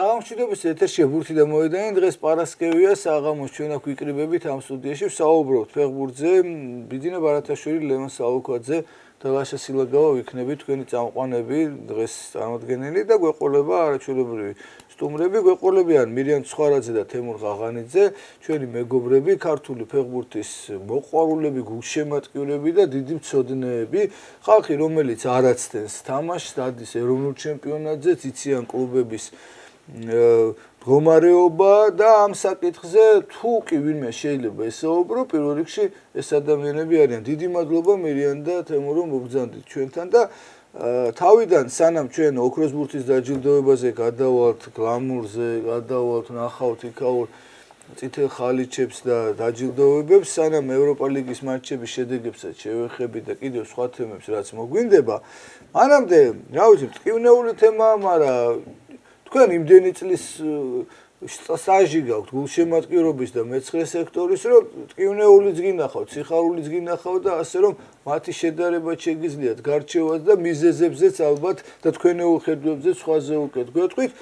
საღამოშიდობის ეთერში ბურთი და მოედანი დღეს პარასკევია საღამოს ჩვენ აქ ვიკრიბებით ამ სტუდიაში ვსაუბრობთ ფეხბურთზე ბიძინა ბარათაშვილი ლევან საულქვაძე და ლაშა სილაგავა ვიქნებით თქვენი წამყვანები დღეს წარმოდგენილი და გვეყოლება არაჩვეულებრივი სტუმრები გვეყოლებიან მირიან ცხარაძე და თემურ ღაღანიძე ჩვენი მეგობრები ქართული ფეხბურთის მოყვარულები გულშემატკივრები და დიდი მცოდნეები ხალხი რომელიც არაცდენს თამაშს დადის ეროვნულ ჩემპიონატზე ციციან კლუბების მდგომარეობა და ამ საკითხზე თუ კი ვინმე შეიძლება ესაუბრო პირველ რიგში ეს ადამიანები არიან დიდი მადლობა მირიან და თემურო მოგბრძანდით ჩვენთან და თავიდან სანამ ჩვენ ოქროს ბურთის დაჯილდოებაზე გადავალთ გლამურზე გადავალთ ნახავთ იქაურ წითელ ხალიჩებს და დაჯილდოებებს სანამ ევროპა ლიგის მატჩების შედეგებსაც შევეხებით და კიდევ სხვა თემებს რაც მოგვინდება მანამდე რა ვიცი მტკივნეული თემაა მაგრამ თქვენ იმდენი წლის სტაჟი გაქვთ გულშემატკივრობის და მეცხრე სექტორის რომ ტკივნეულიც გინახავთ, სიხარულიც გინახავთ და ასე რომ მათი შედარება შეგიძლიათ გარჩევას და მიზეზებზეც ალბათ და თქვენეულ ხედვებზეც სხვაზე უკეთ გვეტყვით.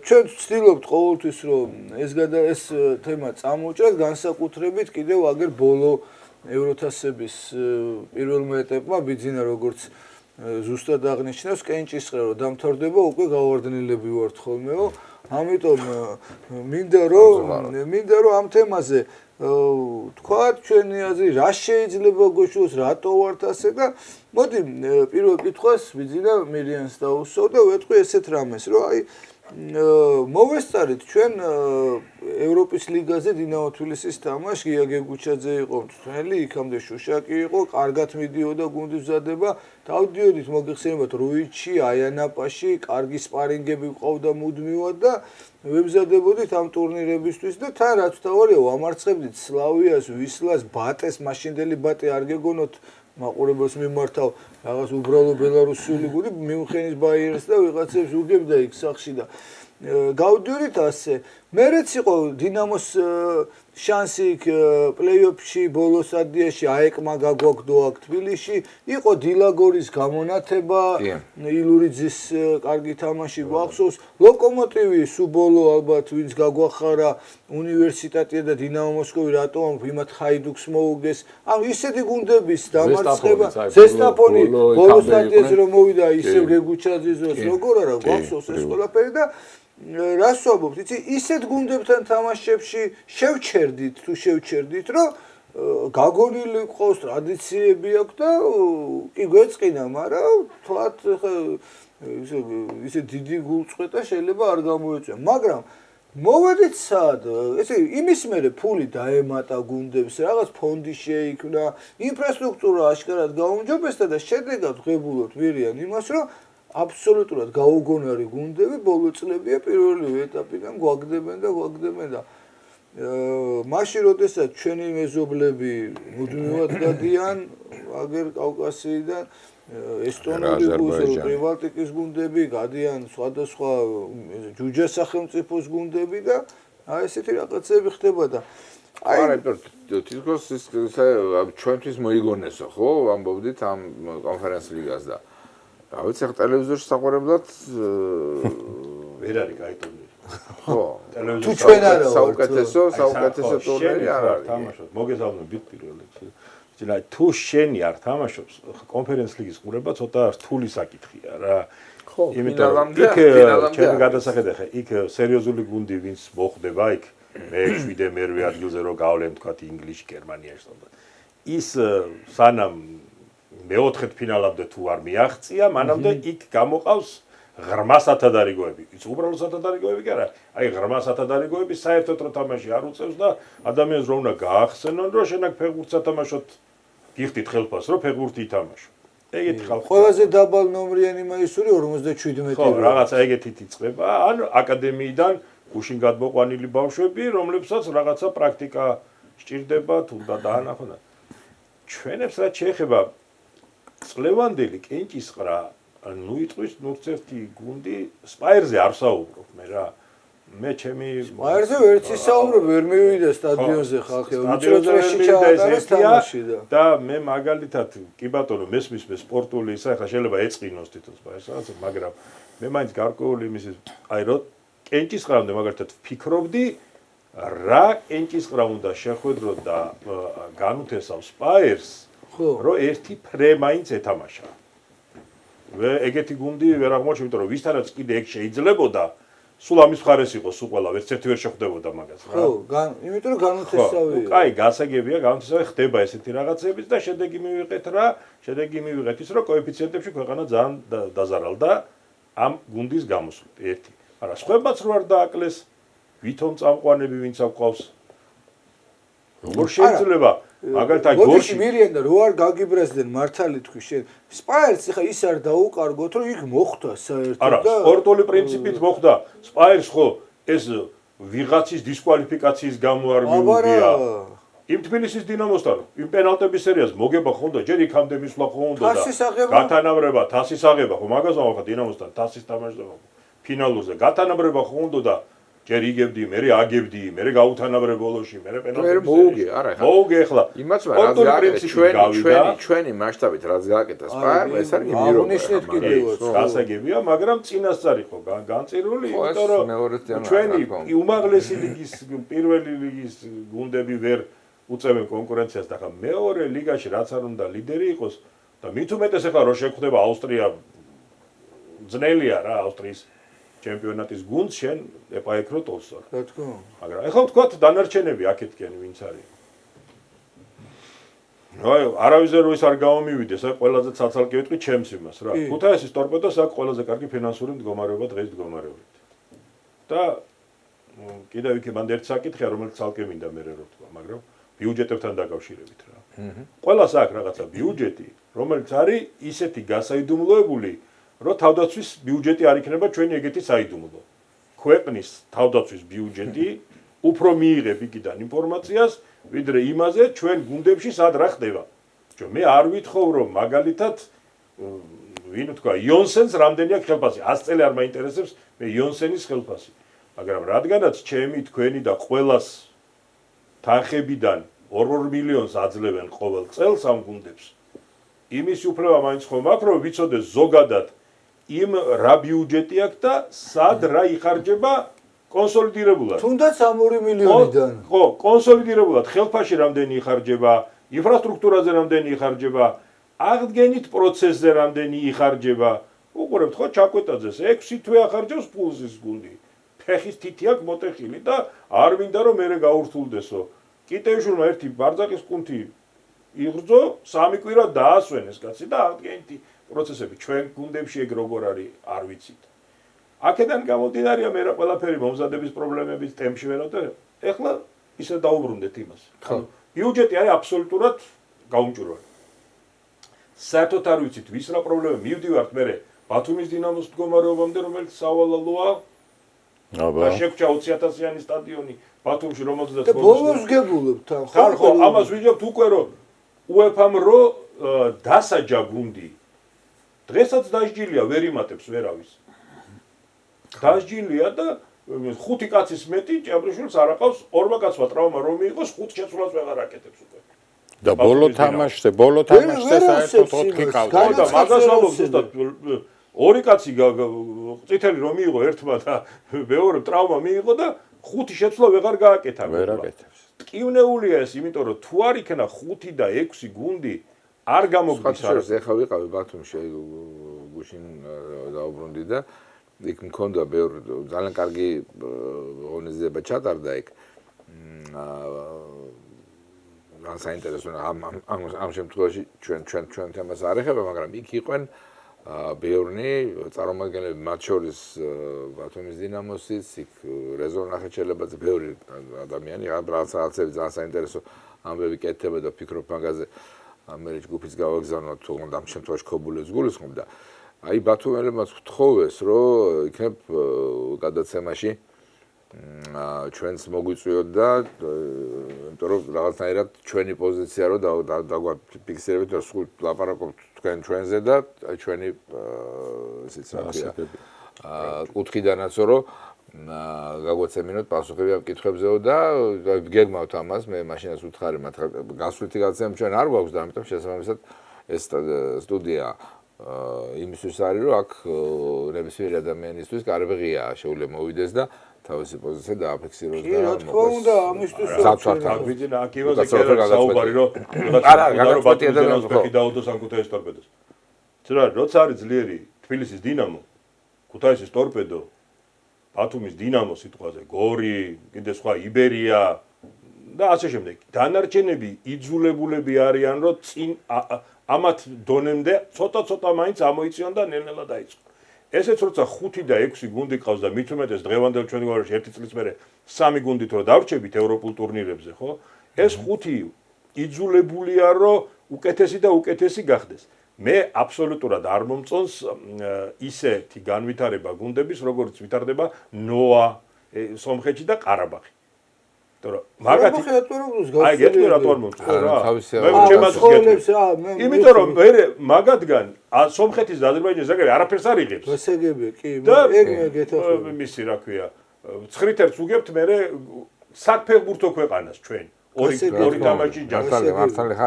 ჩვენ ვცდილობთ ყოველთვის რომ ეს თემა წამოჭრათ განსაკუთრებით კიდევ აგერ ბოლო ევროთასების პირველმა ეტაპმა ბიძინა როგორც ზუსტად აღნიშნავს კენჭისყრა რომ დამთავრდება უკვე გავარდნილები ვართ ხოლმეო ამიტომ მინდა რომ ამ თემაზე თქვათ ჩვენი აზრი რა შეიძლება გვეშოს რატო ვართ ასე და მოდი პირველ კითხვას ბიძინა მირიანს დაუსვო და ვეთქვი ესეთ რამეს რომ აი მოვესწარით ჩვენ ევროპის ლიგაზე დინამო თბილისის თამაში გია გეგუჩაძე იყო მწვრთნელი იქამდე შუშაკი იყო კარგად მიდიოდა გუნდის მზადება დავდიოდით მოგეხსენებათ რუიჩი აიანაპაში კარგი სპარინგები ყავდა მუდმივად და ვემზადებოდით ამ ტურნირებისთვის და თან რაც თავარია ვამარცხებდით სლავიას ვისლას ბატეს მაშინდელი ბატე არ გეგონოთ მაყურებელს მიმართავ რაღაც უბრალო ბელარუსული გუნდი მიუნხენის ბაიერს და ვიღაცებს უგებდა იქ სახში და გავდიოდით ასე მერეც იყო დინამოს შანსი იქ პლეიოფში ბოლო სტადიაში აეკმა გაგვაგდო აქ თბილისში იყო დილაგორის გამონათება ილურიძის კარგი თამაში გვახსოვს ლოკომოტივი სუბოლო ალბათ ვინც გაგვახარა უნივერსიტეტია და დინამო მოსკოვი რატომ იმათ ხაიდუქს მოუგეს ანუ ისეთი გუნდების დამარცხება ზესტაპონი ბოლო სტადიაში რომ მოვიდა ისევ გეგუჩაძის დროს როგორ არა გვახსოვს ეს ყველაფერი და რას ვამბობთ იცი ისეთ გუნდებთან თამაშებში შევჩერდით თუ შევჩერდით რომ გაგონილი ყავს ტრადიციები აქვს და კი გვეწყინა მაგრამ თვათ ისე დიდი გულწყვეტა შეიძლება არ გამოეწვია მაგრამ მოვედით სად ესე იმის მერე ფული დაემატა გუნდებს რაღაც ფონდი შეიქმნა ინფრასტრუქტურა აშკარად გაუმჯობესდა და შედეგად ღებულობთ მირიან იმას რომ აბსოლუტურად გაუგონარი გუნდები ბოლო წლებია პირველი ეტაპიდან გვაგდებენ და მაშინ როდესაც ჩვენი მეზობლები მუდმივად გადიან აგერ კავკასიიდან ესტონური პრიბალტიკის გუნდები გადიან სხვადასხვა ჯუჯა სახელმწიფოს გუნდები და აი ესეთი რაღაცები ხდება და აი თითქოს ის ჩვენთვის მოიგონესო ხო ამბობდით ამ კონფერენს ლიგას და რა ვიცი ახლა ტელევიზორში საყურებლად ვერ არის კაი ტურნირი. ხო, თუ ჩვენ არა საუკეთესო ტურნირი არ არის. თამაშობ, მოგეზავნებით პირველ რიგში. ძილა თუ შენი არ თამაშობს, კონფერენს ლიგის ყურება ცოტა რთული საკითხია რა. ხო, იმიტომ იქ ჩვენ გადასახედა ხა იქ სერიოზული გუნდი ვინც მოხვდება იქ მე-7 მერვე ადგილზე რო გავლენ თქვა ინგლისში, გერმანიაში და ის სანამ მეოთხედ ფინალამდე თუ არ მიაღწია, მანამდე იქ გამოყავს ღრმა სათადარიგოები. ის უბრალოდ სათადარიგოები კი არა, აი ღრმა სათადარიგოები საერთოდ რო თამაში არ უწევს და ადამიანს რო უნდა გაახსენონ, რომ შენ აქ ფეხბურთს ათამაშოთ, გიხდით ხელფას, რომ ფეხბურთი ითამაშო. ეგეთი ხალხი. ყველაზე დაბალ ნომრიანი მაისური 57 მეტრი. ხო, რაღაცა ეგეთით იწყება, ან აკადემიიდან გუშინ გადმოყვანილი ბავშვები, რომლებსაც რაღაცა პრაქტიკა სჭირდება, თუნდა დაანახონ. ჩვენებს რაც შეეხება წლევანდელი კენჭისყრა ნუ იტყვის ნურცერთი გუნდი სპაიერზე არ საუბრობ მე რა მე ჩემი სპაიერზე ვერც ისაუბრებ ვერ მივიდა სტადიონზე ხალხი უწროწროში ჩაატარეს თამაში და მე მაგალითად კი ბატონო მესმის მე სპორტული ისა ხა შეიძლება ეწყინოს თვითონ სპაიერს რაღაც მაგრამ მე მაინც გარკვეული იმის აი რო კენჭისყრამდე მაგალითად ვფიქრობდი რა კენჭისყრა უნდა შეხვედრო და განუთესავს სპაიერს რომ ერთი ფრე მაინც ეთამაშა ეგეთი გუნდი ვერ აღმოჩნდა იმიტომ რომ ვისთანაც კიდე ეგ შეიძლებოდა სულ ამის მხარეს იყო სულ ყველა ვერც ერთი ვერ შეხვდებოდა მაგას რა ხო იმიტომ რომ განუთესავია კაი გასაგებია განუთესავი ხდება ესეთი რაღაცებიც და შედეგი მივიღეთ რა შედეგი მივიღეთ ის რომ კოეფიციენტებში ქვეყანა ძალიან დაზარალდა ამ გუნდის გამოსვლით ერთი არა სხვებაც რო არ დააკლეს ვითომ წამყვანები ვინც აყვავს როგორ შეიძლება მაგალითად გორში მირიან და რო არ გაგიბრაზდნენ მართალი თქვი შენ სპაიერს ხა ის არ დაუკარგოთ რომ იქ მოხდა საერთოდ არა სპორტული პრინციპით მოხდა სპაიერს ხო ეს ვიღაცის დისკვალიფიკაციის გამო არ მიუღია იმ თბილისის დინამოსთან იმ პენალტების სერიას მოგება ხონდა ჯერ იქამდე მისვლა ხონდა და გათანაბრება თასის აღება ხო მაგას ვამბობ დინამოსთან თასის თამაშდება ფინალურზე გათანაბრება ხონდა და ჯერ იგებდი, მე აგებდი, მე გაუთანაბრე ბოლოში, მე პენალტი. მოუგე, არა ხა. მოუგე ახლა. იმაც რა ჩვენი მასშტაბით რაც გააკეთა სპაერმა, ეს არის მირობა. გასაგებია, მაგრამ წინასწარ იყო განწირული, იმიტომ რომ ჩვენი უმაღლესი ლიგის პირველი ლიგის გუნდები ვერ უწევენ კონკურენციას და ხა მეორე ლიგაში რაც არ უნდა ლიდერი იყოს და მით უმეტეს ახლა რო შეხვდება ავსტრია ძნელია რა ავსტრიის ჩემპიონატის გუნდს შენ ეპაექრო ტოლსო. რა თქმა უნდა. მაგრამ ეხლა ვთქვათ დანარჩენები აქეთკენ ვინც არის. აი, არავის რო ის არ გამომივიდეს, აი ყველაზე ცალ-ცალკე ვიტყვი ჩემს იმას რა. ქუთაისის ტორპედოს აქვს ყველაზე კარგი ფინანსური მდგომარეობა დღეს მდგომარეობით. და კიდევ იქ მანდ ერთ საკითხია, რომელიც ცალკე მინდა მე რო ვთქვა, მაგრამ ბიუჯეტებთან დაკავშირებით რა. ყველას აქვს რაღაცა ბიუჯეტი, რომელიც არის ისეთი გასაიდუმლოებული რომ თავდაცვის ბიუჯეტი არ იქნება ჩვენი ეგეთი საიდუმლო. ქვეყნის თავდაცვის ბიუჯეტი უფრო მიიღებ იქიდან ინფორმაციას, ვიდრე იმაზე ჩვენ გუნდებში სად რა ხდება. მე არ ვითხოვ რომ მაგალითად ვინ თქვა იონსენს რამდენი აქვს ხელფასი, 100 წელი არ მაინტერესებს მე იონსენის ხელფასი. მაგრამ რადგანაც ჩემი თქვენი და ყველას თანხებიდან 2 მილიონს აძლევენ ყოველ წელს ამ გუნდებს. იმის უფლება მაინც ხომ აქვს რომ ვიცოდეს ზოგადად იმ რა ბიუჯეტი აქვს და სად რა იხარჯება კონსოლიდირებულად. თუნდაც ამ 2 მილიონიდან. ხო, კონსოლიდირებულად ხელფასში რამდენი იხარჯება, ინფრასტრუქტურაზე რამდენი იხარჯება, აღდგენით პროცესზე რამდენი იხარჯება. უყურებთ ხო ჩაკვეტაძეს 6 თვე ახარჯავს ფულს ის გუნდი. ფეხის თითი აქვს მოტეხილი და არ მინდა რომ მერე გაურთულდესო. კიტეიშვილმა ერთი ბარძაკის კუნთი იღრძო, 3 კვირა დაასვენეს კაცი და აღდგენითი პროცესები ჩვენ გუნდებში ეგ როგორ არის არ ვიცით. აქედან გამომდინარეა მე რა ყველაფერი მომზადების პრობლემების ტემპში ვეროდა. ეხლა ისე დაუბრუნდეთ იმას. ბიუჯეტი არის აბსოლუტურად გაუმჭვირვალე. საერთოდ არ ვიცით ვის რა პრობლემა მივდივართ მე ბათუმის დინამოს მდგომარეობამდე რომელიც სავალალოა. აბა შეგვჭა 20,000-იანი სტადიონი ბათუმში რომელზეც და ბოლოს გებულებთ ხო ამას ვიჯობთ უკვე რომ UEFA-მ რო დასაჯა გუნდი დღესაც დასჯილია ვერ იმატებს ვერავის. დასჯილია და 5 კაცის მეტი ჭებრიშვილს არ აყავს 2 კაცმა ტრავმა რომ მიიღოს 5 შეცვლას ვეღარ აკეთებს უკვე. და ბოლო თამაშზე საერთოდ 4 ყავდა. და მაგას ვამბობ ზუსტად 2 კაცი წითელი რომ მიიღო ერთმა და მეორე ტრავმა მიიღო და 5 შეცვლა ვეღარ გააკეთა. ვერ აკეთებს. ტკივნეულია ეს, იმიტომ რომ თუ არ იქნა 5 და 6 გუნდი არ გამოგდის არა. ეხლა ვიყავი ბათუმში გუშინ დაუბრუნდი და იქ მქონდა ბევრი ძალიან კარგი ორგანიზება ჩატარდა იქ. საინტერესო ამ შემთხვევაში ჩვენ თემას არ ეხება, მაგრამ იქ იყვენ ბევრი წარმომადგენლები, მათ შორის ბათუმის დინამოსის, იქ რეზონ ახეჩელებაძე, ბევრი ადამიანი, რაღაცები ძალიან საინტერესო ამბები კეთდება და ფიქრობ მაგაზე მე ჯგუფის გავაგზავნოთ, თუნდაც ამ შემთხვევაში ქობულებს გულისხმობ და აი ბათუმელებმაც ვთხოვეს, რომ იქნებ გადაცემაში ჩვენს მოგვიწვიოთ და იმიტომ რომ რაღაცნაირად ჩვენი პოზიცია რომ დაგვაფიქსირებით რომ სულ ლაპარაკობთ თქვენ ჩვენზე და ჩვენი ისიც რა ქვია კუთხიდანაც რომ გაგვაცემინოთ პასუხები ამ კითხვებზეო და გეგმავთ ამას მე მაშინაც ვუთხარი მათ გასვლითი გადაცემა ჩვენ არ გვაქვს და ამიტომ შესაბამისად ეს სტუდია იმისთვის არის რომ აქ ნებისმიერი ადამიანისთვის კარგი ღია შეუძლია მოვიდეს და თავისი პოზიცია დააფიქსიროს და რა თქმა უნდა ამისთვის აგვიძინა აკივაზე კი საუბარი რომ რაღაცა ბატონს ფეხი დაუდოს ან ქუთაისის ტორპედოს. ცრა როცა არის ძლიერი თბილისის დინამო, ქუთაისის ტორპედო, ბათუმის დინამო სიტყვაზე, გორი, კიდე სხვა იბერია და ასე შემდეგ. დანარჩენები იძულებულები არიან რომ წინ ამათ დონემდე ცოტა მაინც ამოიწიონ და ნელ-ნელა დაიწყო. ესეც როცა 5 და 6 გუნდი ყავს და მით უმეტეს დღევანდელ ჩვენი გვარში 1 წლის მერე 3 გუნდით რო დავრჩებით ევროპულ ტურნირებზე, ხო? ეს 5 იძულებულია რომ უკეთესი და უკეთესი გახდეს. მე აბსოლუტურად არ მომწონს ისეთი განვითარება გუნდების, როგორც ვითარდება ნოა, სომხეთში და ყარაბაღი. მაგათი აი გეტყვი რატო არ მომწონს რა? მე ჩემას გეტყვი. იმიტომ რომ მე მაგათგან სომხეთის და აზერბაიჯანის ზაგარი არაფერს არ იღებს. ესეგები კი, ეგ მე გეთახმები. მისი რა ქვია, ცხრითერს უგებთ მე საფეხბურთო ქვეყანას ჩვენ. ორი თამაში ჯარში.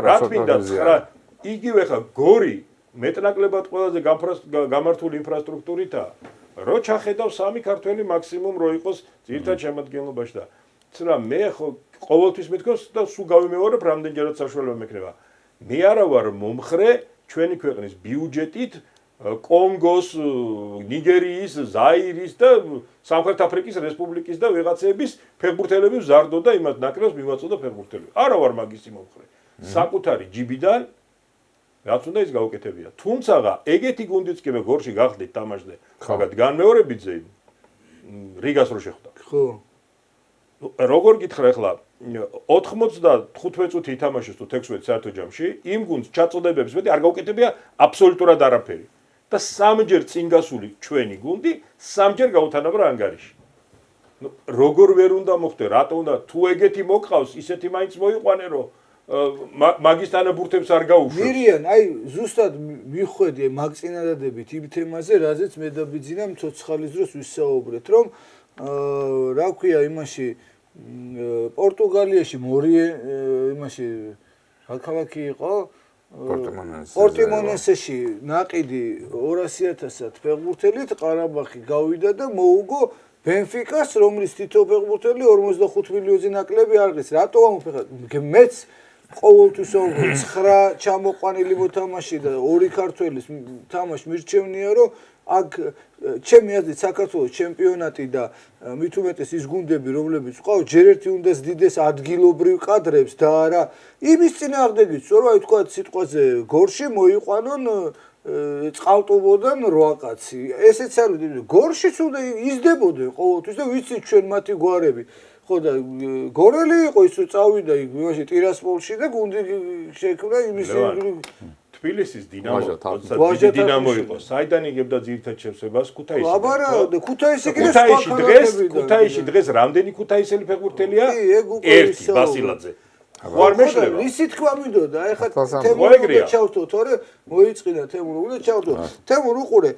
რა თქმა უნდა, იგივე ხა გორი მეტნაკლებად ყველაზე გამართული ინფრასტრუქტურითაა. რო ჩახედავ 3 ქართველი მაქსიმუმ რო იყოს ძირითად შემადგენლობაში და ცრა მე ხო ყოველთვის მეთქოს და სულ გავიმეორებ რამდენჯერაც საშუალება მექნება. მე არა ვარ მომხრე ჩვენი ქვეყნის ბიუჯეტით კონგოს, ნიგერიის, ზაირის და სამხრეთ აფრიკის რესპუბლიკის და ვიღაცების ფეხბურთელების ზარდო და იმათ ნაკრებს მივაწოდო ფეხბურთელები. არა ვარ მაგისი მომხრე. საკუთარი ჯიბიდან რაც უნდა ის გაუკეთებია. თუმცა ეგეთი გუნდიც კი მე გორში გახდით თამაშზე. მაგათ განმეორებიძე რიგას რო შეხვდა. ხო. როგორ გითხრა ახლა 95 წუთი ითამაშეს თუ 16 საერთო ჯამში, იმ გუნდს ჩაწოდებებს მეტი არ გაუკეთებია აბსოლუტურად არაფერი. და სამჯერ წინ გასული ჩვენი გუნდი სამჯერ გაუთანაბრა ანგარიში. როგორ ვერ უნდა მოხდე, რატო უნდა თუ ეგეთი მოყავს, ისეთი მაინც მოიყვანე რომ მაგის თანაბურთებს არ გაუშვებს. მირიან, აი ზუსტად მიხვედი მაგწინადადებით იმ თემაზე, რაზეც მე და ბიძინა მცოცხალის დროს ვისაუბრეთ, რომ რა ქვია იმაში პორტუგალიაში მორიე იმაში რა ქალაქი იყო? პორტიმონენსეში ნაყიდი 200,000-ად ფეხბურთელით ყარაბაღი გავიდა და მოუგო ბენფიკას, რომლის თითო ფეხბურთელი 45 მილიონზე ნაკლები არღეს. რატო ამოფეხა? მეც ყოველთვის 9 ჩამოყვანილი მოთამაშე და 2 ქართველის თამაში მირჩევნია, რომ აქ ჩემი აზრით საქართველოს ჩემპიონატი და მით უმეტეს ის გუნდები, რომლებიც ყავს, ჯერ ერთი უნდა ზდიდეს ადგილობრივ კადრებს და არა იმის წინააღმდეგიც, რომ აი თქვა სიტყვაზე გორში მოიყვანონ წყალტუბოდან 8 კაცი. ესეც არ ვიცი, გორშიც უნდა იზდებოდნენ ყოველთვის და ვიცით ჩვენ მათი გვარები. ხო და გორელი იყო ის რომ წავიდა იმაში ტირასპოლში და გუნდი შექმნა იმის თბილისის დინამო იყო. საიდან იგებდა ძირითად შევსებას? ქუთაისში. აბარა, ქუთაისი კიდე სხვა ქუთაისში დღეს რამდენი ქუთაისელი ფეხბურთელია? ერთი ბასილაძე. ხوار მეშლება. ისი თქვა მინდოდა, ეხლა თემური ჩავთო, თორე მოიწყინა თემური, უნდა ჩავთო. თემურ უყურე,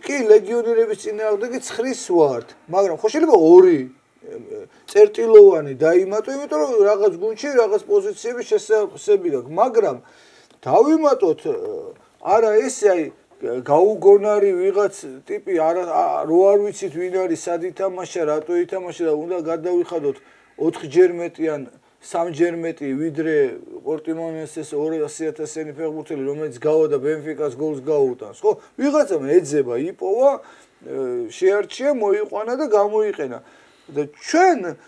კი ლეგიონერების წინააღმდეგი 9 ვართ, მაგრამ ხო შეიძლება 2 წერტილოვანი დაიმატო, იმიტომ რომ რაღაც გუნდში რაღაც პოზიციების შესაძლებელი გაქვს, მაგრამ დავიმატოთ არა ესე აი გაუგონარი ვიღაც ტიპი რო არ ვიცით ვინ არის, სად ითამაშა, რატო ითამაშა და უნდა გადავიხადოთ 4ჯერ მეტი ან 3ჯერ მეტი ვიდრე პორტიმონენსეს 200,000-იანი ფეხბურთელი, რომელიც გავადა ბენფიკას გოლს გაუტანს, ხო? ვიღაცამ ეძება, იპოვა, შეარჩია, მოიყვანა და გამოიყენა. და ჩვენ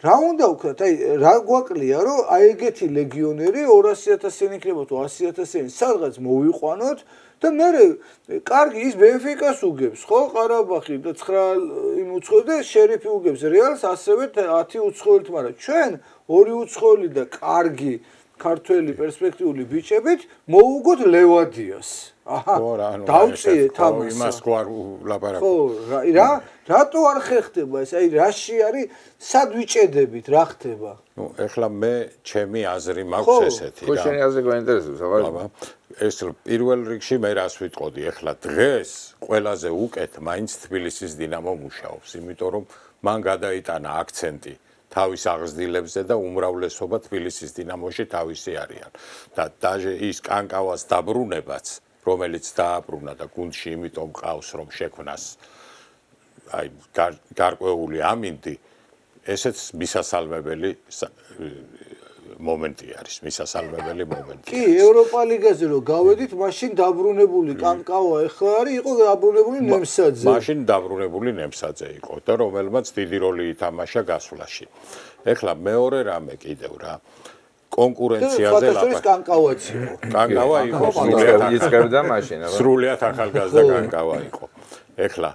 რა უნდა ვქნათ, აი რა გვაკლია, რომ აი ეგეთი ლეგიონერი 200,000-იანი იქნება თუ 100,000-იანი სადღაც მოვიყვანოთ და მე კარგი ის ბენფიკას უგებს, ხო, ყარაბაღი და 9 იმ უცხოელი და შერიფი უგებს რეალს ასევე 10 უცხოელით, მაგრამ ჩვენ 2 უცხოელი და კარგი ქართველი პერსპექტიული ბიჭებით მოუგოთ ლევადიას. აჰა, დავწიე თამაშს. იმას გვარ ლაპარაკობ. ხო, რატო არ ხეხდება ეს? აი რაში არის, სად ვიჭედებით, რა ხდება? ნუ ეხლა მე ჩემი აზრი მაქვს ესეთი რა. ხო, შენი აზრი გვაინტერესებს, აბა. ეს პირველ რიგში მე რას ვიტყოდი, ეხლა დღეს ყველაზე უკეთ მაინც თბილისის დინამო მუშაობს, იმიტომ რომ მან გადაიტანა აქცენტი თავის აღზრდილებზე და უმრავლესობა თბილისის დინამოში თავისი არიან. და დაჟე ის კანკავას დაბრუნებაც რომელიც დააბრუნა და გუნდში იმიტომ ყავს რომ შექმნას აი გარკვეული ამინდი ესეც მისასალმებელი მომენტი არის მისასალმებელი მომენტი კი ევროპა ლიგაზე რო გავედით მაშინ დაბრუნებული კანკავა ეხლა არის იყო დაბრუნებული ნემსაძე მაშინ დაბრუნებული ნემსაძე იყო და რომელმაც დიდი როლი ითამაშა გასვლაში ეხლა მეორე რამე კიდევ რა კონკურენციაზე ლაპარაკი კანკავაც იყო კანკავა იყო იწყებდა მაშინ სრულიად ახალგაზრდა კანკავა იყო ეხლა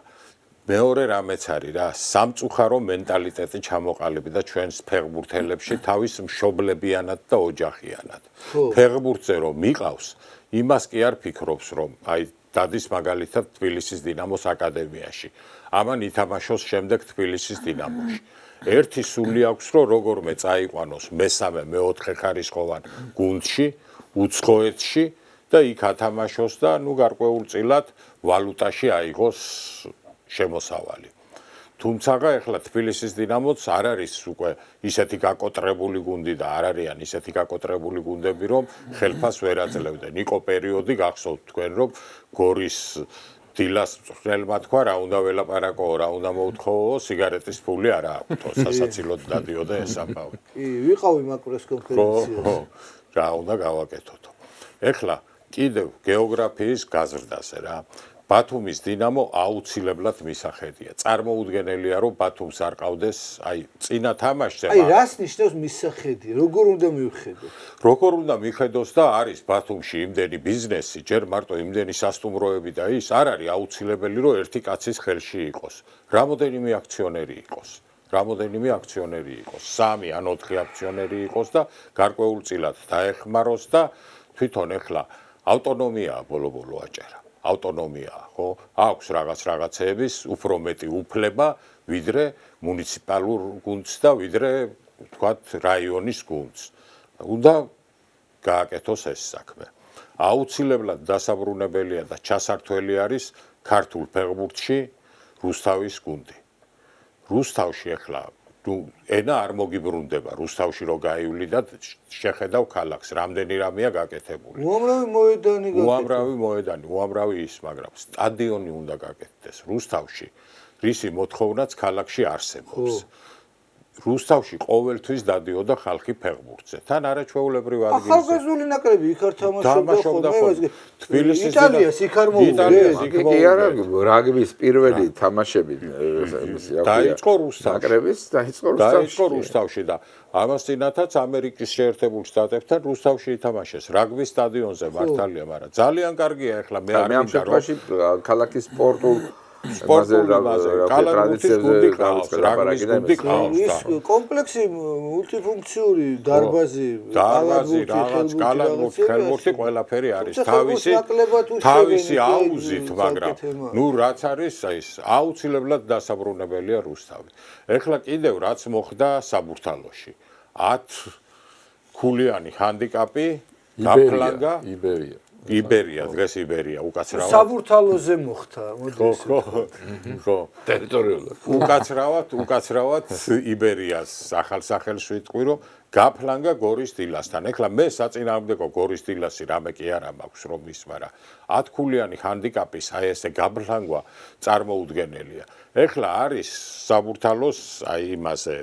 მეორე რამეც არის რა სამწუხარო მენტალიტეტი ჩამოყალიბდა ჩვენს ფეხბურთელებში თავის მშობლებიანად და ოჯახიანად ფეხბურთზე რომ მიყავს იმას კი არ ფიქრობს რომ აი დადის მაგალითად თბილისის დინამოს აკადემიაში ამან ითამაშოს შემდეგ თბილისის დინამოში ერთი სული აქვს რომ როგორმე წაიყვანოს მესამე მეოთხე ხარისხოვან გუნდში უცხოეთში და იქ ათამაშოს და ნუ გარკვეულწილად ვალუტაში აიღოს შემოსავალი. თუმცა ეხლა თბილისის დინამოც არ არის უკვე ისეთი გაკოტრებული გუნდი და არ არიან ისეთი გაკოტრებული გუნდები, რომ ხელფას ვერ აძლევდნენ. იყო პერიოდი გახსოვთ თქვენ, რომ გორის დილას წვრთნელმა თქვა, რა უნდა ველაპარაკო, რა უნდა მოუთხოვო, სიგარეტის ფული არ აქვთო, სასაცილოდ დადიოდა ეს ამბავი. კი, ვიყავი მაკროს კონფერენციაში. რა უნდა გავაკეთოთო. ეხლა კიდევ გეოგრაფიის გაზრდაზე რა. ბათუმის დინამო აუცილებლად მისახედია. წარმოუდგენელია, რომ ბათუმს არ ყავდეს, აი, წინა თამაშზე. აი, რას ნიშნავს მისახედი? როგორ უნდა მივხედოთ? როგორ უნდა მიხედოს და არის ბათუმში იმდენი ბიზნესი, ჯერ მარტო იმდენი სასტუმროები და ის არ არის აუცილებელი, რომ ერთი კაცის ხელში იყოს. რამოდენიმე აქციონერი იყოს. რამოდენიმე აქციონერი იყოს. 3 ან 4 აქციონერი იყოს და გარკვეულწილად დაეხმაროს და თვითონ ეხლა ავტონომიაა ბოლო-ბოლო აჭერა. ავტონომიაა, ხო? აქვს რაღაცეების უფრო მეტი უფლება, ვიდრე მუნიციპალურ გუნდს და ვიდრე, ვთქვათ, რაიონის გუნდს. უნდა გააკეთოს ეს საქმე. აუცილებლად დასაბრუნებელია და ჩასართველი არის ქართულ ფეხბურთში რუსთავის გუნდი. რუსთავში ახლა ენა არ მოგიბრუნდება რუსთავში რო გაივლი და შეხედავ ქალაქს რამდენი რამეა გაკეთებული უამრავი მოედანი უამრავი ის მაგრამ სტადიონი უნდა გაკეთდეს რუსთავში რისი მოთხოვნაც ქალაქში არსებობს რუსთავში ყოველთვის დადიოდა ხალხი ფეხბურთზე თან არაჩვეულებრივ ადგილზე ახალგაზრდული ნაკრები იქ არ თამაშობდა თბილისის იტალიას იქ არ მოვიდა კი არა რაგბის პირველი თამაშები დაიწყო რუსთავში რუსთავში და ამას წინათაც ამერიკის შეერთებულ შტატებთან რუსთავში ითამაშეს რაგბის სტადიონზე მართალია მაგრამ ძალიან კარგია ეხლა მე არ მინდა რომ ქალაქის სპორტული ბაზა, კალათბურთის გუნდი ყავს, რაგბის გუნდი ყავს. ის კომპლექსი მულტიფუნქციური დარბაზი, რაღაც კალათბურთი, ხელბურთი ყველაფერი არის. თავისი აუზით, მაგრამ ნუ რაც არის, ის აუცილებლად დასაბრუნებელია რუსთავი. ეხლა კიდევ რაც მოხდა საბურთალოში. 10 ქულიანი ჰანდიკაპი გაფლანგა იბერია, დღეს იბერია, უკაცრავად. საბურთალოზე მოხდა, მოდი. ხო. ტერიტორიულად. უკაცრავად იბერიას ახალსახელს ვიტყვი, რომ გაფლანგა გორის დილასთან. ეხლა მე საწინააღმდეგო გორის დილასი რამე კი არა მაქვს რომ ის, მაგრამ 10 ქულიანი ჰანდიკაპის აი ესე გაფლანგვა წარმოუდგენელია. ეხლა არის საბურთალოს აი იმაზე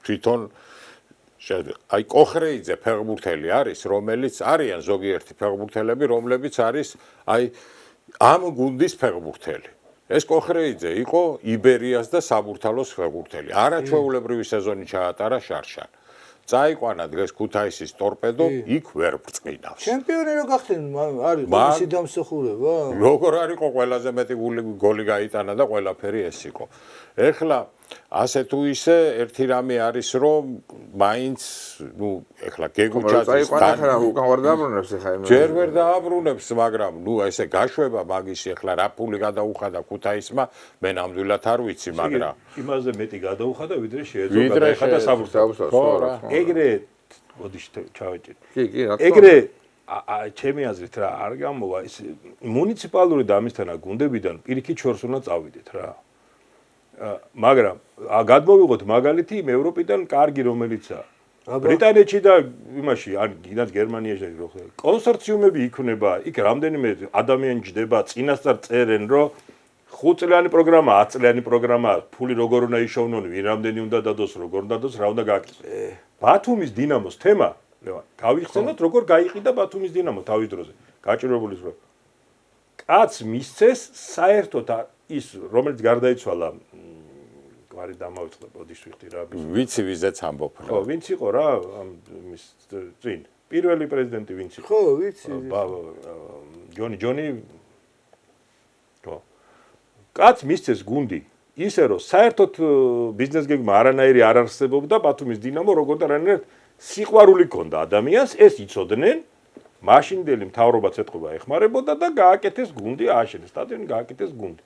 თვითონ აი კოხრეიძე ფეხბურთელი არის, რომელიც არიან ზოგიერთი ფეხბურთელები, რომლებიც არის აი ამ გუნდის ფეხბურთელი. ეს კოხრეიძე იყო იბერიას და საბურთალოს ფეხბურთელი. არაჩვეულებრივი სეზონი ჩაატარა შარშან. წაიყვანა დღეს ქუთაისის ტორპედო, იქ ვერ ბრწყინავს. ჩემპიონი რო გახდნენ, არის მისი დამსახურება? როგორ არ იყო ყველაზე მეტი გოლი გაიტანა და ყველაფერი ეს იყო. ეხლა ასე თუ ისე ერთი რამე არის რომ მაინც ნუ ეხლა გეგუჩაძის უკან ვერ დააბრუნებს ეხლა ჯერ ვერ დააბრუნებს მაგრამ ნუ ესე გაშვება მაგისი ეხლა რა ფული გადაუხადა ქუთაისმა მე ნამდვილად არ ვიცი მაგრამ იმაზე მეტი გადაუხადა ვიდრე შეეძლო საბურთალოს ეგრე მოდი ჩავეჭირ კი რა ეგრე ჩემი აზრით რა არ გამოვა ის მუნიციპალური და ამისთანა გუნდებიდან პირიქით შორს უნდა წავიდეთ რა მაგრამ გადმოვიღოთ მაგალითი იმ ევროპიდან კარგი რომელიცაა ბრიტანეთში და იმაში ან კიდაც გერმანიაში რო კონსორციუმები იქნება, იქ რამდენიმე ადამიანი ჯდება, წინასწარ წერენ, რომ 5 წლიანი პროგრამა, 10 წლიანი პროგრამა, ფული როგორ უნდა იშოვნონ, ვინ რამდენი უნდა დადოს, როგორ უნდა დადოს, რა უნდა გააკეთოს. ბათუმის დინამოს თემა, გავიხსენოთ, როგორ გაიყიდა ბათუმის დინამო თავის დროზე. გაჭირვებული რო კაც მისცეს საერთოდ ის, რომელიც გარდაიცვალა გვარი დამავიწყდა, ბოდიშ ვიხდი რა. ვიცი ვიზეც ამბობ რა. ხო, ვინც იყო რა, მის წინ. პირველი პრეზიდენტი ვინც იყო? ხო, ვიცი. ჯონი ხო. კაც მისცეს გუნდი, ისე რომ საერთოდ ბიზნეს გეგმა არანაირი არ არსებობდა ბათუმის დინამო, როგორ და რანაირად სიყვარული ჰქონდა ადამიანს, ეს იცოდნენ, მაშინდელი მთავრობაც ეთყობა ეხმარებოდა და გააკეთეს გუნდი, ააშენეს სტადიონი, გააკეთეს გუნდი.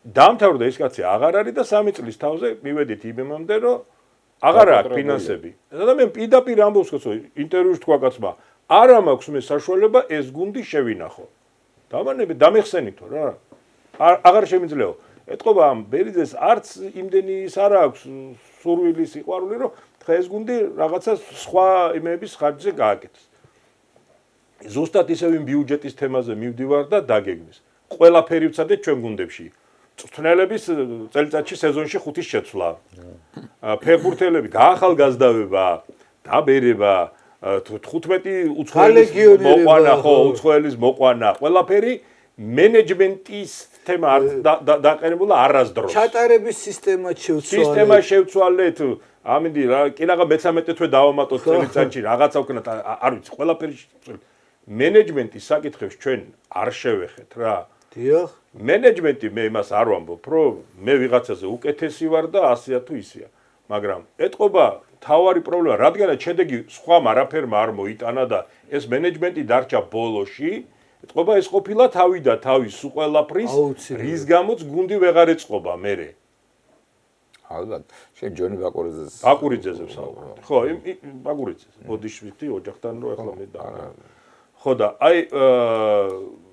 დამთავრდა ეს კაცი აღარ არის და 3 წლის თავზე მივედით იბემამდე, რომ აღარ აქვს ფინანსები. ადამიანი პირდაპირ ამბობს, რომ ინტერვიუში თქვა კაცმა, არა მაქვს მე საშუალება ეს გუნდი შევინახო. დამანები დამეხსენითო რა. აღარ შემიძლია. ეთყობა ამ ბერიძეს არც იმდენი ის არ აქვს სურვილი სიყვარული, რომ ხა ეს გუნდი რაღაცა სხვა იმების ხარჯზე გააკეთოს. ზუსტად ისე ვინ ბიუჯეტის თემაზე მივდივარ და დაგეგმის. ყველაფერი ვცადეთ ჩვენ გუნდებში. წვრთნელების წელიწადში სეზონში 5-ის შეცვლა. ფეხბურთელები გაახალგაზრდავება, დაბერება, 15 უცხოელის მოყვანა, ხო, უცხოელის მოყვანა, ყველაფერი მენეჯმენტის თემა დაყენებულა არასდროს. ჩატარების სისტემა შევცვალეთ. სისტემა შევცვალეთ. ამინდი რა, კი რაღა მე-13 თვე დავამატოთ წელიწადში, რაღაცა ვქნათ, არ ვიცი, ყველაფერი მენეჯმენტის საკითხებს ჩვენ არ შევეხეთ რა. დიახ. მენეჯმენტი მე იმას არ ვამბობ, რომ მე ვიღაცაზე უკეთესი ვარ და ასეა თუ ისეა. მაგრამ ეთყობა თავარი პრობლემა, რადგანაც შედეგი სხვა არაფერმა არ მოიტანა და ეს მენეჯმენტი დარჩა ბოლოში, ეთყობა ეს ყოფილა თავი და თავის უყველაფრის, რის გამოც გუნდი ვეღარ ეწყობა მერე. ალბათ, შენ ჯონი ბაკურიძეს. ბაკურიძეზე ვსაუბრობ. ხო, ბაკურიძეზე. ბოდიშვილი ოჯახთან რო ახლა მე და. ხო და აი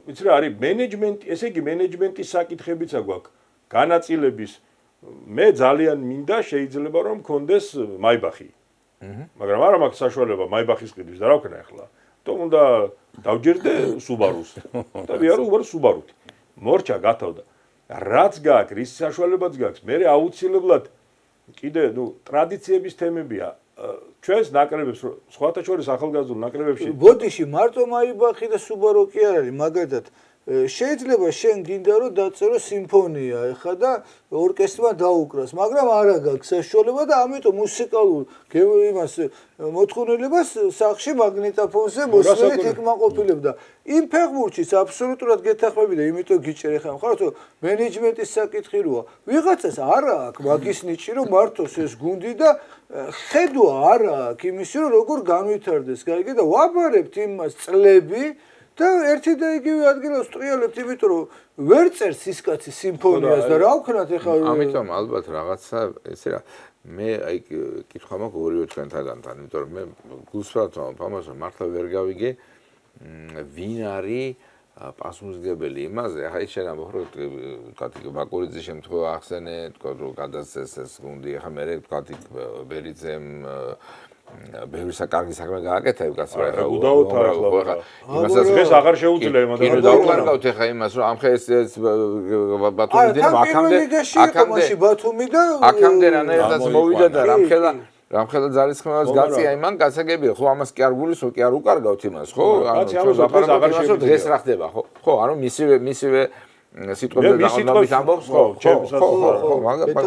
ვიცი რა არის მენეჯმენტი, ესე იგი მენეჯმენტის საკითხებიც აქვს. განაწილების მე ძალიან მინდა შეიძლება რომ მქონდეს მაიბახი. მაგრამ არა მაქვს საშუალება მაიბახის ყიდვის და რა ვქნა ახლა. თუმ უნდა დავჯერდე სუბარუს. და ვიარო უბრალოდ სუბარუთი. მორჩა გათავდა. რაც გაქვს, რის საშუალებაც გაქვს, მე აუცილებლად კიდე ტრადიციების თემებია. ჩვენს ნაკრებებს სხვათა შორის ახალგაზრდულ ნაკრებებში ბოდიში მარტო მაიბახი და სუბარო კი არ არის, მაგალითად შეიძლება შენ გინდა რომ დაწერო სიმფონია ეხა და ორკესტრმა დაუკრას, მაგრამ არა გაქვს საშუალება და ამიტომ მუსიკალურ იმას მოთხოვნილებას სახში მაგნიტოფონზე მოსვლით ეკმაყოფილებდა. იმ ფეხბურთშიც აბსოლუტურად გეთახმები და იმიტომ გიჭერ ეხა მხარს რომ მენეჯმენტის საკითხი როა. ვიღაცას არა აქვს მაგის ნიჭი რომ მართოს ეს გუნდი და ხედვა არა აქვს იმისი რომ როგორ განვითარდეს გაიგე და ვაბარებთ იმას წლები და ერთი და იგივე ადგილას ტრიალებთ, იმიტომ რომ ვერ წერს ის კაცი სიმფონიას და რა ვქნათ ეხლა ამიტომ ალბათ რაღაცა ესე რა მე აი კითხვა მაქვს ორივე თქვენთაგანთან, იმიტომ რომ მე გულსვათ ამას მართლა ვერ გავიგე ვინ არის პასუხისმგებელი იმაზე. ახლა ის შენ ამბობ რომ თქვა ბაკურიძის შემთხვევა ახსენე, თქვა რომ გადასცეს ეს გუნდი, ახლა მე თქვა ბერიძემ ბევრი საკარგი საქმე გააკეთა იმ კაცმა ახლა უდაოდ ახლა იმასაც დღეს აღარ შეუძლია იმ ადამიანს დავუკარგავთ ახლა იმას რომ ამხე ეს ბათუმის დინამო აქამდე რანაირადაც მოვიდა და რამხელა ძალისხმევას გაწია იმან გასაგებია ხო ამას კი არ გულისო კი არ უკარგავთ იმას ხო ანუ დღეს რა ხდება ხო ანუ მისივე სიტყვებზე დაყრდნობით ამბობს ხო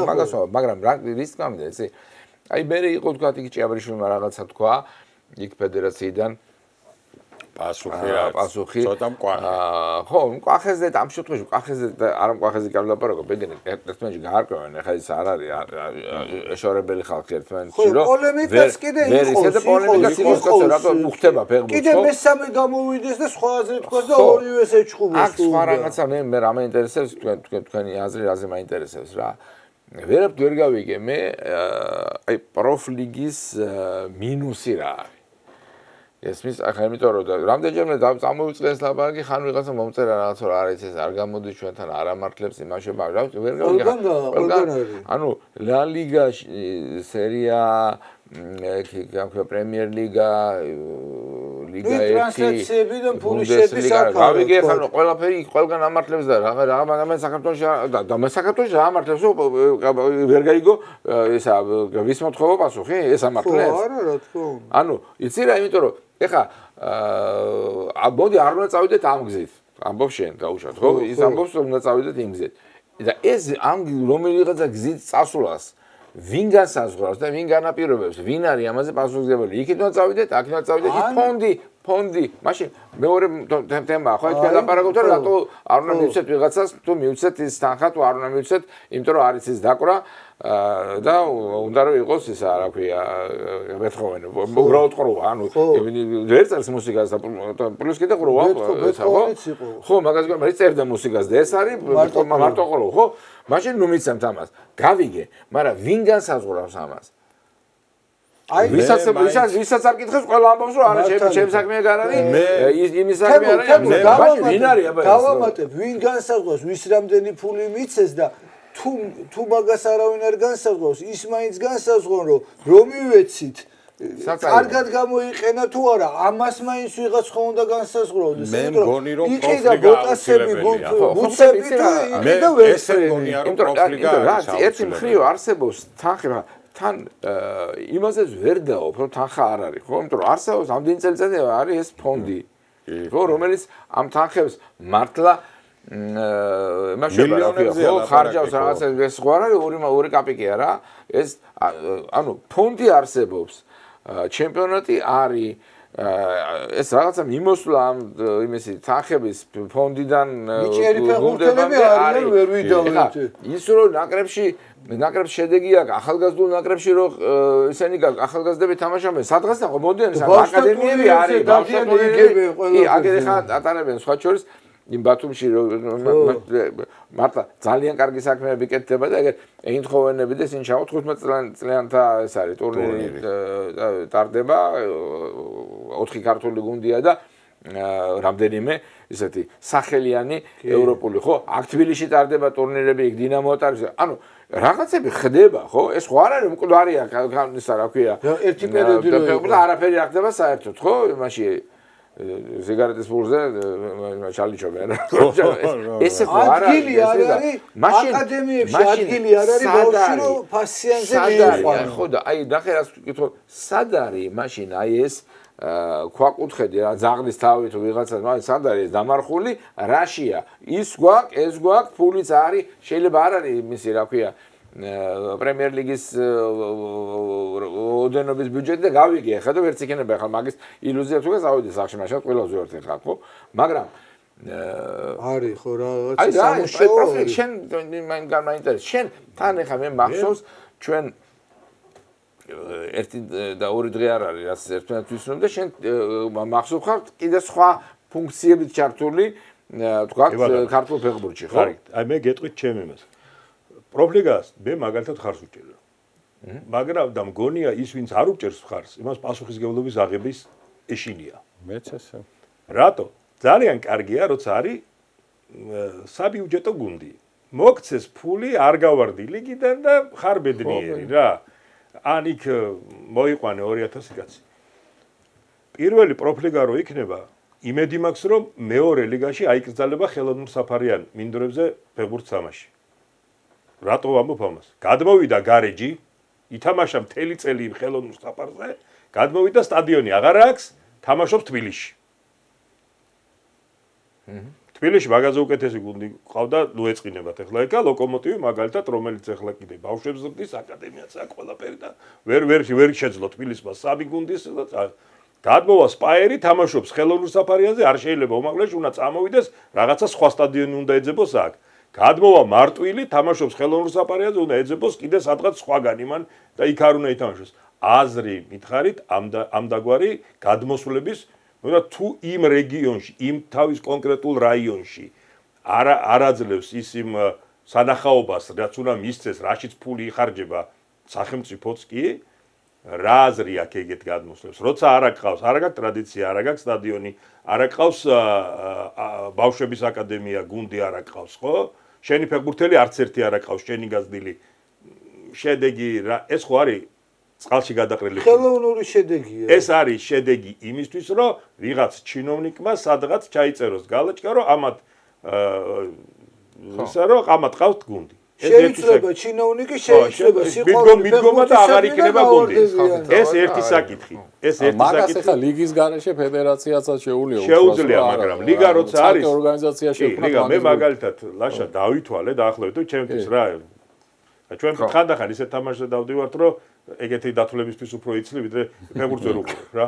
მაგას მაგრამ რის გამდა ესე აი მე იყო თქვა იქ ჭიაბრიშვილმა რაღაცა თქვა იქ ფედერაციიდან პასუხი ცოტა მკვახე ხო მკვახეზე და ამ შემთხვევაში მკვახეზე და არა მკვახეზე კი არ ვლაპარაკობ ბედენი ერთმანეთში გაარკვევენ ახლა ის არ არის ეშორებელი ხალხი ერთმანეთში რომ პოლემიკაც კიდე იყო პოლემიკაც იყო რატო უხდება ფეხბურთი კიდე მესამე გამოვიდეს და სხვა აზრი თქვას და ორივეს ეჩხუბოს აქ სხვა რაღაცა მე რა მაინტერესებს თქვენი აზრი რაზე მაინტერესებს რა ვერაფერ ვერ გავიგე მე აი პროფლიგის მინუსი რა არის ესმის ახლა იმიტომ რომ რამდენჯერმე წამოვიწყეს ლაპარაკი ხან ვიღაცა მომწერა რაღაცა რა არის ეს არ გამოდის ჩვენთან არ ამართლებს იმაში ვერ გავიგე ყველგან ანუ ლა ლიგა სერია პრემიერ ლიგა, ლიგა 1, ტრანსლაციები და ფული შედის აქ. გავიგე ხანო ყველაფერი ყველგან ამართლებს და რაღაც საქართველოში და საქართველოში ამართლებს ვერ გაიგო ესა ვის მოთხოვა პასუხი ეს ამართლებს. არა რა თქმა უნდა. ანუ იცი რა იმიტომ რომ ეხა მოდი არ უნდა წავიდეთ ამ გზით. ამბობს შენ გაუშვათ ხო? ის ამბობს რომ უნდა წავიდეთ იმ გზით. და ეს ამ რომელიღაცა გზით წასვლას ვინ განსაზღვრავს და ვინ განაპირობებს, ვინ არის ამაზე პასუხისმგებელი? იქით უნდა წავიდეთ, აქ უნდა წავიდეთ, ის ფონდი. მაშინ მეორე თემაა, ხო, თქვენ ლაპარაკობთ, რომ რატო არ უნდა მივცეთ ვიღაცას, თუ მივცეთ ის თანხა, თუ არ უნდა მივცეთ, იმიტომ რომ არის ის დაკვრა და უნდა რომ იყოს ისა, რა ქვია, მეთხოვენი, უბრალოდ ყრუა, ანუ ვერ წერს მუსიკას და პლუს კიდე ყრუა, ხო, მაგას გქონდა, ის წერდა მუსიკას და ეს არის მარტო ყრუ, ხო? მაშინ ნუ მიცემთ ამას. გავიგე, მაგრამ ვინ განსაზღვრავს ამას? აი ვისაც არ კითხებს, ყველა ამბობს რომ არა, ჩემ საქმე არ არის, იმის საქმე არ არის. მაშინ ვინ არის აბა ეს? დავამატებ, ვინ განსაზღვრავს, ვის რამდენი ფული მიცეს და თუ მაგას არავინ არ განსაზღვრავს, ის მაინც განსაზღვრონ, რომ მივეცით კარგად გამოიყენა თუ არა, ამას მაინც ვიღაც ხო უნდა განსაზღვროს. მე მგონი რომ პროფლიგა ბუცები და ესე მგონია რომ პროფლიგა არის. ერთი მხრივ არსებობს თანხი, თან იმასაც ვერ დაობ, რომ თანხა არ არის, ხო? იმიტომ რომ არსებობს ამდენი წელიწადი არის ეს ფონდი, ხო, რომელიც ამ თანხებს მართლა მილიონებზე ხარჯავს რაღაცა ეს ხო არის 2 კაპიკია რა. ეს ანუ ფონდი არსებობს, ჩემპიონატი არის ეს რაღაცა მიმოსვლა ამ იმისი თანხების ფონდიდან გუნდებები არიან ვერ ვიდავლეთ. ის რომ ნაკრებს შედეგი აქვს ახალგაზრდულ ნაკრებში რომ ისინი ახალგაზრდები თამაშობენ სადღაც და მომდიან აკადემიები არის ბავშვები აგერ ხა ატარებენ სხვა შორის იმ ბათუმში მართლა ძალიან კარგი საქმეები კეთდება და ეგეთ ეინდჰოვენები და სინჩაო 15 წლიანთა ეს არის ტურნირი ტარდება 4 ქართული გუნდია და რამდენიმე ისეთი სახელიანი ევროპული ხო აქ თბილისში ტარდება ტურნირები იქ დინამო ტარდება ანუ რაღაცები ხდება ხო ეს ხო არ არის მკვდარია ისა რა ქვია ერთი პერიოდი და არაფერი არ ხდება საერთოდ ხო იმაში ზიგარეტის ფულზე ჩალიჩობენ ესე ხო არ არის მაშინ აკადემიებში ადგილი არ არის ბავშვი რომ ფასიანზე მიიყვანო ხო და აი ნახე რას ვკითხო სად არის მაშინ აი ეს ქვაკუთხედი რა ზაღლის თავი თუ ვიღაცა სად არის დამარხული რაშია ის გვაქვს ეს გვაქვს ფულიც არის შეიძლება არ არის იმისი რა ქვია პრემიერ ლიგის ოდენობის ბიუჯეტი და გავიგე ხა და ვერც იქნება ხა მაგის ილუზია თუ გასავიდი სახში მაშინ ყველაზე ვერთ ხა ხო მაგრამ არის ხო რაღაცა სამუშაო შენ მაინტერესებს შენ თან ხა მე მახსოვს ჩვენ ერთი და ორი დღე არ არის რაც ერთმანეთს ვისვენებ და შენ მახსოვს ხარ კიდე სხვა ფუნქციებით ჩართული თქვა ქართულ ფეხბურთში ხო აი მე გეტყვით ჩემ იმას პროფლიგას მე მაგალითად ხარს უჭერო მაგრამ და მგონია ის ვინც არ უჭერს ხარს იმას პასუხისმგებლობის აღების ეშინია მეც ესე რატო ძალიან კარგია როცა არის საბიუჯეტო გუნდი მოგცეს ფული არ გავარდი ლიგიდან და ხარ ბედნიერი რა ან იქ მოიყვანე 2000 კაცი პირველი პროფლიგა რო იქნება იმედი მაქვს რომ მეორე ლიგაში აიკრძალება ხელოვნურ საფარიან მინდვრებზე ფეხბურთს თამაში რატო ვამბობ ამას? გადმოვიდა გარეჯი, ითამაშა მთელი წელი ხელოვნურ საფარზე, გადმოვიდა სტადიონი აღარ აქვს, თამაშობს თბილისში. თბილისში მაგაზე უკეთესი გუნდი ყავდა, ნუ ეწყინებათ ახლა ეკა ლოკომოტივი მაგალითად, რომელიც ახლა კიდე ბავშვებს ზრდის აკადემიაც აქვს ყველაფერი და ვერ შეძლო თბილისმა სამი გუნდის გადმოვა სპაერი, თამაშობს ხელოვნურ საფარიანზე, არ შეიძლება უმაღლესში უნდა წამოვიდეს, რაღაცა სხვა სტადიონი უნდა ეძებოს აქ. გადმოვა მარტვილი, თამაშობს ხელოვნურ საფარიანზე, უნდა ეძებოს კიდე სადღაც სხვაგან იმან და იქ არ უნდა ითამაშოს. აზრი მითხარით ამ დაგვარი გადმოსვლების, და თუ იმ რეგიონში, იმ თავის კონკრეტულ რაიონში არ აძლევს ის იმ სანახაობას, რაც უნდა მისცეს, რაშიც ფული იხარჯება სახელმწიფოც კი, რა აზრი აქვს ეგეთ გადმოსვლებს? როცა არ აქვს, არ აქვს ტრადიცია, არ აქვს სტადიონი, არ აქვს ბავშვების აკადემია, გუნდი არ აქვს, ხო? შენი ფეხბურთელი არც ერთი არ აქვს, შენი გაზრდილი შედეგი, ეს ხო არის წყალში გადაყრილი. ხელოვნური შედეგია. ეს არის შედეგი იმისთვის, რომ ვიღაც ჩინოვნიკმა სადღაც ჩაიწეროს გალაჭკა, რომ ამათ ამათ ყავთ გუნდი. შეიძლება ჩინოვნიკი შეიძლება სიყვარული მიდგომა და აღარ იქნება გუნდი. ეს ერთი საკითხი. ეს ერთი მაგას საკითხი. ახლა ლიგის გარეშე ფედერაციაცაც შეუძლია, მაგრამ ლიგა როცა არის ორგანიზაციაში ლიგა მე მაგალითად ლაშა დავითვალე დაახლოებით თუ ჩემთვის რა ჩვენ ხანდახან ისე თამაშზე დავდივართ რომ ეგეთი დათვლებისთვის უფრო იცლი ვიდრე ფეხბურთს ვერ უყურებ რა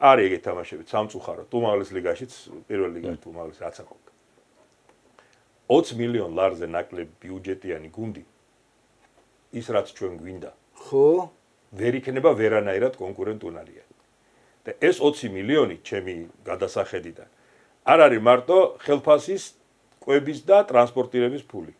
არის ეგეთი თამაშები სამწუხაროდ უმაღლეს ლიგაშიც პირველ ლიგაში უმაღლეს რაც აყოფდა 20 მილიონ ლარზე ნაკლებ ბიუჯეტიანი გუნდი ის რაც ჩვენ გვინდა ხო ვერ იქნება ვერანაირად კონკურენტუნარიანი და ეს 20 მილიონი ჩემი გადასახედიდან არ არის მარტო ხელფასის კვების და ტრანსპორტირების ფული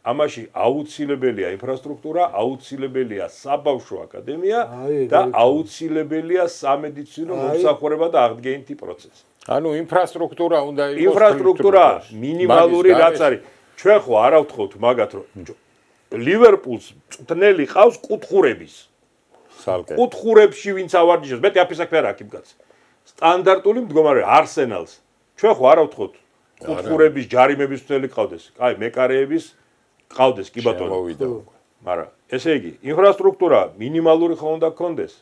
ამაში აუცილებელია ინფრასტრუქტურა, აუცილებელია საბავშვო აკადემია და აუცილებელია სამედიცინო მომსახურება და აღდგენითი პროცესი. ანუ ინფრასტრუქტურა უნდა იყოს. ინფრასტრუქტურა მინიმალური რაც არის. ჩვენ ხო არ ავთხოვთ მაგათ რომ ლივერპულს წვნელი ყავს კუთხურების. სალკე. კუთხურებში ვინც ავარჯიშებს, მეტი აფისაკი არ აქვს კაც. სტანდარტული მდგომარეობა არსენალს. ჩვენ ხო არ ავთხოვთ კუთხურების ჯარიმების წვნელი ყავდეს. აი მეკარეების ყავდეს კი ბატონო. მაგრამ ესე იგი, ინფრასტრუქტურა მინიმალური ხო უნდა გქონდეს.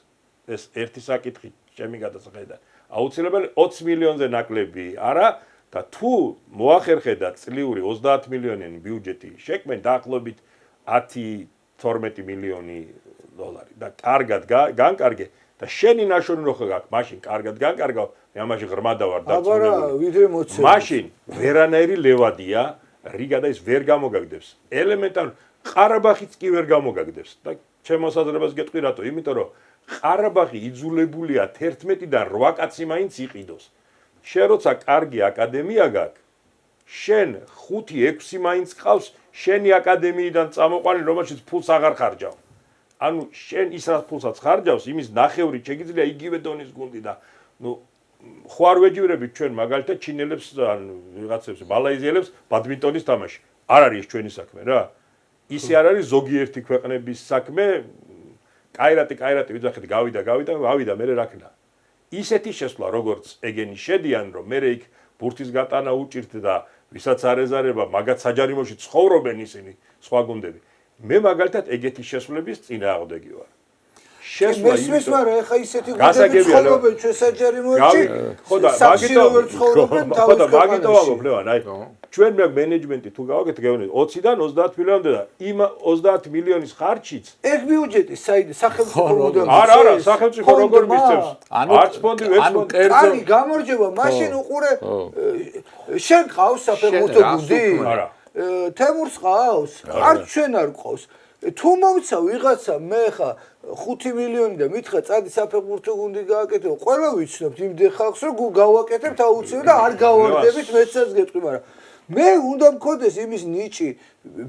ეს ერთი საკითხი ჩემი გადასახედიდან. აუცილებელი 20 მილიონზე ნაკლები არა და თუ მოახერხე და წლიური 30 მილიონიანი ბიუჯეტი შექმენ დაახლოებით 10-12 მილიონი დოლარი და კარგად განკარგე და შენი ნაშრომი რო ხარ მაშინ კარგად განკარგავ მე ამაში ღრმადა ვარ დაწუნებული. აბა ვიდრე მოცემ. მაშინ ვერანაირი ლევადია რიგა და ის ვერ გამოგაგდებს. ელემენტარული ყარაბაღიც კი ვერ გამოგაგდებს და ჩემ მოსაზრებას გეტყვი რატო? იმიტომ რომ ყარაბაღი იძულებულია 11-დან 8 კაცი მაინც იყიდოს. შენ როცა კარგი აკადემია გაქვს, შენ 5-6 მაინც ყავს შენი აკადემიიდან წამოყვანილი, რომელშიც ფულს აღარ ხარჯავ. ანუ შენ ის რაც ფულსაც ხარჯავს, იმის ნახევრი შეგიძლია იგივე დონის გუნდი და ნუ ხო არ ვეჯივრებით ჩვენ მაგალითად ჩინელებს ან ვიღაცებს მალაიზიელებს ბადმინტონის თამაში. არ არის ჩვენი საქმე რა. ისე არ არის ზოგიერთი ქვეყნების საქმე. კაირატი ვიძახით გავიდა მე რაკნა. ისეთი შესვლა როგორც ეგენი შედიან რომ მე იქ ბურთის გატანა უჭირთ და ვისაც არ ეზარება მაგათ საჯარიმოში ცხოვრობენ ისინი სხვა გუნდები. მე მაგალითად ეგეთი შესვლების წინააღმდეგი ვარ. შესვლა ის მაგრამ ეხა ისეთი გუნდები ცხოვრობენ ჩვენ საჯარიმოში. ხო და მაგითო ვამბობ ლევან აი ჩვენ მე მენეჯმენტი თუ გავაკეთეთ გეუბნებით 20-დან 30 მილიონამდე და იმ 30 მილიონის ხარჯიც ეგ ბიუჯეტი საიდე სახელმწიფო უნდა არა სახელმწიფო როგორ მისცემს არც ფონდი ვერც ფონდი კარგი გამარჯობა მაშინ უყურე შენ ყავს საფეხბურთო გუნდი თემურს ყავს არც ჩვენ არ ყავს თუ მომცა ვიღაცა მე ხა 5 მილიონი და მითხრა წადი საფეხბურთო გუნდი გააკეთო ყველა ვიცნობთ იმდენ ხალხს რომ გავაკეთებთ აუცილებლად და არ გავარდებით მეცაც გეტყვი მაგრამ მე უნდა მქონდეს იმის ნიჭი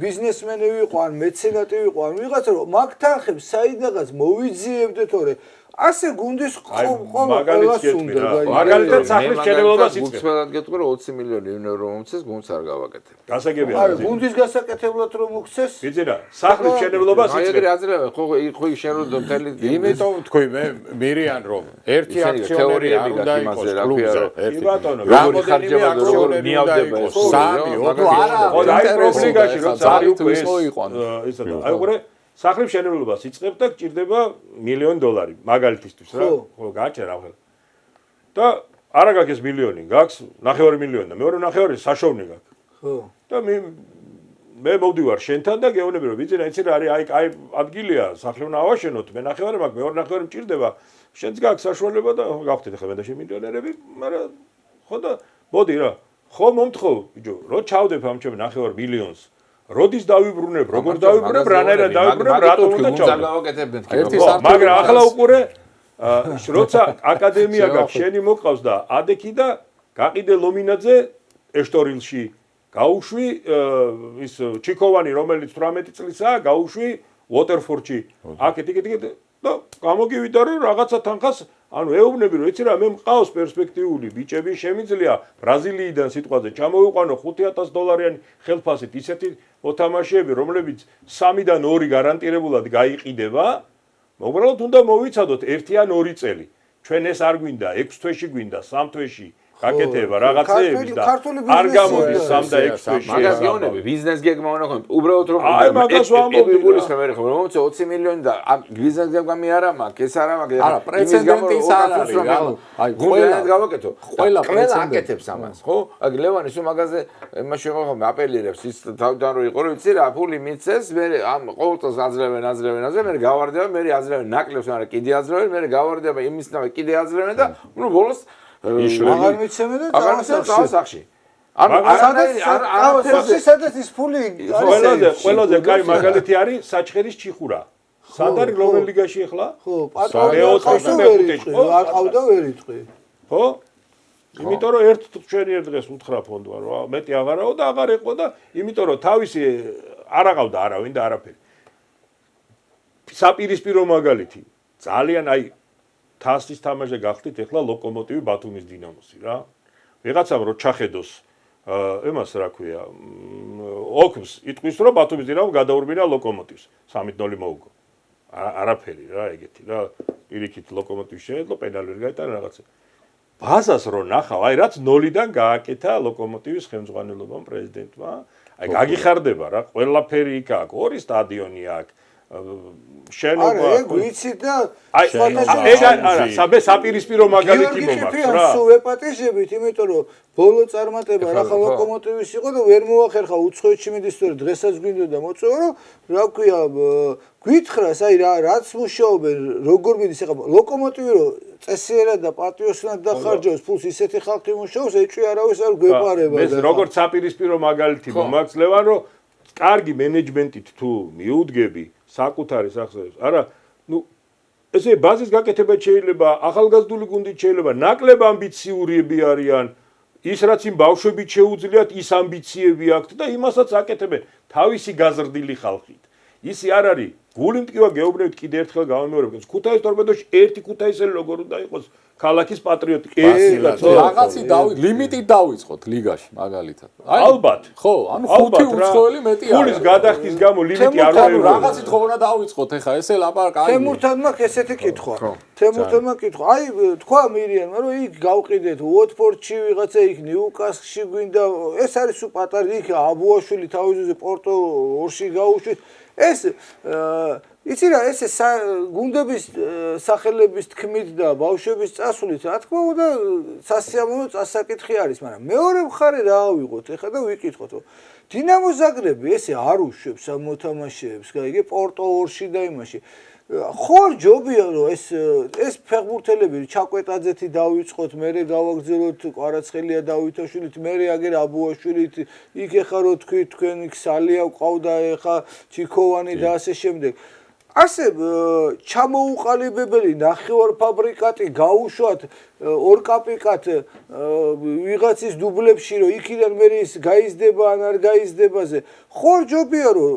ბიზნესმენი ვიყო ან მეცენატი ვიყო ან ვიღაცა რომ მაგთან ხებ საიდანაც მოვიძიებდე თორე ასე გუნდის მაგალითს გეტყვი მაგალითად სახლის მშენებლობას იწყებ უცბად გეტყვი რომ 20 მილიონი რომ მომცეს გუნდს არ გავაკეთებ გასაგებია არა გუნდის გასაკეთებლად რომ მოგცეს ვიცი რა სახლის მშენებლობას იწყებ ეგრე აძლევ ხო შენ რომ მთელი იმიტომ თქვი მე მირიან რომ ერთი აქციონერი არ უნდა იყოს კლუბზე ერთი ბატონო როგორი ხარჯება როგორი მიავდება სამი ოთხი არა ხო და აი პრობლემაში როცა არის უკვე ისე და აი უყურე სახლის მშენებლობას იწყებ და გჭირდება $1,000,000 მაგალითისთვის რა ხო გააჩერა ახლა და არა გაქვს ეს მილიონი გაქვს 9 მილიონი და მეორე 9 საშოვნი გაქვს ხო და მე მოვდივარ შენთან და გეუბნები რომ ვიცი რა იცი რა არის აი ადგილია სახლი უნდა ავაშენოთ მე 9 მაქვს მეორე 9 მჭირდება შენც გაქვს საშუალება და გავხდეთ ახლა მე და შენ მილიონერები მაგრამ ხო და მოდი რა ხო მომთხოვ ბიჭო რო ჩავდებ ამ ჩემ 9 მილიონს როდის დავიბრუნებ, როგორ დავიბრუნებ, რანაირად დავიბრუნებ, რატომ უნდა ჩავდე. მაგრამ ახლა უყურე, როცა აკადემია გაქვს, შენი მოყავს და ადექი და გაყიდე ლომინაძე ეშტორილში, გაუშვი ის ჩიკოვანი, რომელიც 18 წლისაა, გაუშვი უოტერფორდში. აქეთ და გამოგივიდა რომ რაღაცა თანხას ანუ ეუბნები რომ იცი რა მე მყავს პერსპექტიული ბიჭები შემიძლია ბრაზილიიდან სიტყვაზე ჩამოვიყვანო $5,000 ხელფასით ისეთი მოთამაშეები რომლებიც 3-დან 2 გარანტირებულად გაიყიდება უბრალოდ უნდა მოვიცადოთ 1 ან 2 წელი. ჩვენ ეს არ გვინდა 6 თვეში გვინდა 3 თვეში გაკეთება რაღაცეების და არ გამოდის 3 და 6 თვეში. მაგას გეუბნები, ბიზნეს გეგმა უნდა ხომ. უბრალოდ რომ გულისხმობ მე ხომ მომწე 20 მილიონი და ამ ბიზნეს გეგმა მე არა მაქვს, ეს არა მაქვს. არა, პრეცედენტი ის არ არის რა. აი, ყველა გავაკეთო. ყველა აკეთებს ამას, ხო? აი, ლევანი სულ მაგაზე იმაში ხო აპელირებს, ის თავიდან რო იყო, რომ იცი რა, ფული მიცეს, მე ამ ყოველთვის აძლევენ, მე გავარდება, მე აძლევენ ნაკლებს, მაგრამ კიდე აძლევენ, მე გავარდება იმისნავე კიდე აძლევენ და ნუ ბოლოს აღარ მიცემენ და წავსახში. სადაც ის ფული ყველაზე კაი მაგალითი არის საჩხერის ჩიხურა. სად არის რომელ ლიგაში ახლა? ხო, არ ყავდა ვერ იტყვი. ხო? იმიტომ რომ ერთ ჩვენი დღეს უთხრა ფონდვა რომ მეტი აღარაო და აღარ ეყო და იმიტომ რომ თავისი არ აყავდა არავინ და არაფერი. საპირისპირო მაგალითი. ძალიან აი თასის თამაშზე გახდით ახლა ლოკომოტივი ბათუმის დინამოსი რა. ვიღაცამ რო ჩახედოს ემას რა ქვია ოქს იტყვის რომ ბათუმის დინამო გადაურბინა ლოკომოტივს 3-0 მოუგო. არაფერი რა ეგეთი რა. პირიქით ლოკომოტივი შეეძლო პენალი ვერ გაიტანა რაღაცა. ბაზას რო ნახავ, აი რაც 0-დან გააკეთა ლოკომოტივის ხელმძღვანელობამ პრეზიდენტმა, აი გაგიხარდება რა, ყველაფერი იქ აქვს, 2 სტადიონი აქვს, შენობა. არა, ეგ ვიცი და არა, საპირისპირო მაგალითი მომაქვს რა. სულ ეპატიჟებით, იმიტომ რომ ბოლო წარმატება რახა ლოკომოტივის იყო და ვერ მოახერხა უცხოეთში მიდის თორე დღესაც გვინდოდა მოწევა რომ რა ქვია გვითხრას აი რაც მუშაობენ როგორ მიდის ეხა ლოკომოტივი რომ წესიერად და პატრიოტულად დახარჯავს ფულს ისეთი ხალხი მუშაობს ეჭვი არავის არ გვეპარება და ეს როგორც საპირისპირო მაგალითი მომაქვს ლევან რომ კარგი მენეჯმენტით თუ მიუდგები საკუთარი სახსრებს არა ნუ ესე ბაზის გაკეთება შეიძლება ახალგაზრდული გუნდით შეიძლება ნაკლებ ამბიციურები არიან ის რაც იმ ბავშვებით შეუძლიათ ის ამბიციები აქვთ და იმასაც აკეთებენ თავისი გაზრდილი ხალხით ისი არ არის გული მტკივა გეუბნებით კიდე ერთხელ გავამეორებ ქუთაის ტორპედოში ერთი ქუთაისელი როგორ უნდა იყოს ქალაქის პატრიოტი რაღაცი ლიმიტით დავიწყოთ ლიგაში მაგალითად ალბათ ხო ანუ 5 უცხოელი მეტი არის გულის გადახდის გამო ლიმიტი არ უნდა იყოს რაღაცით ხო უნდა დავიწყოთ ეხა ესე ლაპარაკი თემურთან მაქვს ესეთი კითხვა თემურთანმა კითხვა აი თქვა მირიანმა რომ იქ გავყიდეთ უოტფორდში ვიღაცა იქ ნიუკასლში გვინდა ეს არის სულ პატარა იქ აბუაშვილი თავიზუზე პორტო 2-ში გაუშვით ეს იცი რა ეს გუნდების სახელების თქმით და ბავშვების წასვლით რა თქმა უნდა სასიამოვნო წასაკითხი არის მაგრამ მეორე მხარე რა ავიღოთ ეხლა და ვიკითხოთ რომ დინამო ზაგრები ესე არ უშვებს ამ მოთამაშეებს გაიგე პორტო 2-ში და იმაში ხორ ჯობია რომ ეს ფეხბურთელები ჩაკვეტაძეთი დავიწყოთ მერე გავაგზავნოთ კვარაცხელია დავითაშვილით მერე აგერ აბუაშვილით იქ ეხა რო თქვი თქვენ იქ სალია ყავდა ეხა ჩიქოვანი და ასე შემდეგ ასე ჩამოუყალიბებელი ნახევარ ფაბრიკატი გაუშვათ ორკაპიკად ვიღაცის დუბლებში რომ იქიდან მე ის გაიზდება ან არ გაიზდებაზე ხორ ჯობია რომ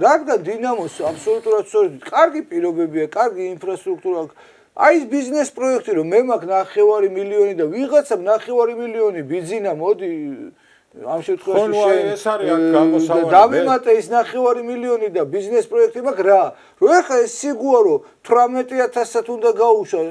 რადგან დინამოს აბსოლუტურად სწორედ კარგი პირობებია კარგი ინფრასტრუქტურა აი ეს ბიზნეს პროექტი რომ მე მაქვს 9 მილიონი და ვიღაცამ 9 მილიონი ბიზინა მოდი ამ შემთხვევაში ეს არის გამოსავალი დავიმატე ის 9 მილიონი და ბიზნეს პროექტი მაქვს რა რო ეხა ეს სიგუა რომ 18000-ად უნდა გაუშვა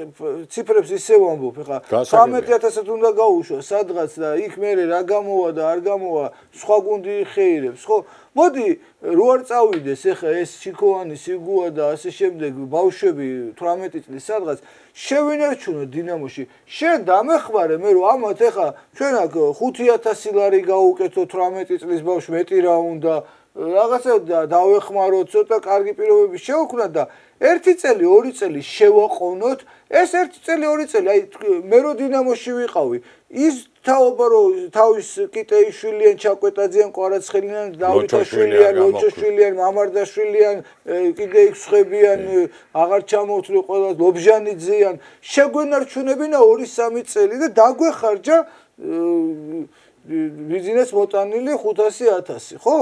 ციფრებს ისე ვამბობ ეხა 18000-ად უნდა გაუშვა სადღაც და იქ მე რა გამოვა და არ გამოვა სხვა გუნდი ხეირებს ხო მოდი რო არ წავიდეს ეხა ეს ჩიქოვანი სიგუა და ასე შემდეგ ბავშვები 18 წლის სადღაც შევინარჩუნოთ დინამოში შენ დამეხმარე მე რომ ამათ ეხა ჩვენ აქ 5000 ლარი გაუკეთო 18 წლის ბავშვს მეტი რა უნდა რაღაცა დავეხმაროთ ცოტა კარგი პირობები შევქვნათ და 1 წელი 2 წელი შევაყოვნოთ ეს 1 წელი 2 წელი აი მე რო დინამოში ვიყავი ის თაობა რო თავის კიტეიშვილიან ჩაკვეტაძიან კვარაცხელიან დავითაშვილიან ლოჩოშვილიან მამარდაშვილიან კიდე იქ ხებიან აღარ ჩამოვთვლი ყველა ლობჟანიძეიან შეგვენარჩუნებინა 2-3 წელი და დაგვეხარჯა ბიზნეს მოტანილი 500,000 ხო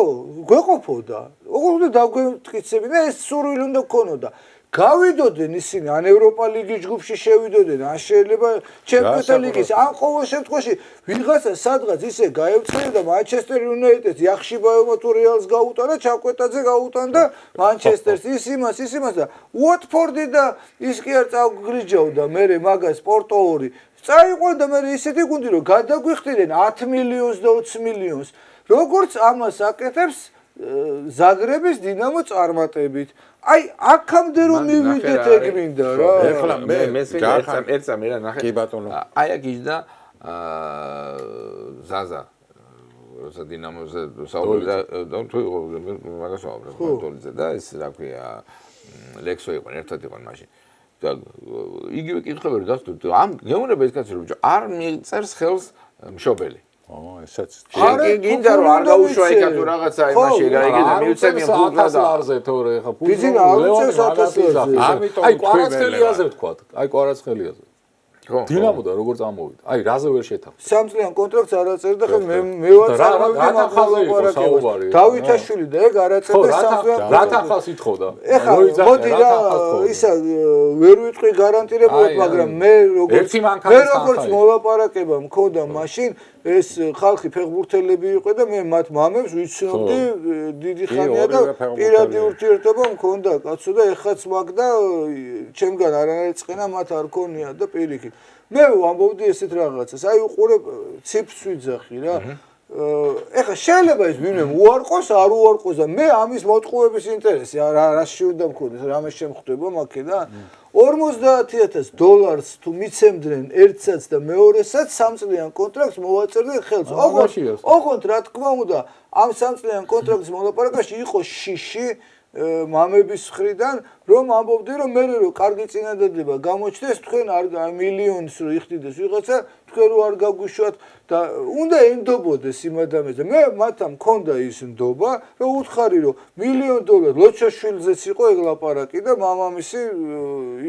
გვეყოფოდა ოღონდ დაგვემტკიცებინა ეს სურვილი უნდა გქონოდა გავიდოდნენ ისინი ან ევროპა ლიგის ჯგუფში შევიდოდნენ, ან შეიძლება ჩემპიონთა ლიგის, ან ყოველ შემთხვევაში ვიღაცა სადღაც ისე გაევწყია და მანჩესტერ იუნაიტედს იახშიბაევმა თუ რეალს გაუტანა, ჩაკვეტაძე გაუტანდა მანჩესტერს ის იმას და უოტფორდი და ის კი არ წაგრიჯავდა მე მაგას პორტო 2 წაიყვანდა მე ისეთი გუნდი რომ გადაგვიხდიდნენ 10 მილიონს და 20 მილიონს როგორც ამას აკეთებს ზაგრების დინამო წარმატებით აი აქამდე რომ მივიდეთ ეგ მინდა რა ეხლა მე ერთსა მე რა ნახე კი ბატონო აი აქ იჯდა ზაზა როცა დინამოზე საუბრობდა თუ მაგას საუბრობდა თოლიძე და ეს რა ქვია ლექსო იყო ერთად იყო მაშინ და იგივე კითხები რომ დასწრებთ ამ გეუბნება ეს კაცი რომ არ მიწერს ხელს მშობელი ესაც გინდა რომ არ გაუშვა ეკა თუ რაღაცა იმაში რა იგედა მიუცემი ფულკა და არზე თორე ხა ფულკა ბიზინა არ უწევს 1000 ამიტომ აი კვარაცხელიაზე ვთქვა აი კვარაცხელიაზე ხო დინამოდა როგორ წამოვიდა აი რაზე ვერ შეთავაზა სამწლიან კონტრაქტს არ აწერდა ხა მე ვაწარმოები დავითაშვილი და ეგ არ აწერდა სამწლიან რათა ხალხს ითხოვდა ეხლა მოდი რა ისა ვერ ვიტყვი გარანტირებულად მაგრამ მე როგორც მოლაპარაკება მქონდა მაშინ ეს ხალხი ფეხბურთელები იყო და მე მათ მამებს ვიცნობდი დიდი ხანია და პირადი ურთიერთობა მქონდა კაცო და ეხაც მაგ და ჩემგან არანაირი წყენა მათ არ ქონია და პირიქით მე ვამბობდი ესეთ რაღაცას აი უყურებ ციფრს ვიძახი რა ეხლა შეიძლება ეს ვინმე უარყოს არ უარყოს და მე ამის მოტყუების ინტერესი რაში უნდა მქონდეს რამე შემხვდება მაქედან $50,000 თუ მიცემდნენ ერთსაც და მეორესაც სამწლიან კონტრაქტს მოვაწერდნენ ხელს. ოღონდ რა თქმა უნდა, ამ სამწლიან კონტრაქტის მოლაპარაკებაში იყო შიში მამების მხრიდან, რომ ამბობდნენ, რომ მე რო კარგი წინადადება გამოჩნდეს, თქვენ არ მილიონს რო იხდიდეს ვიღაცა, თქვენ რო არ გაგვიშვათ და უნდა ენდობოდეს იმ ადამიანს და მე მათთან მქონდა ის ნდობა, რომ უთხარი რომ $1,000,000 ლოჩაშვილზეც იყო ეგ ლაპარაკი და მამამისი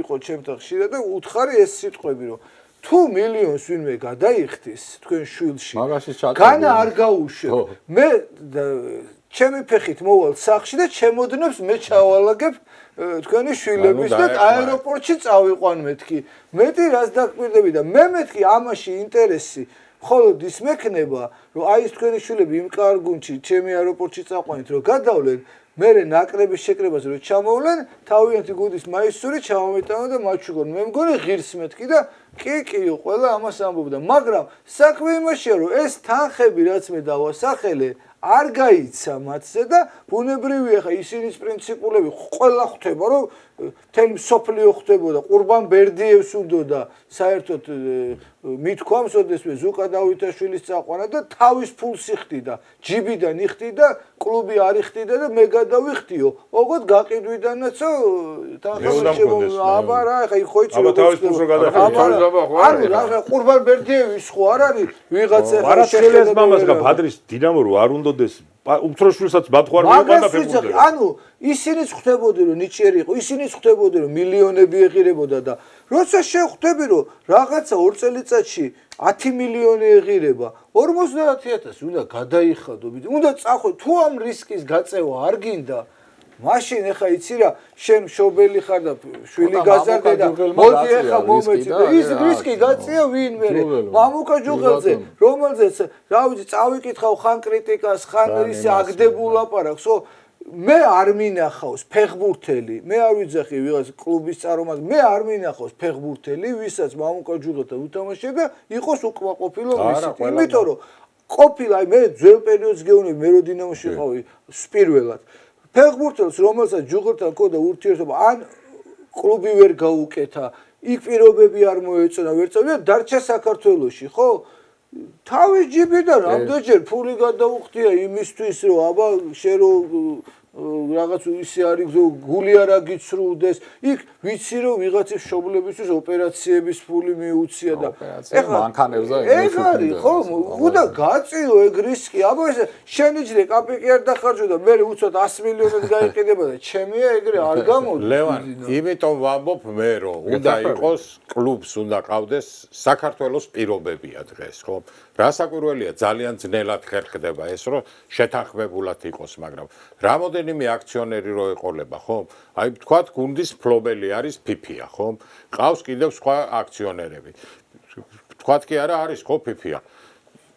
იყო ჩემთან ხშირად და უთხარი ეს სიტყვები რომ თუ $1,000,000 ვინმე გადაიხდის თქვენ შვილში, განა არ გაუშვებ. მე ჩემი ფეხით მოვალ სახში და ჩემოდნებს მე ჩავალაგებ თქვენი შვილების და აეროპორტში წავიყვან მეთქი. მეტი რას დაკვირდები და მე მეთქი ამაში ინტერესი მხოლოდ ის მექნება, რომ აი ეს თქვენი შვილები იმ კარგუნჩი ჩემი აეროპორტში წაყვანით, რომ გადავლენ მე ნაკრების შეკრებაზე რომ ჩამოვლენ, თავიანთი გუნდის მაისური ჩამომეტანა და მაჩუგონ. მე მგონი ღირს მეთქი და კი, ყველა ამას ამბობდა, მაგრამ საქმე იმაშია, რომ ეს თანხები რაც მე დავასახელე არ გაიცა მათზე და ბუნებრივია ხა ისინის პრინციპულები ყველა ხვდება რომ თემ სოფლიო ხვდებოდა ყურბან ბერდიევს უნდოდა საერთოდ მithქვამს ოდესმე ზუკა დავითაშვილის წაყვანა და თავის ფულს იხდიდა ჯიბიდან იხდიდა კლუბი არ იხდიდა და მე გადავიხდიო ოღონდ გაყიდვიდანაცო აბა რა ხა ხო იცი აბა თავის ფულს რო გადახდიდა არა ყურბან ბერდიევის ხო არ არის ვიღაცა არასწორად მამას გა ბადრის დინამო რო არ უნდოდეს უმცროშვილსაც ბათხوار მიყანა ფეხბურთზე. ანუ ისინიც ხვდებოდნენ რომ ნიჭიერი იყო, ისინიც ხვდებოდნენ რომ მილიონები ეღირებოდა და როცა შეხვდები რომ რაღაცა 2 წელიწადში 10 მილიონი ეღირება, 50,000 უნდა გადაიხადო, უნდა წახვე თუ ამ რისკის გაწევა არ გინდა მაშინ ეხა იცი რა შენ მშობელი ხარ და შვილი გაზარდე და მოდი ეხა მომეცი და ის რისკი გაწია ვინმე მამუკა ჯუღელძე რომელზეც რა ვიცი წავიკითხავ ხან კრიტიკას ხან ისე აგდებულ ლაპარაკსო მე არ მინახავს ფეხბურთელი მე არ ვიძახი ვიღაც კლუბის წარმომადგენელი მე არ მინახავს ფეხბურთელი ვისაც მამუკა ჯუღელთან უთამაშია და იყოს უკმაყოფილო მისით იმიტომ რომ ყოფილა მე ძველ პერიოდს გეუბნები მე რო დინამოში ვიყავი პირველად ფეხბურთელს რომელსაც ჯუღელთან ქონდა ურთიერთობა ან კლუბი ვერ გაუკეთა იქ პირობები არ მოეწონა ვერ წავიდა დარჩა საქართველოში ხო თავის ჯიბიდან ამდენჯერ ფული გადაუხდია იმისთვის რომ აბა შენ რო რაღაც ისე არის გული არ აგიცრუდეს იქ ვიცი რომ ვიღაცის მშობლებისთვის ოპერაციების ფული მიუცია და ეხლა მანქანებზე ეგ არის ხო უნდა გაწიო ეგ რისკი აბა ეს შენიჯდე კაპიკი არ დახარჯო და მე უცბად 100 მილიონად გაიყიდება და ჩემია ეგრე არ გამოდის ლევან იმიტომ ვამბობ მე რომ უნდა იყოს კლუბს უნდა ყავდეს საქართველოს პირობებია დღეს, ხო? რასაკვირველია, ძალიან ძნელად ხერხდება ეს, რომ შეთანხმებულად იყოს, მაგრამ რამოდენიმე აქციონერი რო ეყოლება, ხო? აი, თქვათ, გუნდის მფლობელი არის ფიფია, ხო? ყავს კიდევ სხვა აქციონერები. თქვათ კი არა არის, ხო, ფიფია.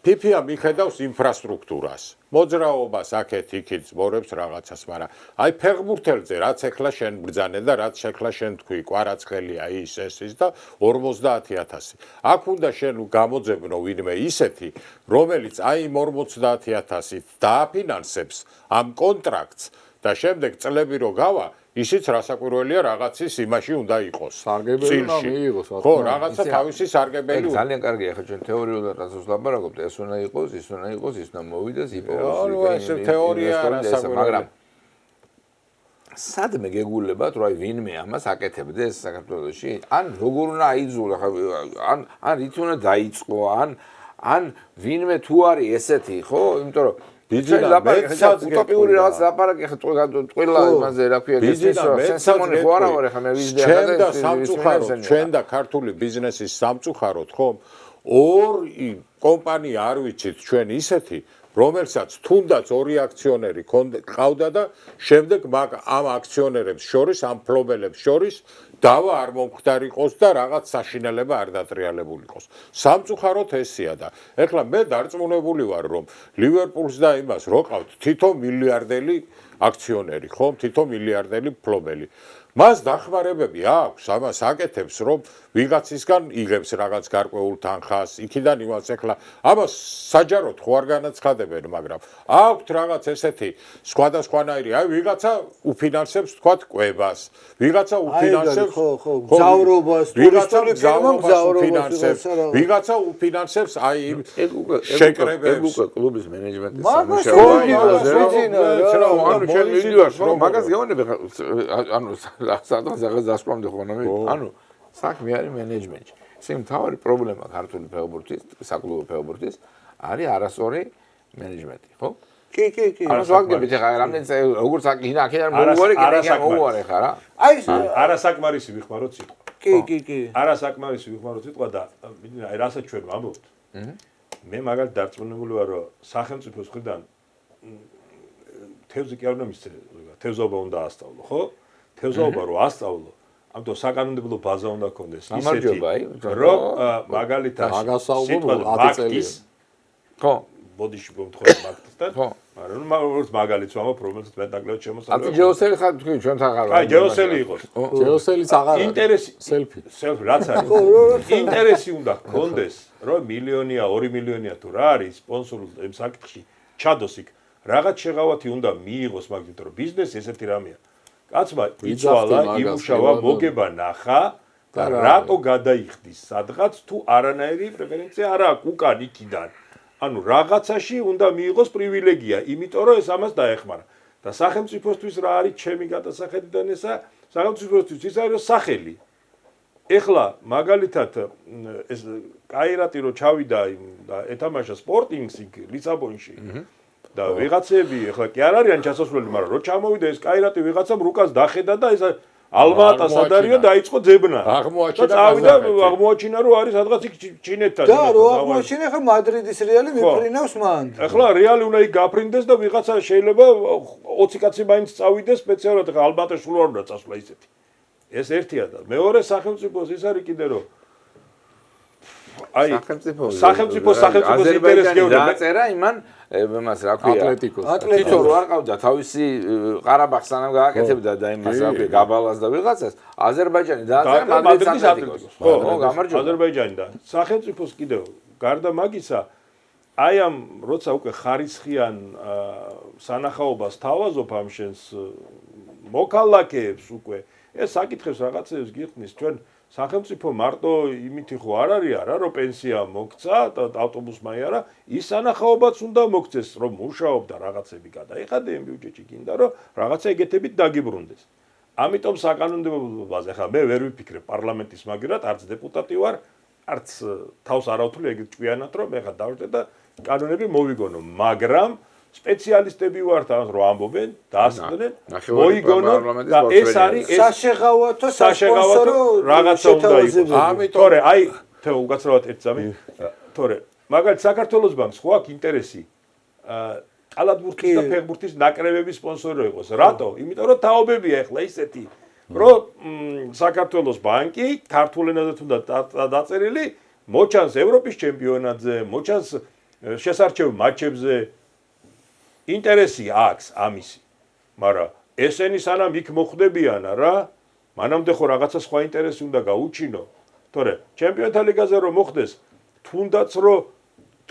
ფიფია მიხედავს ინფრასტრუქტურას, მოძრაობას აქეთ-იქით ზმორებს რაღაცას, მაგრამ აი ფეხბურთელზე რაც ეხლა შენ ბრძანე და რაც ეხლა შენ თქვი, კვარაცხელია ის და 50,000. აქ უნდა შენ გამოძებნო ვინმე ისეთი, რომელიც აი იმ 50,000-ით დააფინანსებს ამ კონტრაქტს და შემდეგ წლები რო გავა ისიც რასაკვირველია რაღაცის იმაში უნდა იყოს. სარგებელი უნდა მიიღოს, რა თქმა ხო, უნდა. რაღაცა თავისი სარგებელი უნდა. ძალიან კარგია, ხო ჩვენ თეორიულად რაზეც ლაპარაკობთ, ეს უნდა იყოს, ის უნდა იყოს, ის უნდა მოვიდეს, ანუ ეს თეორია რასაკვირველია. მაგრამ სადმე გეგულებათ, რომ აი ვინმე ამას აკეთებდეს საქართველოში? ან როგორ უნდა აიძულა, ან რით უნდა დაიწყო, ან ვინმე თუ არის ესეთი, ხო? იმიტომ რომ утопიური რაღაც ლაპარაკი ხა ყველა იმაზე რა ქვია სენსამონი ხო არა ვარ ხა მე ვიზიდე ჩვენ და ქართული ბიზნესის სამწუხაროდ ხო ორ კომპანია არ ვიცით ჩვენ ისეთი რომელსაც თუნდაც ორი აქციონერი ყავდა და შემდეგ ამ აქციონერებს შორის ამ ფლობელებს შორის დავა არ მომხდარიყოს და რაღაც საშინელება არ დატრიალებული იყოს. სამწუხაროდ ესია და ეხლა მე დარწმუნებული ვარ რომ ლივერპულს და იმას რო ყავთ თითო მილიარდელი აქციონერი, ხო? თითო მილიარდელი ფლობელი. მას დახმარებები აქვს, ამას აკეთებს, რომ ვიღაცისგან იღებს რაღაც გარკვეულ თანხას, იქიდან იმას ეხლა ამას საჯაროდ ხო არ განაცხადებენ, მაგრამ აქვთ რაღაც ესეთი სხვადასხვანაირი, აი ვიღაცა უფინანსებს თქვათ კვებას, ვიღაცა უფინანსებს გზავრობას, ვიღაცა უფინანსებს, ვიღაცა უფინანსებს აი იმ შეკრებებს. კლუბის მენეჯმენტის მაგას გეუბნები ანუ სადღაც დასკვნამდე ხო ანუ საქმე არის მენეჯმენტში. ესე მთავარი პრობლემა ქართული ფეხბურთის, საკლუბო ფეხბურთის არის არასწორი მენეჯმენტი, ხო? კი. ანუ ვაგდებით ხა რამდენი როგორც აქედან მოუვარე, კიდე მოუვარე ხა რა. აი არასაკმარისი ვიხმაროთ სიტყვა. კი. არასაკმარისი ვიხმაროთ სიტყვა და აი რასაც ჩვენ ვამბობთ. მე მაგალითად დარწმუნებული ვარ, რომ სახელმწიფოს მხრიდან თევზი კი არ უნდა მისცე, თევზაობა უნდა ასწავლო, ხო? თევზაობა რო ასწავლო, ამიტომ საკანონმდებლო ბაზა უნდა ქონდეს ისეთი, რომ მაგალითად მაგასაუბრო 10 წელია. ხო, ბოდიში მომთხოვე მაგისთან. ხო. მაგრამ როგორც მაგალითს ვამბობ, რომელსაც მე დაკლევად შემოსწავლე. ათი ჯეოსელი ხარ თქვი ჩვენთან ხარ. აი, ჯეოსელი იყოს. ჯეოსელიც აღარ არის. ინტერესი, სელფი. სელფი რაც არის. ინტერესი უნდა გქონდეს, რომ მილიონია, 2 მილიონია თუ რა არის სპონსორულ იმ საკითხში ჩადოს იქ. რაღაც შეღავათი უნდა მიიღოს მაგით, რომ ბიზნესი ესეთი რამეა. კაცმა იცვალა, იმუშავა, მოგება ნახა და რატო გადაიხდის სადღაც თუ არანაირი პრეფერენცია არ აქვს უკან იქიდან. ანუ რაღაცაში უნდა მიიღოს პრივილეგია, იმიტომ რომ ეს ამას დაეხმარა. და სახელმწიფოსთვის რა არის ჩემი გადასახედიდან ესა? სახელმწიფოსთვის ის არის სახელი. ეხლა მაგალითად ეს კაირატი რო ჩავიდა და ეთამაშა სპორტინგს იქ ლისაბონში. და ვიღაცები ახლა კი არ არიან ჩასასვლელი, მაგრამ რო ჩამოვიდა ეს კაირატი ვიღაცამ რუკას დახედა და ეს ალმატა სადარია დაიწყო ძებნა. აღმოაჩინა რომ არის სადღაც იქ ჩინეთთან. და რო აღმოაჩინა ხა მადრიდის რეალი მიფრინავს მან. ახლა რეალი უნდა იქ გაფრინდეს და ვიღაცა შეიძლება 20 კაცი მაინც წავიდეს სპეციალურად ხა ალმატაში სულ არ უნდა წასვლა ისეთი. ეს ერთია და მეორე სახელმწიფოს ის არის კიდე რომ აი სახელმწიფოს ინტერესი გეუბნება. დაწერა იმან იმას რა ქვია ატლეტიკო რო არ ყავდა თავისი ყარაბაღს სანამ გააკეთებდა და იმას რა ქვია გაბალას და ვიღაცას აზერბაიჯანი დააწერა მადრიდის ატლეტიკოს ხო გამარჯობა აზერბაიჯანი და სახელმწიფოს კიდევ გარდა მაგისა აი ამ როცა უკვე ხარისხიან სანახაობას თავაზობ ამ შენს მოქალაქეებს უკვე ეს საკითხებს რაღაცებს გიხსნის ჩვენ სახელმწიფო მარტო იმითი ხო არ არის არა რომ პენსია მოგცა და ავტობუსმაი არა ის სანახაობაც უნდა მოგცეს რომ მუშაობ და რაღაცები გადაიხადე იმ ბიუჯეტში გინდა რომ რაღაცა ეგეთებით დაგიბრუნდეს ამიტომ საკანონმდებლო ბაზა ხა მე ვერ ვიფიქრებ პარლამენტის მაგერად არც დეპუტატი ვარ არც თავს არ ავთვლი ეგეთ ჭკვიანად რომ მე ხა დავждე და კანონები მოვიგონო მაგრამ სპეციალისტები ვართ ამას რო ამბობენ, დაასწრნენ, ნახევარი მოიგონონ პარლამენტის და ეს სპორტსმენი არის ეს საშეღავათო საშეღავათო რაღაცა უნდა იყოს. ამიტომ თორე აი თო უკაცრავად ერთ წამი. თორე მაგალითად საქართველოს ბანკს ხო აქვს ინტერესი კალათბურთის და ფეხბურთის ნაკრებების სპონსორი იყოს. რატო? იმიტომ რომ თაობებია ახლა ისეთი, რომ საქართველოს ბანკი ქართულ ენაზე თუნდა დაწერილი მოჩანს ევროპის ჩემპიონატზე, მოჩანს შესარჩევ მატჩებზე. ინტერესი აქვს ამისი. მაგრამ ესენი სანამ იქ მოხვდებიან რა, მანამდე ხო რაღაცა სხვა ინტერესი უნდა გაუჩინო. თორე ჩემპიონთა ლიგაზე რომ მოხდეს, თუნდაც რომ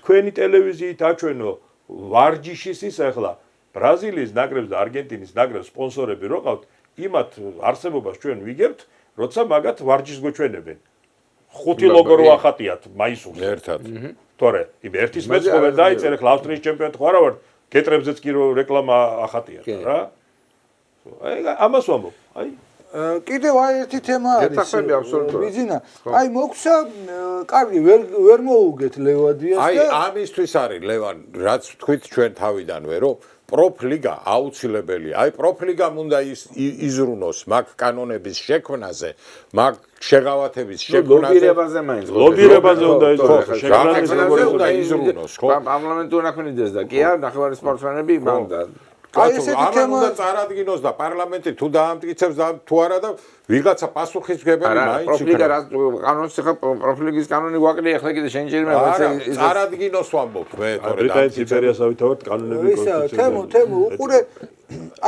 თქვენი ტელევიზიით აჩვენო ვარჯიშის ის ახლა ბრაზილიის ნაკრებს და არგენტინის ნაკრებს სპონსორები რო ყავთ, იმათ არსებობას ჩვენ ვიგებთ, როცა მაგათ ვარჯიშს გვეჩვენებენ. 5 ლოგო რო ახატიათ მაისურს. ერთად. თორე იმ ერთის მეც ხო ვერ დაიწერე, ახლა ავსტრიის ჩემპიონატი ხო არა ვარ, გეტრებზეც კი რო რეკლამა ახატიათ რა. აი ამას ვამბობ. აი კიდევ აი ერთი თემა არის. გეთახმები აბსოლუტურად. ბიძინა, აი მოგცა კარგი ვერ მოუგეთ ლევადიას აი და ამისთვის არის ლევან, რაც თქვით ჩვენ თავიდანვე, რომ პროფლიგა აუცილებელია. აი პროფლიგამ უნდა იზრუნოს მაგ კანონების შექმნაზე, მაგ შეღავათების შექმნაზე. ლობირებაზე მაინც. ლობირებაზე უნდა იზრუნოს. შექმნაზე უნდა იზრუნოს, ხო? პარლამენტი უნდა ქმნიდეს და კი არა ნახევარი სპორტსმენები მანდა. აი ესეთი ამან თემა უნდა წარადგინოს და პარლამენტი თუ დაამტკიცებს და თუ არა და ვიღაცა პასუხისმგებელი მაინც პროფლიგა რა კანონს ხა პროფლიგის კანონი გვაკლია ახლა კიდე შენ ჯერ მე წარადგინოს ვამბობ მე თორე ბრიტანეთის იმპერიასავით ავთ კანონები თემო უყურე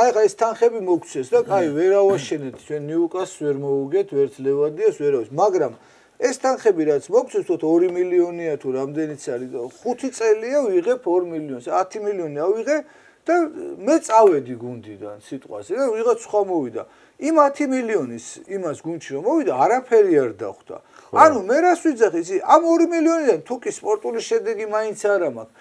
აი ხა ეს თანხები მოგცეს და აი ვერ ავაშენეთ ჩვენ ნიუკას ვერ მოუგეთ ვერც ლევადიას ვერ ავაშ მაგრამ ეს თანხები რაც მოგცეს თოთ 2 მილიონია თუ რამდენიც არის 5 წელია ვიღებ 2 მილიონს 10 მილიონი ავიღე და მე წავედი გუნდიდან სიტყვაზე და ვიღაც სხვა მოვიდა იმ 10 მილიონის იმას გუნდში რომ მოვიდა არაფერი არ დახვდა ანუ მე რას ვიძახი იცი ამ 2 მილიონიდან თუ კი სპორტული შედეგი მაინც არ მაქვს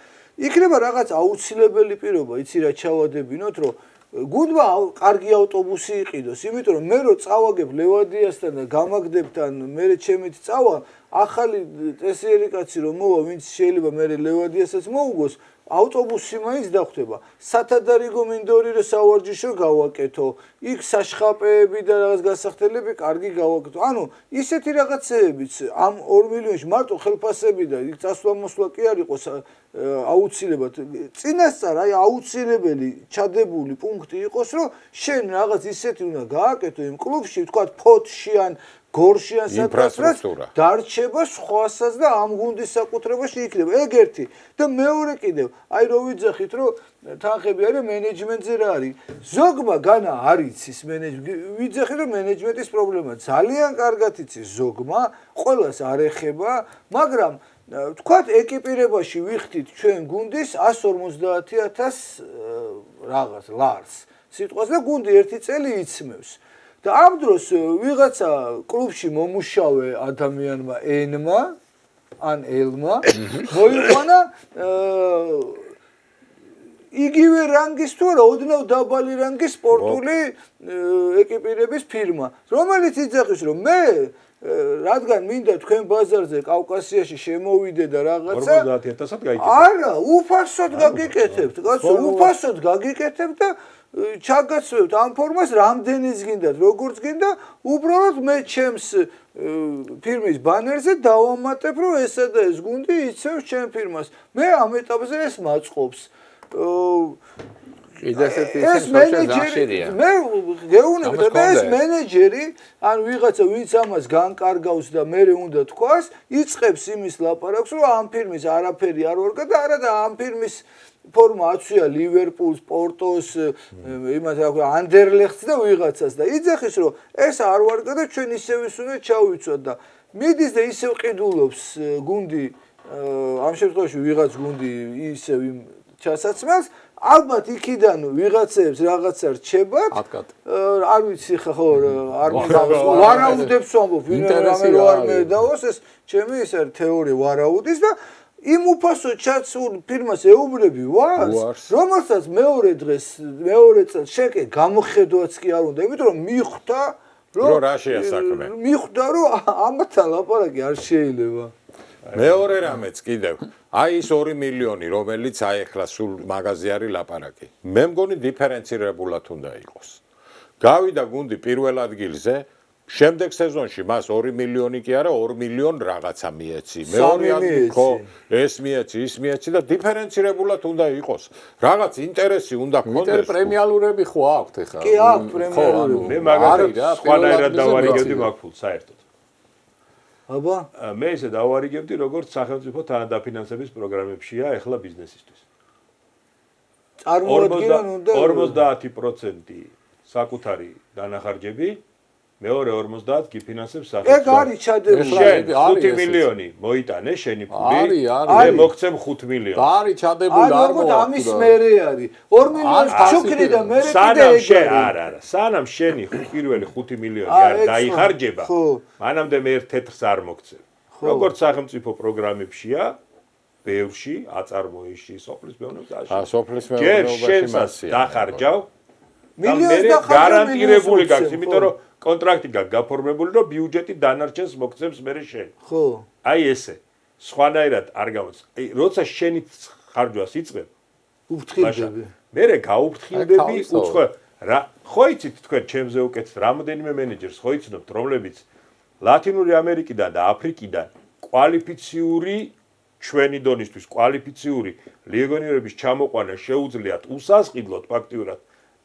იქნება რაღაც აუცილებელი პირობა იცი რა ჩავადებინოთ რომ გუნდმა კარგი ავტობუსი იყიდოს იმიტომ რომ მე რო წავაგებ ლევადიასთან და გამაგდებთან მე ჩემით წავა ახალი ტესიერი კაცი რომ მოვა ვინც შეიძლება მე ლევადიასაც მოუგოს ავტობუსი მაინც დახვდება სათადარიგო მინდორი რომ სავარჯიშო გავაკეთო იქ საშხაპეები და რაღაც გასახდელები კარგი გავაკეთო ანუ ისეთი რაღაცეებიც ამ 2 მილიონში მარტო ხელფასები და იქ წასვლა-მოსვლა კი არ იყოს აუცილებლად წინასწარ აი აუცილებელი ჩადებული პუნქტი იყოს რომ შენ რაღაც ისეთი უნდა გააკეთო იმ კლუბში თქვა ფოთში ან გორშიან სადღაც დარჩება სხვასაც და ამ გუნდის საკუთრებაში იქნება ეგ ერთი და მეორე კიდევ აი რო ვიძახით რომ თანხები არის მენეჯმენტზე რა არის ზოგმა განა არ იცის ვიძახით რომ მენეჯმენტის პრობლემა ძალიან კარგად იცის ზოგმა ყველას არ ეხება მაგრამ თქვათ ეკიპირებაში ვიხდით ჩვენ გუნდის 150,000 რაღაც ლარს სიტყვას და გუნდი ერთი წელი იცმევს და ამ დროს ვიღაცა კლუბში მომუშავე ადამიანმა ენმა ან ელმა მოიყვანა იგივე რანგის თუ არა ოდნავ დაბალი რანგის სპორტული ეკიპირების ფირმა რომელიც იძახის რომ მე რადგან მინდა თქვენ ბაზარზე კავკასიაში შემოვიდე და რაღაცა 50,000-ად გაიგეთ არა უფასოდ გაგიკეთებთ კაცო უფასოდ გაგიკეთებთ და ჩაგაცვევთ ამ ფორმას რამდენიც გინდათ როგორც გინდა უბრალოდ მე ჩემს ფირმის ბანერზე დავამატებ რომ ესა და ეს გუნდი იცევს ჩემ ფირმას მე ამ ეტაპზე ეს მაწყობს ეს მენეჯერი მე გეუბნები ეს მენეჯერი ან ვიღაცა ვინც ამას განკარგავს და მე უნდა თქვას იწყებს იმის ლაპარაკს რომ ამ ფირმის არაფერი არ ვარგა და არა და ამ ფირმის ფორმა აცვია ლივერპულს, პორტოს, იმას რა ქვია, ანდერლეხტს და ვიღაცას და იძახის რომ ეს არ ვარგა და ჩვენ ისევ ის უნდა ჩავიცვათ და მიდის და ისევ ყიდულობს გუნდი ამ შემთხვევაში ვიღაც გუნდი ისევ იმ ჩასაცმელს ალბათ იქიდან ვიღაცებს რაღაცა რჩებათ არ ვიცი ხო არ მიგავს ვარაუდებს ვამბობ ვინმე რამე რო არ მედავოს ეს ჩემი ეს არის თეორია ვარაუდის და იმ უფასო ჩაცულ ფირმას ეუბნები ვარს რომელსაც მეორე დღეს მეორე წელს შეკე გამოხედვაც კი არ უნდა იმიტომ რომ მიხვდა რომ რა შეასაქმე მიხვდა რომ ამათთან ლაპარაკი არ შეიძლება მეორე რამეც კიდევ აი ის 2 მილიონი რომელიც აი ახლა სულ მაღაზი არის ლაპარაკი მე მგონი დიფერენცირებულად უნდა იყოს გავიდა გუნდი პირველ ადგილზე შემდეგ სეზონში მას 2 მილიონი კი არა 2 მილიონ რაღაცა მიეცი მეორე ადგილი ხო ეს მიეცი ის მიეცი და დიფერენცირებულად უნდა იყოს რაღაც ინტერესი უნდა გქონდეს პრემიალურები ხო აქვთ ეხლა კი აქვთ პრემიალურები მე მაგალითად სხვანაირად დავარიგებდი მაგფულს საერთოდ აბა მე ესე დავარიგებდი როგორც სახელმწიფო თანადაფინანსების პროგრამებშია ეხლა ბიზნესისთვის წარმოადგენენ უნდა 50% საკუთარი დანახარჯები მეორე 50 გიფინანსებს ეგ სახელმწიფო არის ჩადებული შენ 5 მილიონი მოიტანე შენი ფული მე მოგცემ 5 მილიონი არის ჩადებული არ მოაქვს ამის მერე არის 2 მილიონი ჩუქრი და მე კიდე ეგ არა სანამ შენი პირველი 5 მილიონი არ დაიხარჯება მანამდე მე ერთ თეთრს არ მოგცემ როგორც სახელმწიფო პროგრამებშია ბევრში აწარმოებში სოფლის მეურნეობაში სოფლის ჯერ შენსაც დახარჯავ მილიონი გარანტირებული გაქვს იმიტომ რომ კონტრაქტი გაქვს გაფორმებული რომ ბიუჯეტი დანარჩენს მოგცემს მე შენ ხო აი ესე სხვანაირად არ გამოც როცა შენი ხარჯვას იწყებ უფრთხილდები მე გაუფრთხილდები უცხო რა ხო იცით თქვენ ჩემზე უკეთ რამოდენიმე მენეჯერს ხო იცნობთ რომლებიც ლათინური ამერიკიდან და აფრიკიდან კვალიფიციური ჩვენი დონისთვის კვალიფიციური ლეგიონერების ჩამოყვანა შეუძლიათ უსასყიდლოდ ფაქტიურად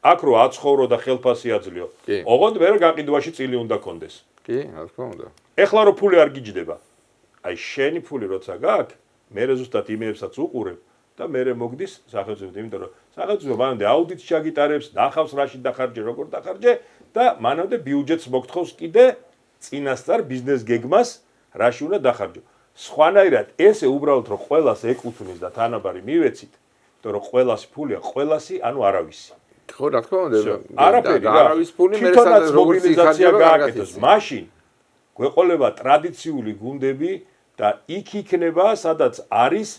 აქ რო აცხოვრო და ხელფასი აძლიო ოღონდ მე გაყიდვაში წილი უნდა კონდეს კი რა თქმა უნდა ეხლა რო ფული არ გიჯდება აი შენი ფული როცა გაქვს მე ზუსტად იმეებსაც უყურებ და მე მოგდის სახელმწიფო იმიტომ რომ სახელმწიფო მანამდე აუდიტს ჩაგიტარებს ნახავს რაში დახარჯე როგორ დახარჯე და მანამდე ბიუჯეტს მოგთხოვს კიდე წინასწარ ბიზნეს გეგმას რაში უნდა დახარჯო სხვანაირად ესე უბრალოდ რომ ყველას ეკუთვნის და თანაბარი მივეცით იმიტომ რომ ყველასი ფულია ყველასი ანუ არავისი ხო რა თქმა უნდა არაფერი არავის ფული მე სადაც მობილიზაცია გააკეთოს მაშინ გვეყოლება ტრადიციული გუნდები და იქ იქნება სადაც არის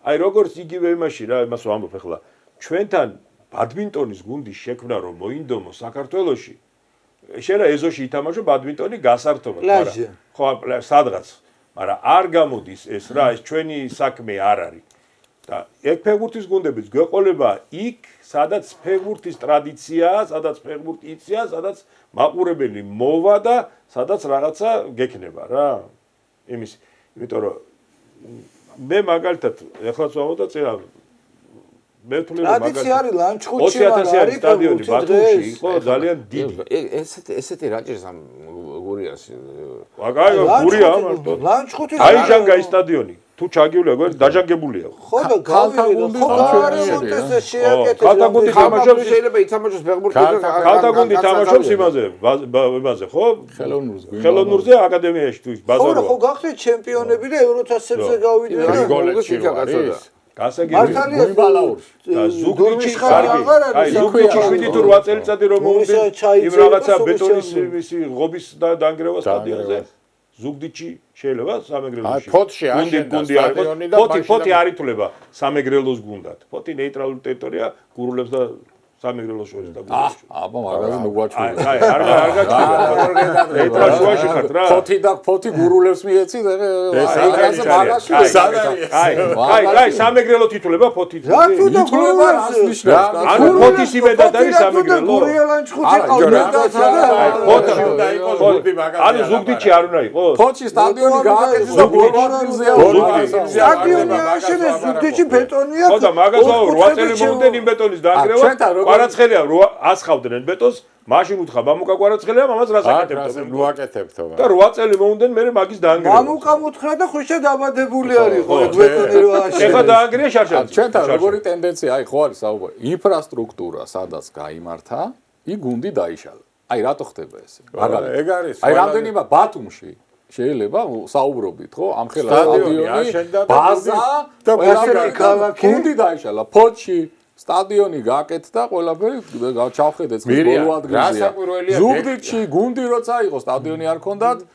აი როგორც იგივე იმაში რა იმას ვამბობ ახლა ჩვენთან ბადმინტონის გუნდის შექმნა რომ მოინდომო საქართველოში შენ რა ეზოში ითამაშო ბადმინტონი გასართობად მაგრამ ხო სადღაც მაგრამ არ გამოდის ეს რა ეს ჩვენი საქმე არ არის და ეგ ფეხბურთის გუნდებიც გვეყოლება იქ სადაც ფეხბურთის ტრადიციაა სადაც ფეხბურთი იცია სადაც მაყურებელი მოვა და სადაც რაღაცა გექნება რა იმის იმიტომ რომ მე მაგალითად ეხლა ვამბობ და წერა მე თვლი რომ ტრადიცია არის ლანჩხუთში 20000 სტადიონი ბათუმში იყო ძალიან დიდი ესეთი რაჭერს ამ გურიას ვაგაი გურია მარტო ლანჩხუთის აი ჟანგაის სტადიონი თუ ჩაგივლია გვერდ დაჟანგებულია ხო და გავიგე ხო არის ეს შეაკეთე კალთაგუნდი თამაშობს შეიძლება ითამაშოს ფეხბურთი კალთაგუნდი თამაშობს იმაზე ხო ხელოვნურზე აკადემიაში თუ ბაზარია ხო გახდეთ ჩემპიონები და ევროთასებზე გავიდნენ გასაგებია გულბალაურში ზუგდიჩი აი ზუგდიჩი 7 თუ 8 წელიწადი რომ მოვიდა იმ რაღაცა ბეტონის მისი ღობის დანგრევა სტადიონზე ზუგდიჩი შეიძლება სამეგრელოში ფოთში აშენდა სტადიონი და ფოთი არ ითვლება სამეგრელოს გუნდად ფოთი ნეიტრალური ტერიტორია გურულებს და სამეგრელოს შორის და გუნდებს აბა მაგაზე მოგვაჩვია აი არ გაჩვია ნეიტრალ შუაში ხართ რა ფოთი და ფოთი გურულებს მიეცი და მაგაზე აი სამეგრელო თითულება ფოთი ითვლება რას ნიშნავს ანუ ფოთის იმედად არის სამეგრელო ანუ ზუგდიჩი არ უნდა იყოს ფოთში სტადიონი გააკეთეს და ბოლვარზეა სტადიონი აშენეს ზუგდიჩი ბეტონია ხო და მაგაზო 8 წელი მომდენ იმ ბეტონის დაანგრევა კვარაცხელია ასხავდნენ ბეტონს მაშინ უთხრა მამუკა კვარაცხელია მამას რას აკეთებთ ნუ აკეთებთო და 8 წელი მომდენ მე მაგის დაანგრევა მამუკა მუთხრა და ხუშა დაბადებული არის ხო ეგ ბეტონი რო აშენეს ეხა დაანგრია შარშან ჩვენთან როგორი ტენდენცია აი ხო არის საუბარი ინფრასტრუქტურა სადაც გაიმართა იქ გუნდი დაიშალა აი რატო ხდება ესე მაგალითად ეგ არის აი რამდენიმე ბათუმში შეიძლება საუბრობით ხო ამ ხელა სტადიონი ბაზა და გუნდი დაიშალა ფოთში სტადიონი გააკეთდა ყველაფერი ჩავხედეთ ბოლო ადგილზეა ზუგდიდში გუნდი როცა იყო სტადიონი არ ქონდათ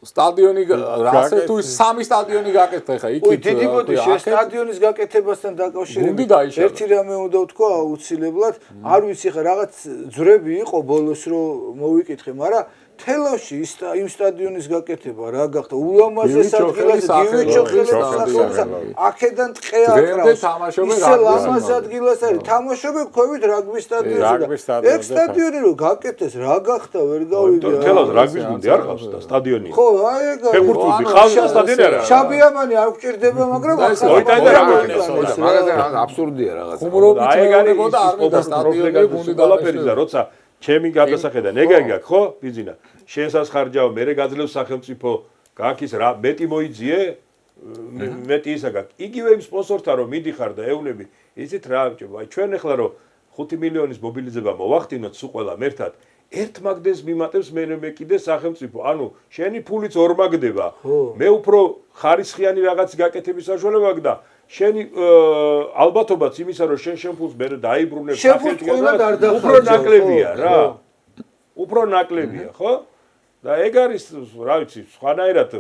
სტადიონი რასე თუ სამი სტადიონი გააკეთდა ხა იქით დიდი მოდიში ეს სტადიონის გაკეთებასთან დაკავშირებით ერთი რამე უნდა ვთქვა აუცილებლად არ ვიცი ხა რაღაც ძვრები იყო ბოლოს რომ მოვიკითხე მაგრამ თელავში იმ სტადიონის გაკეთება რა გახდა ულამაზეს ადგილას გივიჩოხელის სახელზე აქედან ტყე აკრავს ისე ლამაზ ადგილას არის თამაშობენ ქვევით რაგბის სტადიონზე ეგ სტადიონი რომ გაკეთეს რა გახდა ვერ გავიგე თელავს რაგბის გუნდი არ ყავს და სტადიონი ხო აი ეგ არის ფეხბურთული ყავს და სტადიონი არა შაბიამანი არ გვჭირდება მაგრამ მაგაზე აბსურდია რაღაც ხუმრობით მეუბნებოდა არ მინდა სტადიონი გუნდი ყველაფერი და როცა ჩემი გადასახედა ნეგაგი აქვს ხო ბიზინა შენსაც ხარჯავ მე გაძლევს სახელმწიფო გააქის რა მეტი მოიძიე მეტი ისა გაქვს იგივე იმ სპონსორთან რომ მიდიხარ და ეუნები იცით რა ბჭო აი ჩვენ ახლა რომ 5 მილიონის მობილიზება მოვახდინოთ სულ ყველა მერთად ერთ მაგდენს მიმატებს მე კიდე სახელმწიფო ანუ შენი ფულიც ორმაგდება მე უფრო ხარისხიანი რაღაც გაკეთების საშუალება აქვს და შენი ალბათობაც იმისა რომ შენ ფულს მე დაიბრუნებ სახელმწიფოს უფრო ნაკლებია რა უფრო ნაკლებია ხო და ეგ არის რა ვიცი სხვანაირად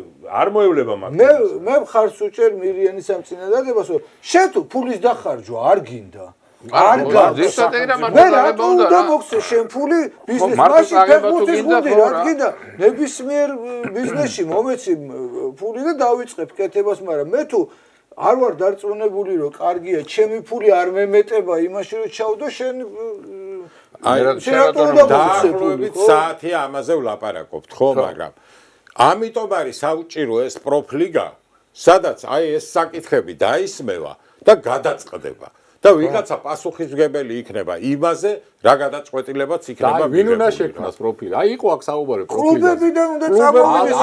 არ მოევლება მაგას მე მხარს უჭერ მირიანის ამ წინადადებას რომ შენ თუ ფულის დახარჯვა არ გინდა არ გაქვს შენ ფული ბიზნეს მაშინ ფეხბურთის გუნდი რა გინდა ნებისმიერ ბიზნესში მომეცი ფული და დავიწყებ კეთებას მაგრამ მე თუ არ ვარ დარწმუნებული რომ კარგია ჩემი ფული არ მემეტება იმაში რომ ჩავდო შენ დაახლოებით საათი ამაზე ვლაპარაკობთ ხო მაგრამ ამიტომ არის საუჭირო ეს პროფლიგა სადაც აი ეს საკითხები დაისმევა და გადაწყდება და ვიღაცა პასუხისმგებელი იქნება იმაზე რა გადაწყვეტილებაც იქნება ვინ უნდა შექმნას პროფილი აი იყო აქ საუბარი პროფილი კლუბებიდან უნდა წამოვიდეს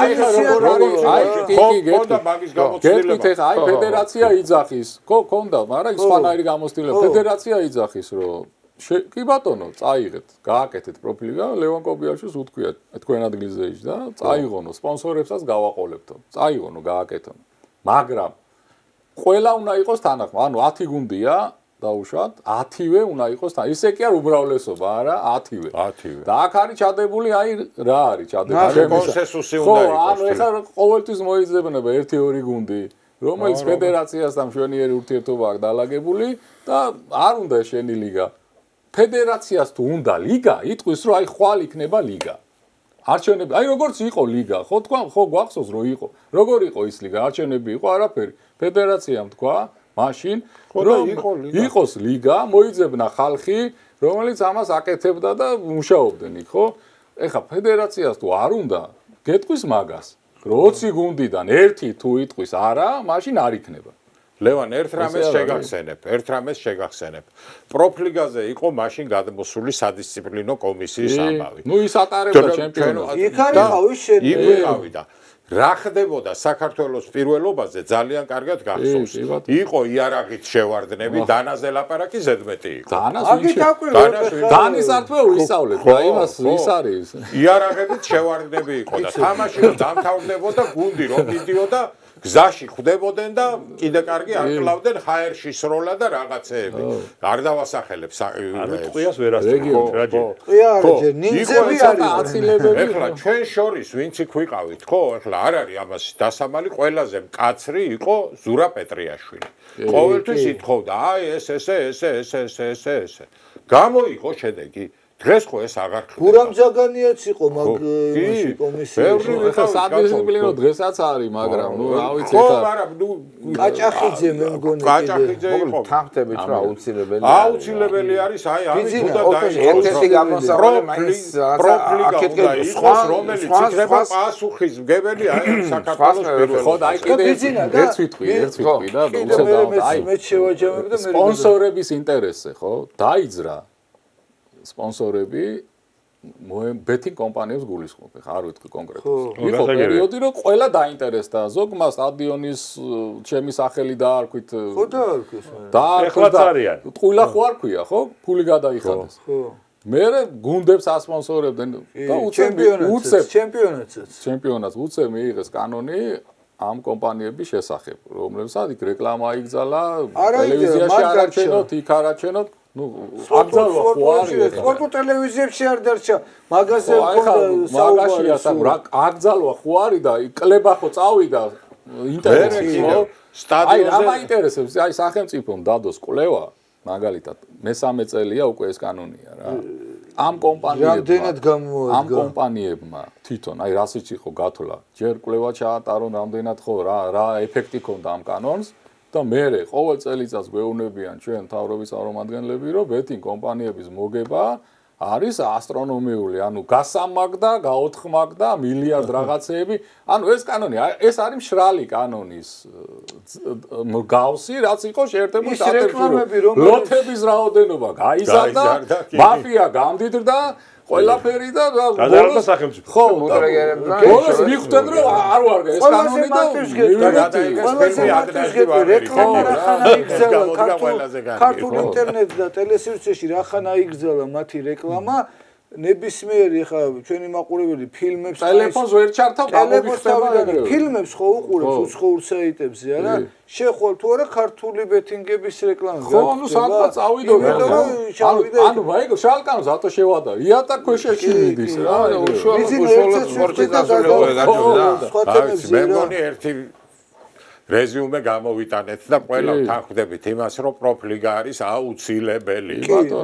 აი ფედერაცია იძახის ხო ქონდა მაგრამ სხვანაირი გამოცდილება ფედერაცია იძახის რომ კი ბატონო, წაიღეთ, გააკეთეთ პროფილი და ლევან კობიაშვილს უთქვია თქვენ ადგილზე ის და წაიღონო, სპონსორებსაც გავაყოლებთო. წაიღონო, გააკეთო. მაგრამ ყველა უნდა იყოს თანახმა, ანუ 10 გუნდია დაუშვათ, 10-ვე უნდა იყოს თან. ისე კი არ უბრალესობა, არა, 10-ვე. 10-ვე. და აქ არის ჩადებული, აი რა არის ჩადებული? კონსენსუსი უნდა იყოს. ხო, ანუ ეხლა ყოველთვის მოიძებნება 1-2 გუნდი. რომელიც ფედერაციასთან მშვენიერი ურთიერთობა აქვს დალაგებული და არ უნდა შენი ლიგა. ფედერაციას თუ უნდა ლიგა, იტყვის რომ აი ხვალ იქნება ლიგა. არჩევნები, აი როგორც იყო ლიგა, ხო თქვა, ხო გვახსოვს რომ იყო. როგორ იყო ის ლიგა? არჩევნები იყო არაფერი. ფედერაციამ თქვა, მაშინ რომ იყოს ლიგა, მოიძებნა ხალხი, რომელიც ამას აკეთებდა და მუშაობდნენ იქ, ხო? ეხა ფედერაციას თუ არ უნდა, გეტყვის მაგას. 20 გუნდიდან ერთი თუ იტყვის არა, მაშინ არ იქნება. ლევან ერთ რამეს შეგახსენებ. პროფლიგაზე იყო მაშინ გადმოსული სადისციპლინო კომისიის ამბავი. ნუ ის ატარებდა ჩემპიონატს. იქ არ იყავი შენ. იქ ვიყავი და რა ხდებოდა საქართველოს პირველობაზე ძალიან კარგად გახსოვს. იყო იარაღით შევარდნები, დანაზე ლაპარაკი ზედმეტი იყო. დანის არტვე ვისწავლეთ და იმას ის არის. იარაღებით შევარდნები იყო და თამაში რომ დამთავრდებოდა გუნდი რომ მიდიოდა გზაში ხვდებოდნენ და კიდე კარგი არ კლავდნენ ჰაერში სროლა და რაღაცეები. არ დავასახელებ ტყვიას ვერ ასწავლებ რა ჯერ. ტყვია არა ჯერ ნინძები არის აცილებები. ეხლა ჩვენ შორის ვინც იქ ვიყავით ხო? ეხლა არ არის ამას დასამალი ყველაზე მკაცრი იყო ზურა პეტრიაშვილი. ყოველთვის ითხოვდა აი ეს. გამოიღო შედეგი. დღეს ხო ეს აღარ ხდება. გურამ ზაგანიაც იყო მაგ კომისიაში. ეხლა სადისციპლინო დღესაც არის, მაგრამ ნუ რა ვიცი ხო, მაგრამ ნუ კაჭახიძე მე მგონი კაჭახიძე იყო. თანხდებით რა აუცილებელი. აუცილებელი არის, აი ამით უნდა დაიწყოს ერთ-ერთი გამოსავალი მაინც პროფლიგა იყოს, რომელიც იქნება პასუხისმგებელი აი საქართველოს პირველ. ხო, და აი კიდე ერთ ვიტყვი და უცებ აი მე შევაჯამებ და მე სპონსორების ინტერესზე, ხო? დაიძრა სპონსორები ბეტინგ კომპანიებს გულისხმობენ, არ ვიტყვი კონკრეტულად. იყო პერიოდი, რომ ყველა დაინტერესდა, ზოგმა სტადიონის ჩემი სახელი დაარქვით. ხო დაარქვეს. ეხლაც არიან. ტყუილა ხო არ ქვია, ხო? ფული გადაიხადეს. ხო. მე გუნდებს ასპონსორებდნენ და ჩემპიონატს უცებ მიიღეს კანონი ამ კომპანიების შესახებ, რომლებსაც იქ რეკლამა იგზალა, ტელევიზიაში არაჩვენოთ, იქ არაჩვენოთ. ნუ აგზალვა ხო არის სპორტულ ტელევიზიებში არ დარჩა მაგაზე მაგაშია რა აგზალვა ხო არის და კლება ხო წავიდა ინტერესს ხო სტადიონზე აი რა მაინტერესებს აი სახელმწიფომ დადოს კლევა მაგალითად მე-3 წელია უკვე ეს კანონია რა ამ რამდენად გამოადგა? ამ კომპანიებმა თვითონ, აი რასიც იყო გათვლა, ჯერ კვლევა ჩაატარონ რამდენად ხო რა ეფექტი ქონდა ამ კანონს და მე ყოველ წელიწადს გვეუბნებიან ჩვენ მთავრობის წარმომადგენლები, რომ ბეტინგ კომპანიების მოგება არის ასტრონომიული, ანუ გასამაგდა, გაოთხმაგდა მილიარდ რაღაცეები. ანუ ეს კანონი, ეს არის მშრალი კანონის მსგავსი, რაც იყო შეერთებულ შტატებში. ლოთების რაოდენობა გაიზარდა, მაფია გამდიდრდა, ყველაფერი და გადაარდა სახელმწიფო. ხო, ბოლოს მიხვდნენ რომ არ ვარგა ეს კანონი და რეკლამა რახანა იგზალა ქართულ ინტერნეტს და ტელესივრცეში რახანა იგზალა მათი რეკლამა ნებისმიერი ხა ჩვენი მაყურებელი ფილმებს ტელეფონს ვერ ჩართავ გამოგიხსნება ფილმებს ხო უყურებს უცხოურ საიტებზე არა შეხვალ თუ არა ქართული ბეტინგების რეკლამა ხო ანუ სადღაც წავიდო ანუ ვაიგო შალკანო ზატო შევადა იატა ქვეშეში მიდის რა უშუალოდ სპორტის დასრულებაა გაჩვენდა მე მგონი ერთი რეზიუმე გამოვიტანეთ და ყველა თანხმდებით იმას, რომ პროფლიგა არის აუცილებელი.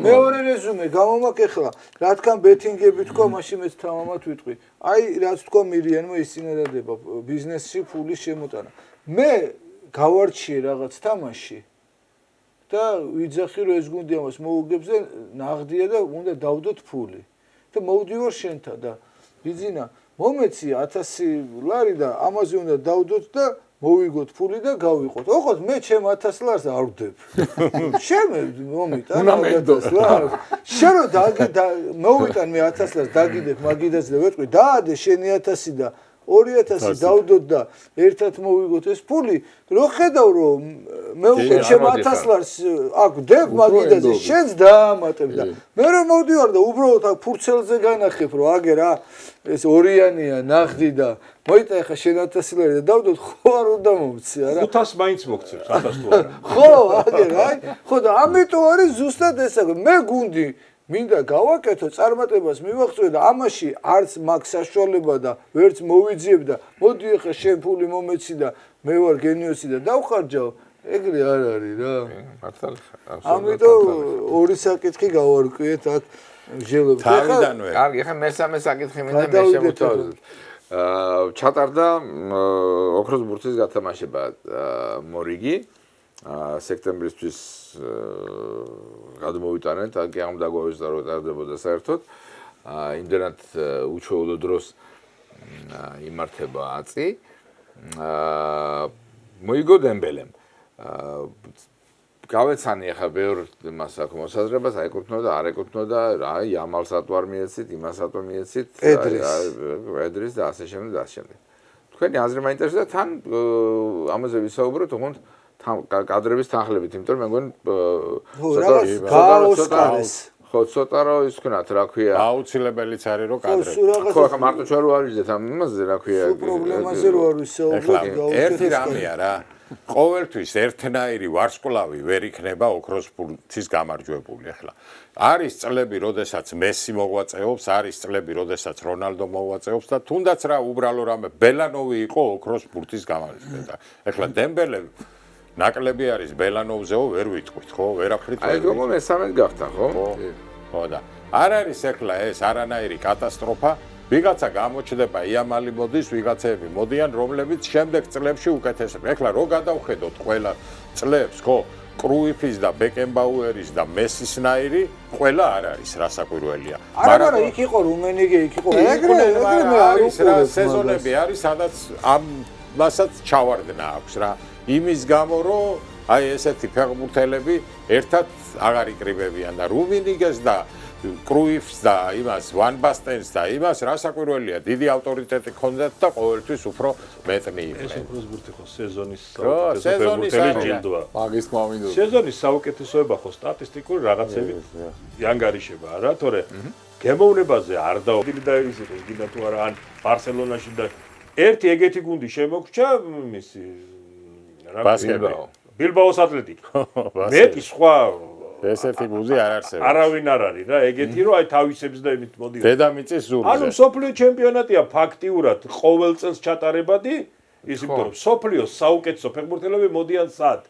მეორე რეზიუმე გამომაკ ახლა, რა თქმა ბეტინგები თქვა, მაშინ მეც თამამად ვიტყვი. აი, რაც თქვა მირიანმა ისინერადება ბიზნესში ფულის შემოტანა. მე გავარჩიე რაღაც თამაში და ვიძახი რომ ეს გუნდი ამას მოუგებს და ნაღდია და უნდა დავდოთ ფული. და მოვდივარ შენთან და ბიძინა, მომეცი 1000 ლარი და ამაზე უნდა დავდოთ და მოვიგოთ ფული და გავიყოთ. ოღონდ მე ჩემ 1000 ლარს არ ვდებ. შემე მომიტან. უნდა მეგდოს რა. შენ რომ მოვიტან მე 1000 ლარს დაგიდებ მაგიდას და ვეტყვი დაადე შენი 1000 და 2000 დავდოთ და ერთად მოვიგოთ ეს ფული. რო ხედავ რომ მე უკვე ჩემ 1000 ლარს აქ ვდებ მაგიდაზე შენს დაამატებ და მე რომ მოვდივარ და უბრალოდ აქ ფურცელზე განახებ რომ აგე რა ეს ორიანია ნახდი და მოიტა ხა შენ 1000 ლარი და დავდოთ ხო არ უნდა მომცი არა 500 მაინც მოგცემს 1000 თუ არა ხო აგე რა ხო და ამიტომ არის ზუსტად ეს მე გუნდი მინდა გავაკეთო წარმატებას მივაღწევ და ამაში არც მაქვს საშუალება და ვერც მოვიძიებ და მოდი ხა შენ ფული მომეცი და მე ვარ გენიოსი და დავხარჯავ ეგრე არ არის რა მართალია ამიტომ ორი საკითხი გავარკვიეთ აქ ჟელობ თავიდანვე კარგი ხა მესამე საკითხი მინდა მე შემოთავაზოთ ჩატარდა ოქროს ბურთის გათამაშება მორიგი სექტემბრისთვის გადმოვიტანეთ აქ ამ დაგვავესდა რომ ტარდებოდა საერთოდ იმდენად უჩვეულო დროს იმართება აწი მოიგო დემბელემ გავეცანი ახლა ბევრ მას აქ მოსაზრებას აეკუთვნოდა არ ეკუთვნოდა რა იამალსაც ვარ მიეცით იმასაც მიეცით ედრის და ასე შემდეგ და ასე შემდეგ თქვენი აზრი მაინტერესებდა თან ამაზე ვისაუბროთ თუმცა კადრების თანხლებით იმიტომ რომ მე მგონი ცოტა რა ის ვქნათ რა ქვია აუცილებელიც არის რომ კადრები ხო ახლა მარტო ჩვენ რო არ ვიძეთ ამ იმაზე რა ქვია პრობლემაზე რო არ ვისაუბროთ ერთი რამეა რა ყოველთვის ერთნაირი ვარსკვლავი ვერ იქნება ოქროს ბურთის გამარჯვებული ახლა არის წლები როდესაც მესი მოღვაწეობს არის წლები როდესაც რონალდო მოღვაწეობს და თუნდაც რა უბრალო რამე ბელანოვი იყო ოქროს ბურთის გამარჯვებული და ახლა დემბელე ნაკლები არის ბელანოვზეო ვერ ვიტყვით ხო ვერაფრით აი როგორ მესამედ გახდა ხო ხო და არ არის ახლა ეს არანაირი კატასტროფა ვიღაცა გამოჩნდება იამალი მოდის ვიღაცები მოდიან რომლებიც შემდეგ წლებში უკეთესები ახლა რო გადავხედოთ ყველა წლებს ხო კრუიფის და ბეკენბაუერის და მესისნაირი ყველა არ არის რასაკვირველია მაგრამ იქ იყო რუმენიგე იქ იყო ეგრე არის რა სეზონები არის სადაც ამ მასაც ჩავარდნა აქვს რა იმის გამო რომ აი ესეთი ფეხბურთელები ერთად აღარ იკრიბებიან და რუმინიგეს და კრუიფს და იმას ვან ბასტენს და იმას რასაკვირველია დიდი ავტორიტეტი ჰქონდათ და ყოველთვის უფრო მეტნი იყვნენ ეს ოქროს ბურთი ხო სეზონის ფეხბურთელი ჯილდოა მაგის თქმა მინდოდა სეზონის საუკეთესოება ხო სტატისტიკური რაღაცები იანგარიშება რა თორე გემოვნებაზე არ დაიდაიზიყო გინდა თუ არა ან ბარსელონაში და ერთი ეგეთი გუნდი შემოგრჩა მისი ბასკეტბოლი ბილბაოს ატლეტიკო მეტი სხვა ესეთი გუნდი არ არსებობს არავინ არ არის რა ეგეთი რომ აი თავისებს და იმით მოდიოდა დედამიწის ზურგზე ანუ სოფლიო ჩემპიონატია ფაქტიურად ყოველ წელს ჩატარებადი ის იმიტომ რომ სოფლიოს საუკეთესო ფეხბურთელები მოდიან სად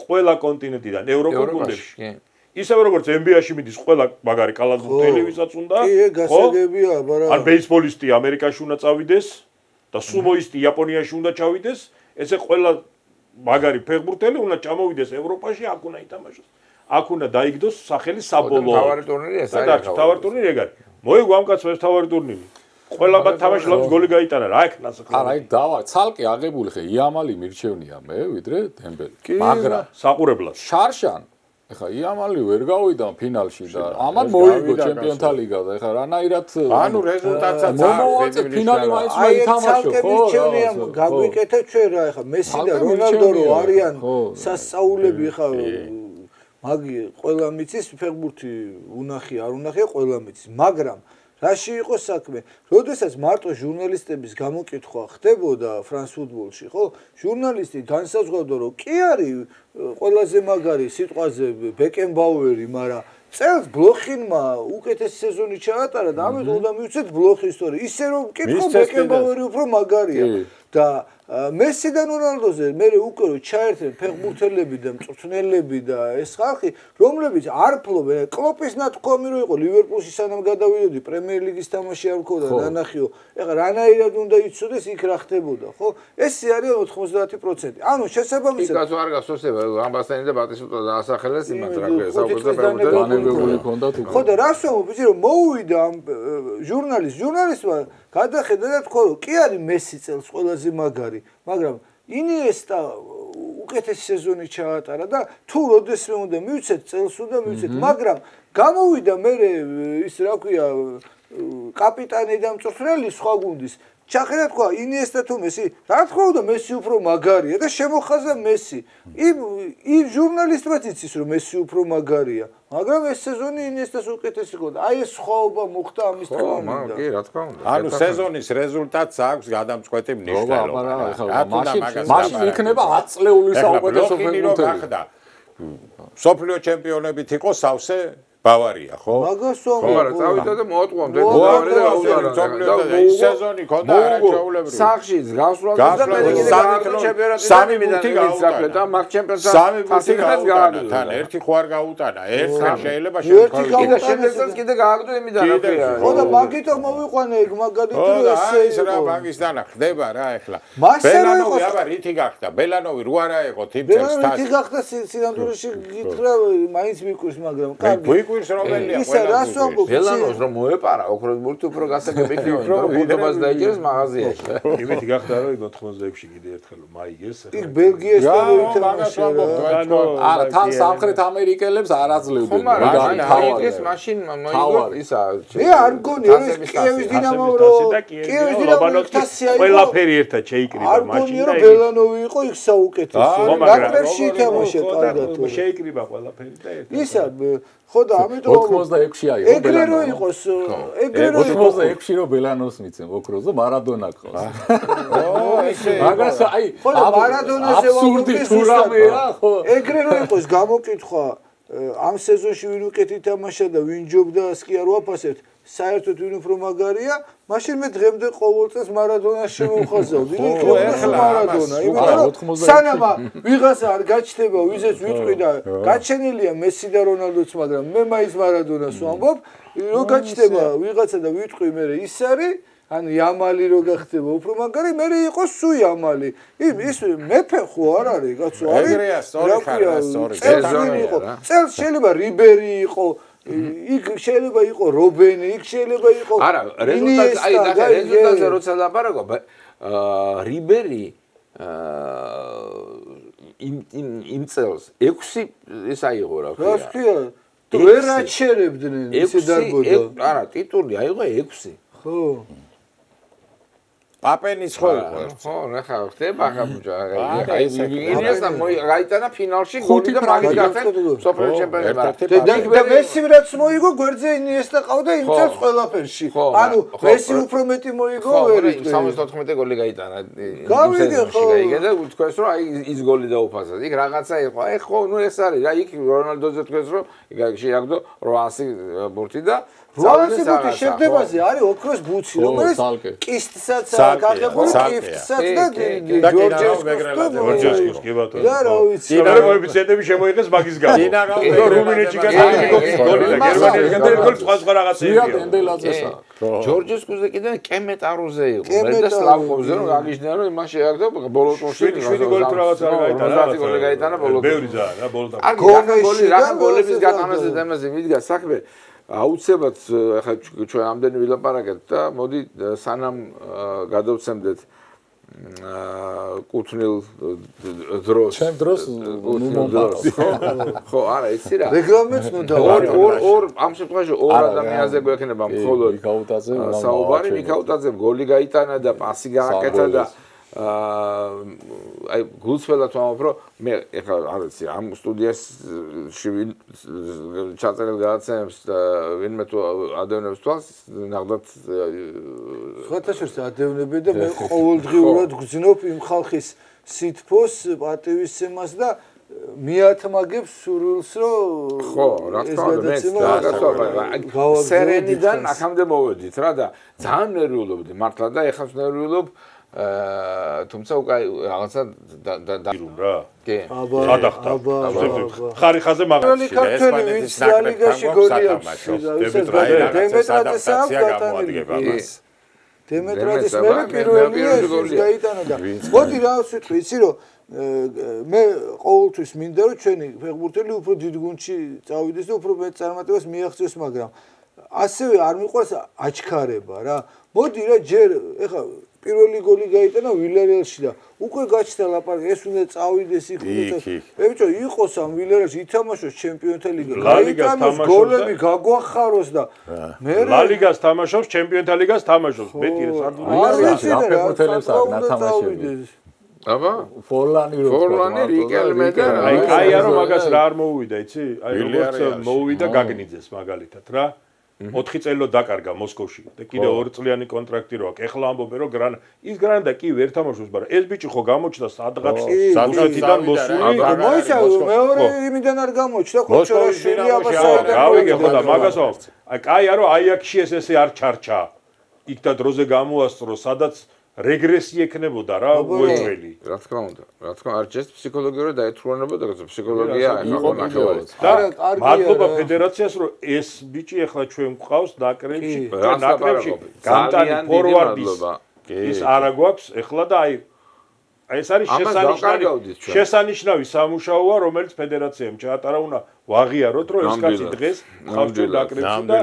ყველა კონტინენტიდან ევროპულ გუნდებში ისევე როგორც NBA-ში მიდის ყველა მაგარი კალათბურტელი, ვისაც უნდა. კი, გასაგებია, მაგრამ ან ბეისბოლისტი ამერიკაში უნდა წავიდეს და სუმოისტი იაპონიაში უნდა ჩავიდეს, ესე ყველა მაგარი ფეხბურთელი უნდა ჩამოვიდეს ევროპაში, აქ უნდა ითამაშოს. აქ უნდა დაიგდოს სახელი საბოლოო. თავარი ტურნირი ეს არის. თავარი ტურნირი ეგ არის. მოიგო ამ კაცს ეს თავარი ტურნირი. ყველა თამაში ლამს გოლი გაიტანა რა იქ ნასახლა. არა, იქ დავა, ცალკე აღებული ხე იამალი მირჩევნია მე, ვიდრე დემბელი. მაგრამ საყურებლად. შარშან ეხა იამალი ვერ გავიდა ფინალში და ამან მოიგო ჩემპიონთა ლიგა და ეხა რანაირად ანუ რეზულტატსაც მომოვაწე ფინალი მაინც უნდა ითამაშო ხო? მირჩევნია გაგვიკეთეთ ჩვენ რა ეხა მესი და რონალდო რო არიან სასწაულები ეხა მაგი ყველა მიცის ფეხბურთი უნახი არ უნახია ყველა მიცის მაგრამ რაში იყო საქმე? როდესაც მარტო ჟურნალისტების გამოკითხვა ხდებოდა ფრანს ფუტბოლში, ხო? ჟურნალისტი განსაზღვრავდა, რომ კი არის ყველაზე მაგარი სიტყვაზე ბეკენბაუერი, მაგრამ წელს ბლოხინმა უკეთესი სეზონი ჩაატარა და ამიტომ უნდა მივცეთ ბლოხის ისტორია. ისე რომ მკითხო ბეკენბაუერი უფრო მაგარია და მესი და რონალდოზე მე უკვე რომ ჩაერთენ ფეხბურთელები და მწვრთნელები და ეს ხალხი, რომლებიც არ ფლობენ, კლოპის ნათქვამი რო იყო ლივერპულში სანამ გადავიდოდი პრემიერ ლიგის თამაში არ მქონდა ნანახიო. ეხლა რანაირად უნდა იცოდეს იქ რა ხდებოდა, ხო? ესე არის 90%. ანუ შესაბამისად იქაც არ გასწორდება ამბასტანი და ბატისუტა დაასახელეს იმას რა ქვია საუბრობთ ხო და რას ვამბობ იცი რომ მოუვიდა ამ ჟურნალისტმა გადახედა და თქვა რომ კი არის მესი წელს ყველაზე მაგარი მაგრამ ინიესტა უკეთესი სეზონი ჩაატარა და თუ როდესმე უნდა მივცეთ წელს უნდა მივცეთ მაგრამ გამოვიდა მე ის რა ქვია კაპიტანი და მწვრთნელი სხვა გუნდის ჩახედა თქვა ინიესტა თუ მესი რა თქმა უნდა მესი უფრო მაგარია და შემოხაზა მესი იმ ჟურნალისტებიც იცის რომ მესი უფრო მაგარია მაგრამ ეს სეზონი ინიესტას უკეთესი ჰქონდა აი ეს სხვაობა მოხდა ამის თქმით კი რა თქმა უნდა ანუ სეზონის რეზულტატს აქვს გადამწყვეტი მნიშვნელობა მაშინ იქნება 10 წლეული საუკეთესო ფეხბურთელი სოფლიო ჩემპიონებით იყო სავსე ბავარია ხო? მაგას ხო არა წავიდა და მოატყუამდე ის სეზონი ქონდა არაჩვეულებრივი სახში გასვლაზე და მე სამი ბურთი გაუტანა და მაგ ჩემპიონატს სამი ბურთი გაუტანა თან ერთი ხო არ გაუტანა ერთხელ შეიძლება შემდგომ შემდეგაც კიდე გააგდო იმიდან რა ქვია ხო და მაგითო მოვიყვანე ეგ მაგადი თუ ესე ის რა მაგის დანა ხდება რა ეხლა ბელანოვი აბა რითი გახდა ბელანოვი რო არა იყო იმ წელს რითი გახდა სინამდვილეში გითხრა მაინც მიკვირს მაგრამ კარგი გვირს რომელია ისა რას ვამბობ ბელანოს რომ მოეპარა ოქროს ბურთი უფრო გასაგები იქნება რომ ბუდობას დაიჭერს მაღაზიაში იმეთი გახდა რომ 96-ში კიდე ერთხელ მაიგეს იქ ბელგიაში არა თან სამხრეთ ამერიკელებს არ აძლევდნენ მაიგეს მაშინ მოიგო ისა მე არ მგონი რომ კიევის დინამო კიევის დინამო ყველაფერი ერთად შეიკრიბა არ მგონი რომ ბელანოვი იყო იქ საუკეთესო ნაკრებში ითამაშა კარგად შეიკრიბა ყველაფერი და ერთად ისა ხო და ამიტომ 86-ში აიღო ეგრე რო იყოს ეგრე რო 86-ში რო ბელანოს მიცემ ოქროზე მარადონა ყავს მაგას აი ხო და მარადონაზე აბსურდი თუ რამეა ხო ეგრე რო იყოს გამოკითხვა ამ სეზონში ვინ უკეთ ითამაშა და ვინ ჯობდას კი არ ვაფასებთ საერთოდ ვინ უფრო მაგარია მაშინ მე დღემდე ყოველ წელს მარადონას შემოვხაზავდი ეხლა მარადონა იმიტომ სანამ ვიღაცა არ გაჩნდება ვიზეც ვიტყვი და გაჩენილია მესი და რონალდოც მაგრამ მე მაინც მარადონას ვამბობ რო გაჩნდება ვიღაცა და ვიტყვი მე ის არის ანუ იამალი რო გახდება უფრო მაგარი მე იყოს სუ იამალი ის მეფე ხო არ არის კაცო არის ეგრეა სწორი ხარ სწორი სეზონი იყო წელს შეიძლება რიბერი იყო იქ შეიძლება იყო რობენი იქ შეიძლება იყო არა რეზულტატი აი და რეზულტატზე როცა ლაპარაკობ რიბერი იმ წელს 6 ეს აიღო რა ქვია რა ქვია ვერ აჩერებდნენ ისე დარბოდა არა ტიტული აიღო 6 ხო პაპენის ხო იყო ხო ნახა ხდება ხაბუჯა აი ინიესტა გაიტანა ფინალში გოლი და მაგით გახდნენ სოფლიო ჩემპიონატი და მესი რაც მოიგო გვერდზე ინიესტა ყავდა იმ წელს ყველაფერში ანუ მესი უფრო მეტი მოიგო ვერ იტყვი 74 გოლი გაიტანა გავიგე ხო გაიგე და თქვენს რომ აი ის გოლი დაუფასა იქ რაღაცა იყო აი ხო ნუ ეს არის რა იქ რონალდოზე თქვენს რომ შეაგდო 800 ბურთი და 800 შედებაზე არის ოქროს ბუცი, რომელიც კისტსაც გაღებული კიფტსაც და ჯორჯესკოს კი ბატონო. და რა ვიცი. დინარა კოეფიციენტები შემოიღეს მაგის გამო. დინარა რუმინეთში გასაგები გოლი და გერმანიაში გასაგები სხვა რაღაცეებია. ენდელაძესა. ჯორჯესკოზე კიდე კემეტაროზე იყო. მე და სლავკოვზე რომ გაგიჟნა რომ იმას შეაგდა ბოლოს მოშინი 7 გოლი თუ რაღაც არ გაიტანა. 50 გოლი გაიტანა ბოლოს. ბევრი ზაა რა ბოლოს. რა გოლების გატანაზე და ამაზე მიდგა საქმე. აუცილებლად ახლა ჩვენ ამდენი ვილაპარაკეთ და მოდი სანამ გადავცემდეთ კუთვნილ დროს ჩემ დროს ხო არა იცი რა რეგლამენტს ნუ და ორ ამ შემთხვევაში ორ ადამიანზე გვექნება მხოლოდ საუბარი მიქაუტაძემ გოლი გაიტანა და პასი გააკეთა და აი გულწრფელად ვამბობ რომ მე ეხლა არ ვიცი ამ სტუდიაში ჩაწერილ გადაცემებს ვინმე თუ ადევნებს თვალს ნახდათ სხვათაშორის ადევნები და მე ყოველდღიურად გძნობ იმ ხალხის სითბოს პატივისცემას და მიათმაგებს სურვილს რომ ხო რა თქმა უნდა სერენიდან აქამდე მოვედით რა და ძალიან ნერვიულობდი მართლა და ეხლა ნერვიულობ თუმცა უკვე რაღაცა დაგირუმ რა კი გადახტა ხარიხაზე მაგარი ქართველი ვინც ლიგაში გოლი აქვს დემეტრაძეს აქვს გატანილი დემეტრაძეს მე პირველია ის გაიტანა და მოდი რა ვსვიტყვი იცი რომ მე ყოველთვის მინდა რომ ჩვენი ფეხბურთელი უფრო დიდ გუნდში წავიდეს და უფრო მეტ წარმატებას მიაღწიოს მაგრამ ასევე არ მიყვარს აჩქარება რა მოდი რა ჯერ ეხლა პირველი გოლი გაიტანა ვილარიალში და უკვე გაჩნდა ლაპარაკი ეს უნდა წავიდეს იქ მე ბიჭო იყოს ამ ვილარიალში ითამაშოს ჩემპიონთა ლიგა გაიტანოს გოლები გაგვახაროს და მე ლა ლიგას თამაშობს ჩემპიონთა ლიგას თამაშობს მეტი რა საფეხბურთელებს აქ ნათამაშები აბა ფორლანი რიკელმე და აი არო მაგას რა არ მოუვიდა იცი აი როგორც მოუვიდა გაგნიძეს მაგალითად რა 4 წელო დაკარგა მოსკოვში და კიდე 2 წლიანი კონტრაქტი რო აქვს. ეხლა ამბობენ რომ ის გრანდა კი ვერ თამაშობს, მაგრამ ეს ბიჭი ხო გამოჩნდა სადღაც რუსეთიდან მოსული. მოიცა მეორე იმიდან არ გამოჩნდა კოჩორაშვილი აბასადა. გავიგე ხო და მაგასო. აი კაია რომ აიაქსში ესე არ ჩარჩა. იქ და დროზე გამოასწრო, სადაც რეგრესი ექნებოდა რა უეჭველი. რა თქმა უნდა. რა თქმა არ ჩეს ფსიქოლოგიურად დაეთრუანებოდა ფსიქოლოგია იყო ნახევარი. და მადლობა ფედერაციას რომ ეს ბიჭი ახლა ჩვენ გვყავს ნაკრებში და ნაკრებში გამტანი ფორვარდის ის არა გვაქვს ახლა და აი ეს არის შესანიშნავი სამუშაოა რომელიც ფედერაციამ ჩაატარა უნდა ვაღიაროთ რომ ეს კაცი დღეს ხავს ჩვენ ნაკრებში და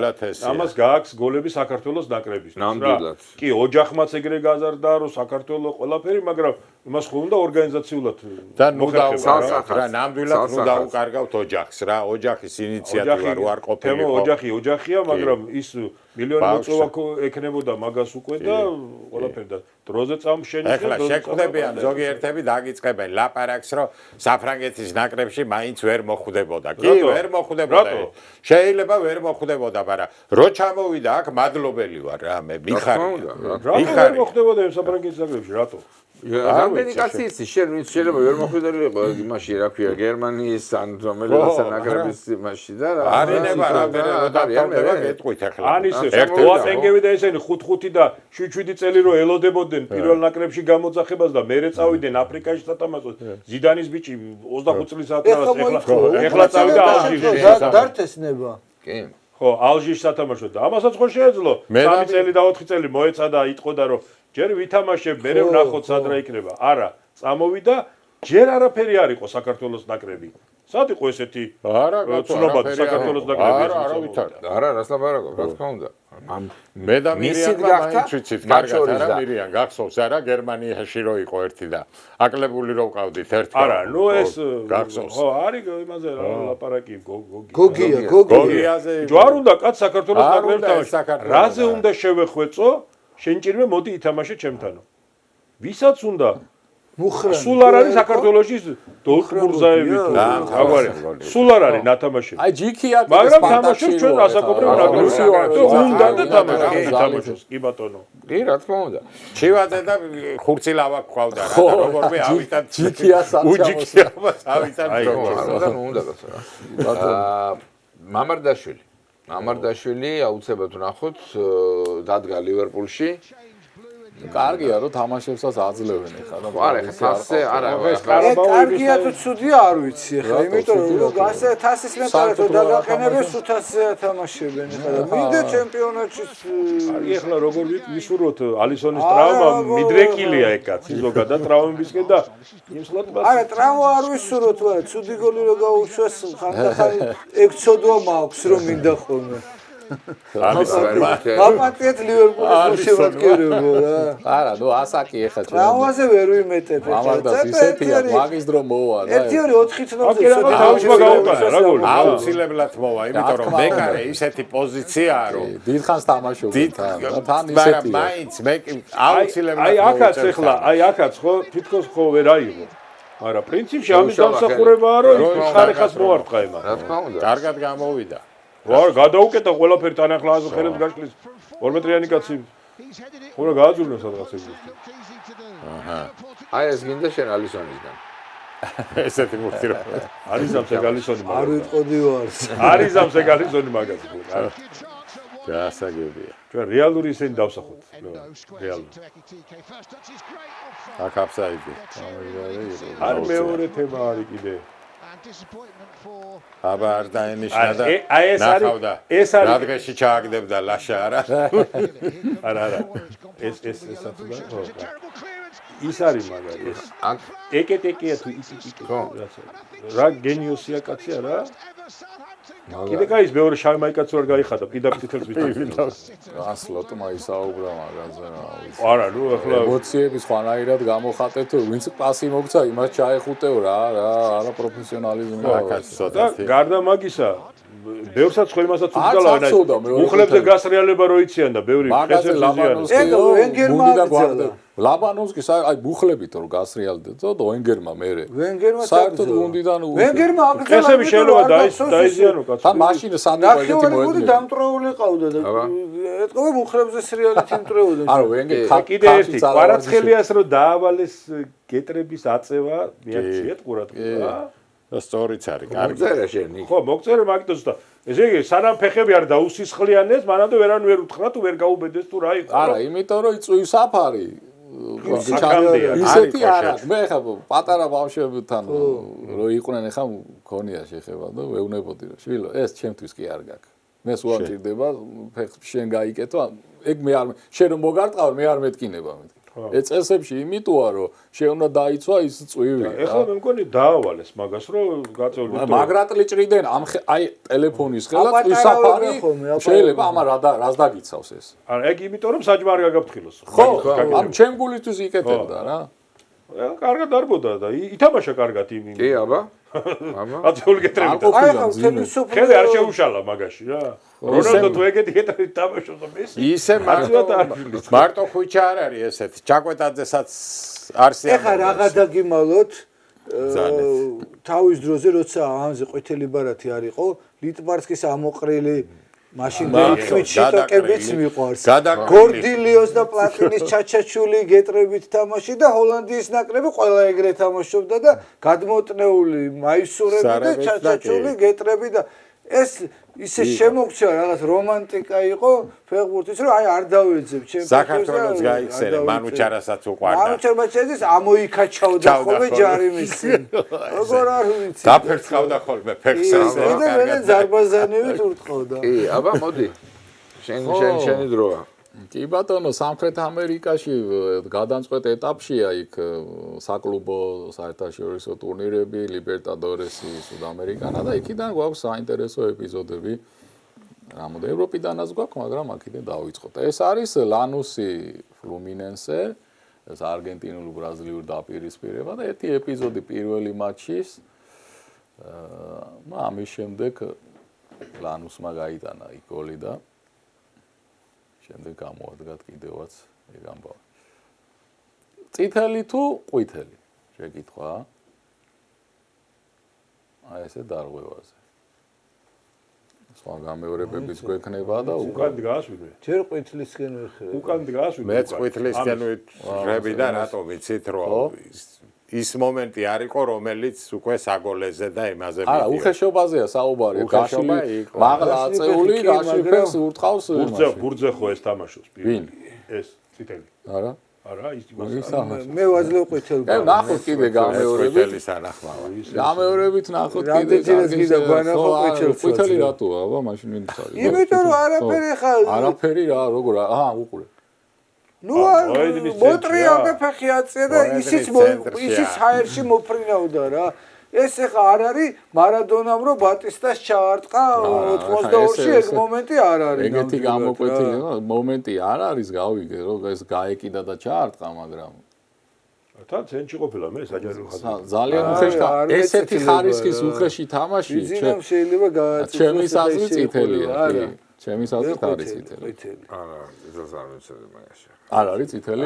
ამას გააქვს გოლები საქართველოს ნაკრებისთვის რა კი ოჯახმაც ეგრე გაზარდა რომ საქართველოს ყველაფერი მაგრამ იმას ხო უნდა ორგანიზაციულად და ნუ რა ნამდვილად ნუ დაუკარგავთ ოჯახს რა ოჯახის ინიციატივა რო არ ყოფილიყო ოჯახია მაგრამ ის მილიონი მოწვევა ექნებოდა მაგას უკვე და ყველაფერი და დროზე წამშენია ეხლა შეკვდებიან ზოგიერთები დაგიწყებენ ლაპარაკს რომ საფრანგეთის ნაკრებში მაინც ვერ მოხვდებოდა კი ვერ მოხვდებოდა შეიძლება ვერ მოხვდებოდა მაგრამ რო ჩამოვიდა აქ მადლობელი ვარ რა მე მიხარია რა მოხვდებოდა საფრანგეთის ნაკრებში რატო რამდენი კაცი იცი შეიძლება ვერ მოხვდარიყო იმაში რა ქვია გერმანიის ან რომელიღაცა ნაკრების იმაში და რა არინება რა გეტყვით ახლა ანის ბოატენგები და ესენი 5-5 და 7-7 წელი რო ელოდებოდნენ პირველ ნაკრებში გამოძახებას და მერე წავიდნენ აფრიკაში სათამაშოდ ზიდანის ბიჭი 25 წლის ათრას ეხლა წავიდა ალჟირში დართესნება კი ხო ალჟირში სათამაშოდ და ამასაც ხო შეეძლო 3 წელი და 4 წელი მოეცადა იტყოდა რომ ჯერ ვითამაშებ მერე ვნახოთ სად რა იქნება არა წამოვიდა ჯერ არაფერი არ იყო საქართველოს ნაკრები სად იყო ესეთი არა ცნობა საქართველოს ნაკრები არა ვითარ არა რას ლაპარაკობ რა თქმა უნდა მე და მირიან მაინც ვიცით კარგად არა მირიან გახსოვს არა გერმანიაში რო იყო ერთი და აკლებული რო ვყავდით ერთი არა ნუ ეს გახსოვს ხო არის იმაზე რა ლაპარაკი გოგიაზე ჯوار უნდა კაც საქართველოს ნაკრებთან რაზე უნდა შევეხვეწო შენჭირმე მოდი ითამაშე ჩემთანო ვისაც უნდა სულ არ არის საქართველოში დოლტმურზაევი თუ აგვარი სულ არ არის ნათამაშები აი ჯიქია მაგრამ თამაშობს ჩვენ ასაკობრივ ნაკრებში უნდა და თამაშობს კი ბატონო კი რა თქმა უნდა ჩივაძე და ხურცილავა გყავდა რა როგორმე ავიტან ჯიქია უჯიქია ავიტან უნდა გასა მამარდაშვილი ამარდაშვილი აუცილებლად ვნახოთ დადგა ლივერპულში. კარგია რომ თამაშებსაც აძლევენ ეხლა და არა ეხლა თასზე არა კარგია თუ ცუდია არ ვიცი ეხლა იმიტომ რომ ასე თასის მეტარეთო დაგაყენებენ თუ თასზე ათამაშებენ ეხლა და მინდა ჩემპიონატში ეხლა როგორ ვისურვოთ ალისონის ტრავმა მიდრეკილია ეკაც ზოგადად ტრავმებისკენ და იმ სლოტ არა ტრავმა არ ვისურვოთ ვარა ცუდი გოლი რო გაუშვეს ხანდახან ექცოდვა მაქვს რომ მინდა ხოლმე მაპატიეთ ლივერპულის შევაკერებო რა არა ნუ ასაკი ეხა ჩვენ ტრავმაზე ვერ ვიმეტებ ამარდას ისეთია მაგის დრო მოვა რა 1-2 4 წუთი თავშმა გაუტანა რა გოლი აუცილებლად მოვა იმიტომ რომ მეკარე ისეთი პოზიციაა რომ დიდხანს თამაშობდა თან მაგრამ ისეთია მაინც მე აუცილებლად აი აქაც ეხლა აი აქაც ხო თითქოს ხო ვერ აიღო მაგრამ პრინციპში ამის დამსახურებაა რომ ის ხარეხას მოარტყა იმას რა თქმა უნდა კარგად გამოვიდა ვარ გადაუკეთა ყველაფერი თან ახლა აზრ ხელებს გაშლის 2 მეტრიანი კაცი ხურა გააძურნა სადღაცები აჰა აი ეს გინდა შენ ალისონისგან ესეთი მუხტი რა არის ამ სეგალისონი არ მაგაზე ვიტყოდი ვარ არის ამ სეგალისონი მაგაზე გასაგებია ჩვენ რეალური ისინი დავსახოთ რეალური აქ აფსაიდი არ მეორე თემა არის კიდე აბა არ დაენიშნა და აი ეს არის რა დღეში ჩააგდებდა ლაშა არა არა ეს სათულა ხო ის არის მაგარი ეს ეკეტეკია თუ იკიკიკი რა გენიოსია კაცია რა კიდე კაის მეორე შავი მაიკაც ვერ გაიხადა პირდაპირ თითელს ვიტყვი ასლოტმა ისაუბრა მაგაზე რა არა ნუ ახლა ემოციები სხვანაირად გამოხატეთ ვინც პასი მოგცა იმას ჩაეხუტეო რა არა პროფესიონალიზმი აქაც ცოტა გარდა მაგისა ბევრსაც ხო იმასაც უძალავენ უხლებზე გასრიალება რო იციან და ბევრი მაგაზე ლაბანოვსკი ლაბანოვსკი აი ბუხლებით რო გასრიალდეთ და ვენგერმა მერე ვენგერმა საერთოდ გუნდიდან ვენგერმა წესები შეიძლება დაიზიანო კაცო თან მაშინ სანდიკო ეგეთი მოედი დამტრეული ყავდა და ეთყობა ბუხლებზე სრიალით იმტრეოდა არა ვენგერ კიდე ერთი კვარაცხელიას რო დაავალეს გეტრების აწევა მიაქციეთ ყურადღება და სწორიც არის კარგი მოგწერა შენ ხო მოგწერე მაგიტოს და ესე იგი სანამ ფეხები არ დაუსისხლიანეს მანამდე ვერან ვერ უთხრა თუ ვერ გაუბედეს თუ რა იყო არა იმიტომ რომ იწვი საფარი საკამდეა ისეთი არა მე ხა პატარა ბავშვებთან რო იყვნენ ხა მქონია შეხება და ვეუბნებოდი რომ შვილო ეს ჩემთვის კი არ გაქვს მე სულ ამჭირდება ფეხს შენ გაიკეთო ეგ მე არ შენ რომ მოგარტყავ მე არ მეტკინება მეთქი ეს წესებში იმიტოა რომ შენ უნდა დაიცვა ის წვივი ეხლა მე მგონი დაავალეს მაგას რომ გაწეული მაგრატლი ჭრიდან ამ აი ტელეფონის ხელა წვის საფარი შეიძლება ამა რას დაგიცავს ეს არა ეგ იმიტომ რომ საჯმარი გაგაფრთხილოს ხო ამ ჩემ გულისთვის იკეთებდა რა კარგად არბოდა და ითამაშა კარგად იმ კი აბა აბა აწეული გეტრები აი ხა თელევიზიო ხელი არ შეუშალა მაგაში რა რონალდო თუ ეგეთი გეტრები თამაშობს მესი ისე მარტო ხუჩა არ არის ესეთი ჩაკვეტაძესაც არსია ეხა რაღა დაგიმალოთ თავის დროზე როცა ამზე ყვითელი ბარათი არ იყო ლიტბარსკის ამოყრილი მაშინ დეიქმით შეტაკებიც მიყვარს გორდილიოს და პლატინის ჩაჩაჩული გეტრებით თამაში და ჰოლანდიის ნაკრები ყველა ეგრე თამაშობდა და გადმოტნეული მაისურები და ჩაჩაჩული გეტრები და ეს ისე შემოგჩა რაღაც რომანტიკა იყო ფეხბურთის რომ აი არ დავეძებ ჩემს საქართველოს გაიხსენე მანუჩარასაც უყვარდა მანუჩარასაც ამოიქაჩავდა ხოლმე ჯარიმისინ როგორ არ ვიცი დაფერცხავდა ხოლმე ფეხს და მე ზარბაზანივით ურტყავდა კი აბა მოდი შენი დროა კი ბატონო სამხრეთ ამერიკაში გადამწყვეტ ეტაპშია იქ საკლუბო საერთაშორისო ტურნირები ლიბერტადორესი სუდამერიკანა და იქიდან გვაქვს საინტერესო ეპიზოდები რამოდენიმე ევროპიდანაც გვაქვს მაგრამ აქედან დავიწყოთ ეს არის ლანუსი ფლუმინენსე ეს არგენტინული ბრაზილიური დაპირისპირება და ერთი ეპიზოდი პირველი მატჩის ამის შემდეგ ლანუსმა გაიტანა იქ გოლი და შემდეგ გამოადგათ კიდევაც ეგ ამბავი. წითელი თუ ყვითელი? შეკითხვა. აი ესე დარღვევაზე. სხვა გამეორებებიც გვექნება და უკან დგასვინე. ჯერ ყვითლისკენ ვიხილე. უკან დგასვინე. მეც ყვითლისკენ ვიხრები და რატო ვიცით რომ ის მომენტი არ იყო, რომელიც უკვე საგოლეზე და იმაზე არა, უხეშობაზეა საუბარი. გაშლი, მაღლა აწეული, გაშლი ფეხს ურტყავს. ბურძე ხო ეს თამაშობს ვინ? ეს წითელი. არა. არა, ის მე ვაძლევ ყვითელ. ნახოთ კიდე გამეორებით. ყვითელის ანახმავა. გამეორებით ნახოთ კიდე. ყვითელი რატოა, აბა, მაშინ ვინ ხარ? იმიტომ რომ არაფერი ხარ. არაფერი რა, როგორ? უყურე. ნუ მოტრიალდა ფეხი აწია და ისიც ჰაერში მოფრინავდა რა. ეს ეხა არ არის მარადონამ რომ ბატისტას ჩაარტყა 82-ში ეგ მომენტი არ არის. ეგეთი გამოკვეთილი მომენტი არ არის, გავიგე, რომ ეს გაეკიდა და ჩაარტყა, მაგრამ თან ცენტრში ყოფილა მე საჯარო ხარ. ძალიან უხეში ესეთი ხარისხის უხეში თამაში ვიზინამ შეიძლება გააცნოს. ჩემის აზრით წითელია, კი. ჩემის აზრით არის წითელი. არა, ეს არ ვიცოდი მაგაში. არ არის წითელი?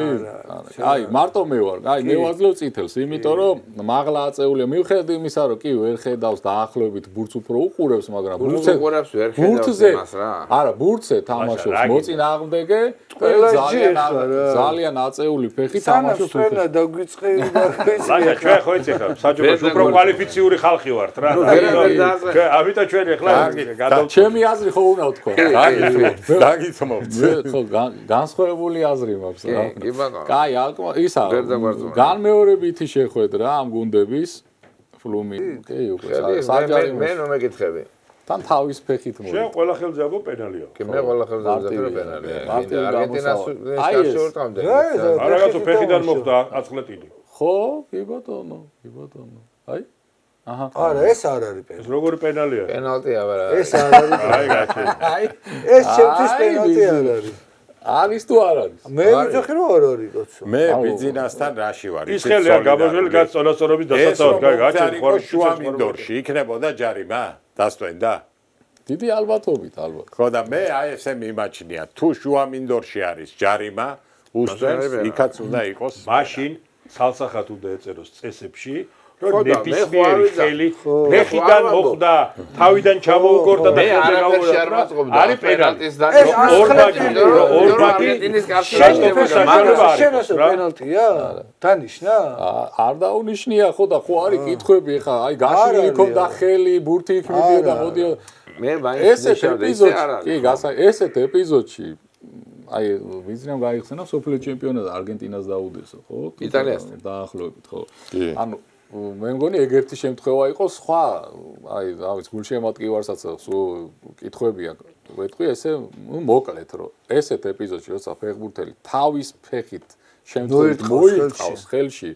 აი, მარტო მე ვარ. აი, მე ვაძლევ წითელს, იმიტომ რომ მაღლა აწეულია. მივხედავ იმისა, რომ კი ვერ ხედავს დაახლოებით ბურთს უფრო უყურებს, მაგრამ ბურთზე უყურებს ვერ ხედავს იმას რა. არა, ბურთზე თამაშობს, მოწინააღმდეგე ძალიან აწეული ფეხი თამაშობს. სანამ დაგვიწყევი და ლაშა ჩვენ ხო იცი ხა საჯობოში უფრო კვალიფიციური ხალხი ვართ რა. ამიტომ ჩვენ ახლა ჩემი აზრი ხო უნდა ვთქვა. დაგიცნობთ. ხო, განსხვავებული აზრი მაქვს რა. კი ბატონო. კაი, ისა განმეორებითი შეხვედრა ამ გუნდების ფლუმი. კი, უკვე საჯარი მე ნუ მეკითხები. თან თავის ფეხით მოიწ. შენ ყველა ხელზე აბო პენალია. კი მე ყველა ხელზე ვზახე პენალია. არგენტინას შორტამდე. არა რატო ფეხიდან მოხდა აწლეტილი. ხო, კი ბატონო, კი ბატონო. აი აჰა. არა, ეს არ არის პენალტი. ეს როგორი პენალია? პენალტია არა. ეს არ არის. აი გაჩენ. აი ეს ჩემთვის პენალტი არ არის. არის თუ არ არის? მე ვიძახი რომ არ არის კაცო. მე ბიძინასთან რაში ვარ? ის ხელია გაბოჟელი გაწონასწორობის დასაცავად გაიგე ხო შუა მინდორში იქნებოდა ჯარიმა დასტვენდა? დიდი ალბათობით, ალბათ. ხო და მე აი ესე მიმაჩნია, თუ შუა მინდორში არის ჯარიმა, უსწრებს იქაც უნდა იყოს. მაშინ ცალსახად უნდა ეწეროს წესებში რომ ნებისმიერი ხელი ფეხიდან მოხვდა, თავიდან ჩამოუგორდა და ხელზე გავუერთდა. არის პენალტის და ორბაკის შენასო პენალტია? დანიშნა? არ დაუნიშნია ხო და ხო არის კითხვები ხა, აი გაშლილი იქონდა ხელი, ბურთი იქ მიდიოდა, მოდიოდა. მე მაინც ესეთ ეპიზოდში აი ვიზნამ გაიხსენა სოფლიო ჩემპიონატ არგენტინას დაუდესო, ხო? იტალიასთან დაახლოებით, ხო? ანუ მე მგონი ეგ ერთი შემთხვევა იყო, სხვა აი რავი გულშემატკივარსაც კითხვებია. ვეთქვი ესე მოკლედ რომ ესეთ ეპიზოდში როცა ფეხბურთელი თავის ფეხით შემთხვევით მოიწავს ხელში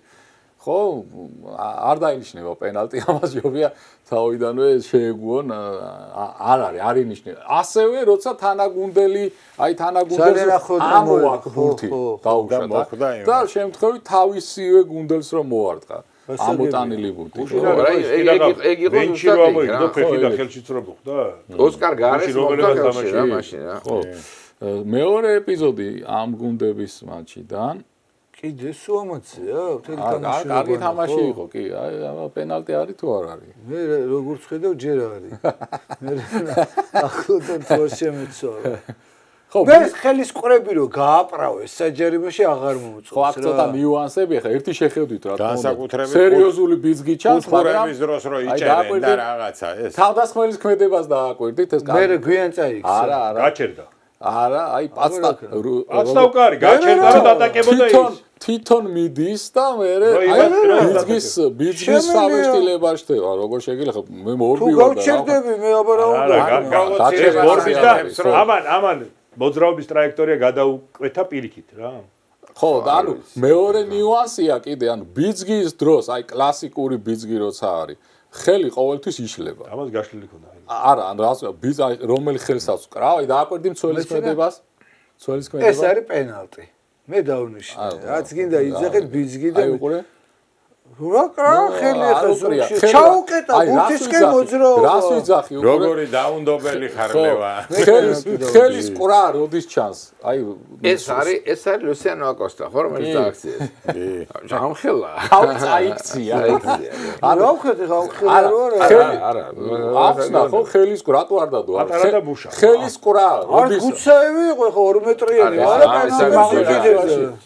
ხო არ დაინიშნება პენალტი ამას ჯობია თავიდანვე შეეგუონ არ არის არ ინიშნება ასევე როცა თანაგუნდელი აი თანაგუნდელს ამოაქვს ბურთი დაუშვა და შემთხვევით თავისივე გუნდელს რომ მოარტყა ამოტანილი ბურთი ეგ იყო ვენჩი რომ ამოიგდო ფეხი და ხელშიც რომ მოხდა ოსკარ გარეს მოხდა რა მაშინ რა ხო მეორე ეპიზოდი ამ გუნდების მატჩიდან კიდე სუამაცია მთელი თამაში კარგი თამაში იყო კი აი პენალტი არის თუ არ არის მე როგორც ხედავ ჯერ არის მე ახლოდან თორ შემეცვალა ხო მე ხელის ყრები რო გააправეს საჯარიმოში აღარ მომწონს ხო აქ ცოტა ნიუანსები ხა ერთი შეხედვით რა განსაკუთრებით სერიოზული ბიძგი ჩანს მაგრამ ის დროს რო იჭერენ და რაღაცა ეს თავდასხმელის ქმედებას დააკვირდით ეს მე გვიან წაიქცა არა არა გაჩერდა არა აი პაცტავკარი გაჩერდა რომ დატაკებოდა ის თვითონ მიდის და მე ბიძგის სამეშტილება შდება როგორ შეგიძლია მე მორბი ვარ და გავჩერდები მე აბა რა უნდა ამან მოძრაობის ტრაექტორია გადაუკვეთა პირიქით რა ხო და ანუ მეორე ნიუანსია კიდე ანუ ბიძგის დროს აი კლასიკური ბიძგი როცა არის ხელი ყოველთვის იშლება ამას გაშლილი ქონდა არა ანუ ბიძა რომელი ხელსაც კრავი დააკვირდი მცველის ქმედებას მცველის ქმედებას ეს არის პენალტი მე დავნიშნე რაც გინდა იძახეთ ბიძგი და უყურე რა კრა ხელი ხესუში ჩაუკეტა ბურთისკენ მოძრაობა რას ვიძახი უყურე როგორი დაუნდობელი ხარლევა ხელის ყრა როდის ჩანს აი ეს არის ლუსიანო აკოსტა ხო რომელიც დააქციეს ჯამხელა თავი წაიქცია არა ვხედე ხალხი არა ახსნა ხო ხელის ყრა თუ არ დადო ხელის ყრა როდის გუცაევი იყო ხო 2 მეტრიანი მაგრამ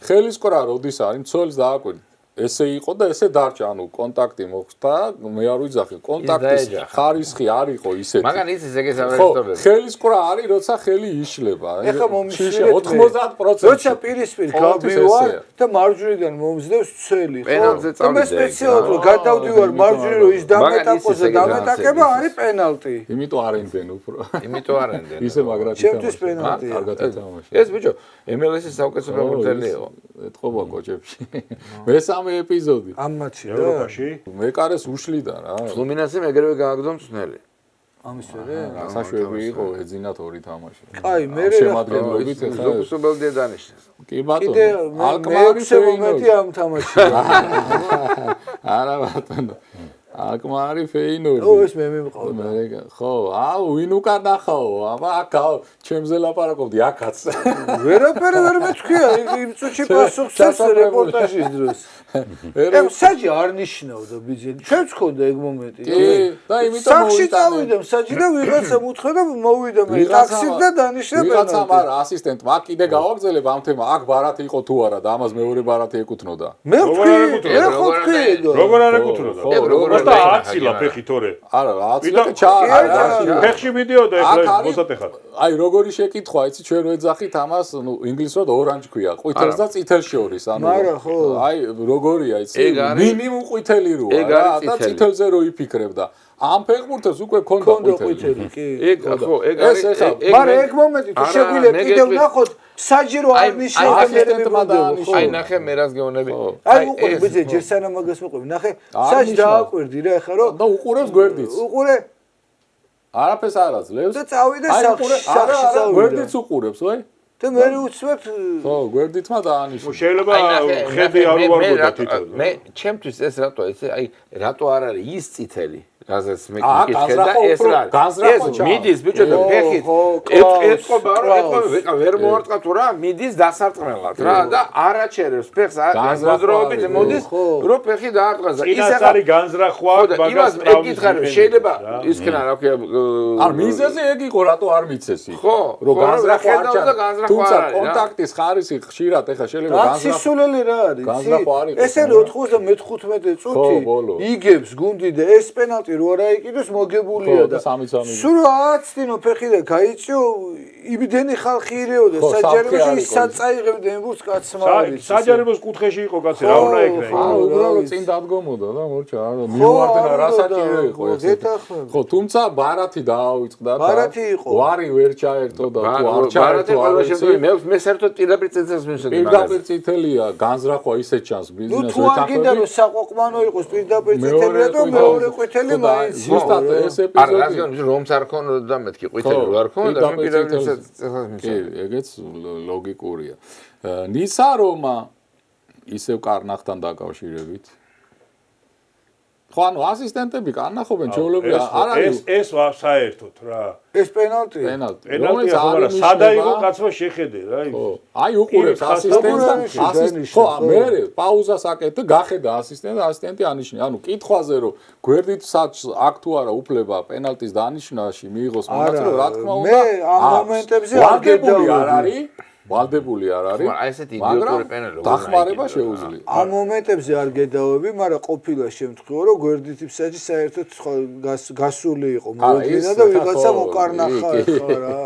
ხელის ყრა როდის არის მცველს დააკვირდი ესე იყო და ესე დარჩა, ანუ კონტაქტი მოხდა, მე არ ვიძახი, კონტაქტის ხარისხი არ იყო ისეთი. მაგან იცის ეგეც ავერტობები. ხელის ყრა არის, როცა ხელი იშლება. ეხა მომისმინეთ 90%. როცა პირისპირ გავდივარ და მარჯვნიდან მომზდევს ცელი, ხო? პენალტზე და მე სპეციალურად გადავდივარ მარჯვნიდან, რომ ის დამეტაკოს და დამეტაკება არის პენალტი. იმიტომ არენდენ უფრო. იმიტომ არენდენ. ისე მაგრად ჩემთვის პენალტია. კარგად ითამაშა. ეს ბიჭო, MLS-ის საუკეთესო ფეხბურთელი იყო. ეთყობა კოჭებში. მესამე ეპიზოდი. ამ მატჩი რა? ევროპაში მეკარეს უშლიდა რა. ფლუმინენსემ ეგრევე გააგდო მწვნელი. ამის ვერე? საშვები იყო ეძინა თორი თამაში. კაი, მე შემადგენლობით ეხლა ზუგსუბელდია დანიშნეს. კი ბატონო. კიდე ალკმარი მომენტი ამ თამაში. არა ბატონო. ალკმარი ფეინორი. ო ეს მე მიყავდა. ხო, აუ ვინ უკან ნახაო? აბა აქ ჩემზე ლაპარაკობდი აქაც. ვერაფერი ვერ მეთქვია, იმ წუთში პასუხს ეს რეპორტაჟის დროს. ე საჯი არ ნიშნავდა ბიჭი. ჩვენც ხონდა ეგ მომენტი. კი, და იმიტომ სახში მოვიტანე. წავიდა, საჯი და ვიღაცამ უთხრა და მოვიდა მე ტაქსით და დანიშნა ვიღაცამ არა ასისტენტმა აქ კიდე გავაგზელებ ამ თემა, აქ ბარათი იყო თუ არა და ამას მეორე ბარათი ეკუთვნოდა. მე ვთქვი, ეხა ვთქვი. როგორ არ ეკუთვნოდა? და აცილა ფეხი თორე. არა, აცილა ჩაარა. ფეხში მიდიოდა ეხლა მოსატეხად. აი, როგორი შეკითხვა, იცი, ჩვენ რო ეძახით ამას, ნუ ინგლისურად ორანჯი ქვია, ყვითელს და წითელს შორის, ანუ მარა ხო. აი, როგორია, იცი, მინიმუმ ყვითელი როა რა და წითელზე რო იფიქრებ და ამ ფეხბურთს უკვე ქონდა ყვითელი, კი. ეგ ხო, ეგ არის მაგრამ ეგ მომენტი თუ შეგვიძლია კიდევ ნახოთ საჯირო არ ნიშნავდა მე მივდეო. აი ნახე მე რას გეუბნები. აი უყურე ბიჭი, ჯერ სანამ მაგას მოყვები, ნახე, საჯ დააკვირდი რა ეხლა რომ და უყურებს გვერდიც. უყურე არაფერს არ აძლევს. და წავიდა არა, სახში არა, წავიდა. გვერდიც უყურებს, ვაი? და მე უცებ ხო, გვერდითმა დაანიშნა. შეიძლება ხედი არ უარბოდა თვითონ. მე ჩემთვის ეს რატო ესე აი რატო არ არის ის წითელი რაზეც მე გიკითხე და ეს რა ეს მიდის ბიჭო და ფეხით ეთყობა რა ვერ მოარტყა თუ რა მიდის დასარტყმელად რა და არაჩერებს ფეხს განზრაობით მოდის რომ ფეხი დაარტყას და ის არის განზრახვა მაგას ეკითხარ შეიძლება ისქნა რა ქვია არ მიზეზი ეგ იყო რატო არ მიცესი ხო რომ განზრახვა არ ჩა თუმცა კონტაქტის ხარისი ხშირად ეხა შეიძლება განზრახვა სისულელი რა არის განზრახვა არის ესე 95 წუთი იგებს გუნდი და ეს პენალტი რო არ აიკიდოს მოგებულია და სულ ააცდინო ფეხი და გაიწიო იმდენი ხალხი ირეო და საჯარიმოში ის საწაიღებდა ემბურს კაცმა არის საჯარიმოს კუთხეში იყო კაცი რა უნდა ეკრა უბრალოდ წინ დადგომოდა და მორჩა არა მივარდნა რა საჭირო იყო ეს ხო თუმცა ბარათი დაავიწყდა და ბარათი იყო ვარი ვერ ჩაერთო და თუ არ ჩაერთო მე საერთოდ პირდაპირ წითელს მივსვენდი პირდაპირ წითელია განზრახვა ისე ჩანს ბიზნესს თუ არ გინდა რომ საყოყმანო იყოს პირდაპირ წითელია და მეორე ყვითელი მაინც ზუსტად ეს ეპიზოდი არა რომც არ ქონოდა და მეთქი ყვითელი რო არ ქონოდა მე პირდაპირ წითელს კი ეგეც ლოგიკურია ნისა რომა ისევ კარნახთან დაკავშირებით ხო ანუ ასისტენტები კარნახობენ ჩვეულებრივ არ არის ეს საერთოდ რა ეს პენალტი პენალტი არა სადა იყო კაცმა შეხედე რა აი უყურებს ასისტენტს ხო მე პაუზას აკეთე გახედა ასისტენტი ანიშნე ანუ კითხვაზე რომ გვერდით აქ თუ არა უფლება პენალტის დანიშნაში მიიღოს მონაწილე რა თქმა უნდა მე ამ მომენტებზე არ გედავი ვალდებული არ არის. აი ესეთი იდიოტური პენალი. დახმარება შეუძლია. ამ მომენტებზე არ გედავები, მაგრამ ყოფილა შემთხვევა, რომ გვერდითი ფსაჯი საერთოდ გასული იყო. მოვიდნენ და ვიღაცა მოკარნახა ხო რა.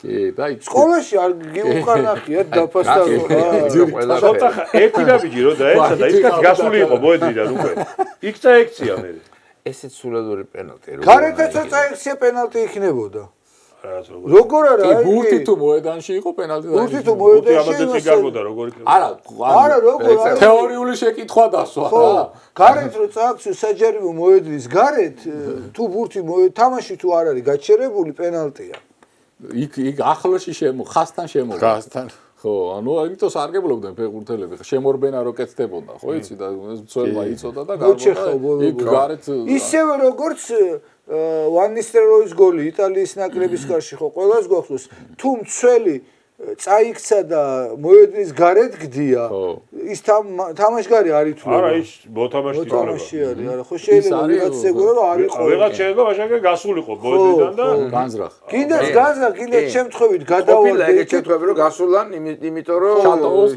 კი, დაი. სკოლაში არ გიუკარნახია დაფასტავო. ცოტა ერთი დაბიჯი რო დაეცა და ის კაც გასული იყო მოედნიდან უკვე. იქ წაექცია მე. ესეც სულადური პენალტი. გარეთაც წაექცია პენალტი იქნებოდა. როგორ არა აი ბურთი თუ მოედანში იყო პენალტი და ბურთი თუ მოედანში იყო გარბოდა როგორ იქნება არა როგორ თეორიული შეკითხვა დასვა რა გარეთ რო წააქცია საჯარიმო მოედნის გარეთ თუ ბურთი თამაში თუ არ არის გაჩერებული პენალტია იქ ახლოში ხასთან ხასთან ხო ანუ ამიტომ სარგებლობდნენ ფეხბურთელები შემორბენა რო კეთდებოდა ხო იცი და მცველმა იწოდა და გარბოდა იქ გარეთ ისევე როგორც ვან ნისტელროის გოლი იტალიის ნაკრების კარში ხო ყველას გვახსოვს თუ მცველი წაიქცა და მოედნის გარეთ გდია. ის თამაშგარი არ ითვლება. არა, ის მოთამაშე მოთამაშე არის, არა, ხო შეიძლება ვიღაც ეგრე რომ არ იყო. ვიღაც შეიძლება ვაშაკე გასულიყო მოედნიდან და განზრახ. კიდეც განზრახ, კიდეც შემთხვევით გადავარდა ეგეთ შემთხვევები რომ გასულან, იმიტომ რომ ჩატოოს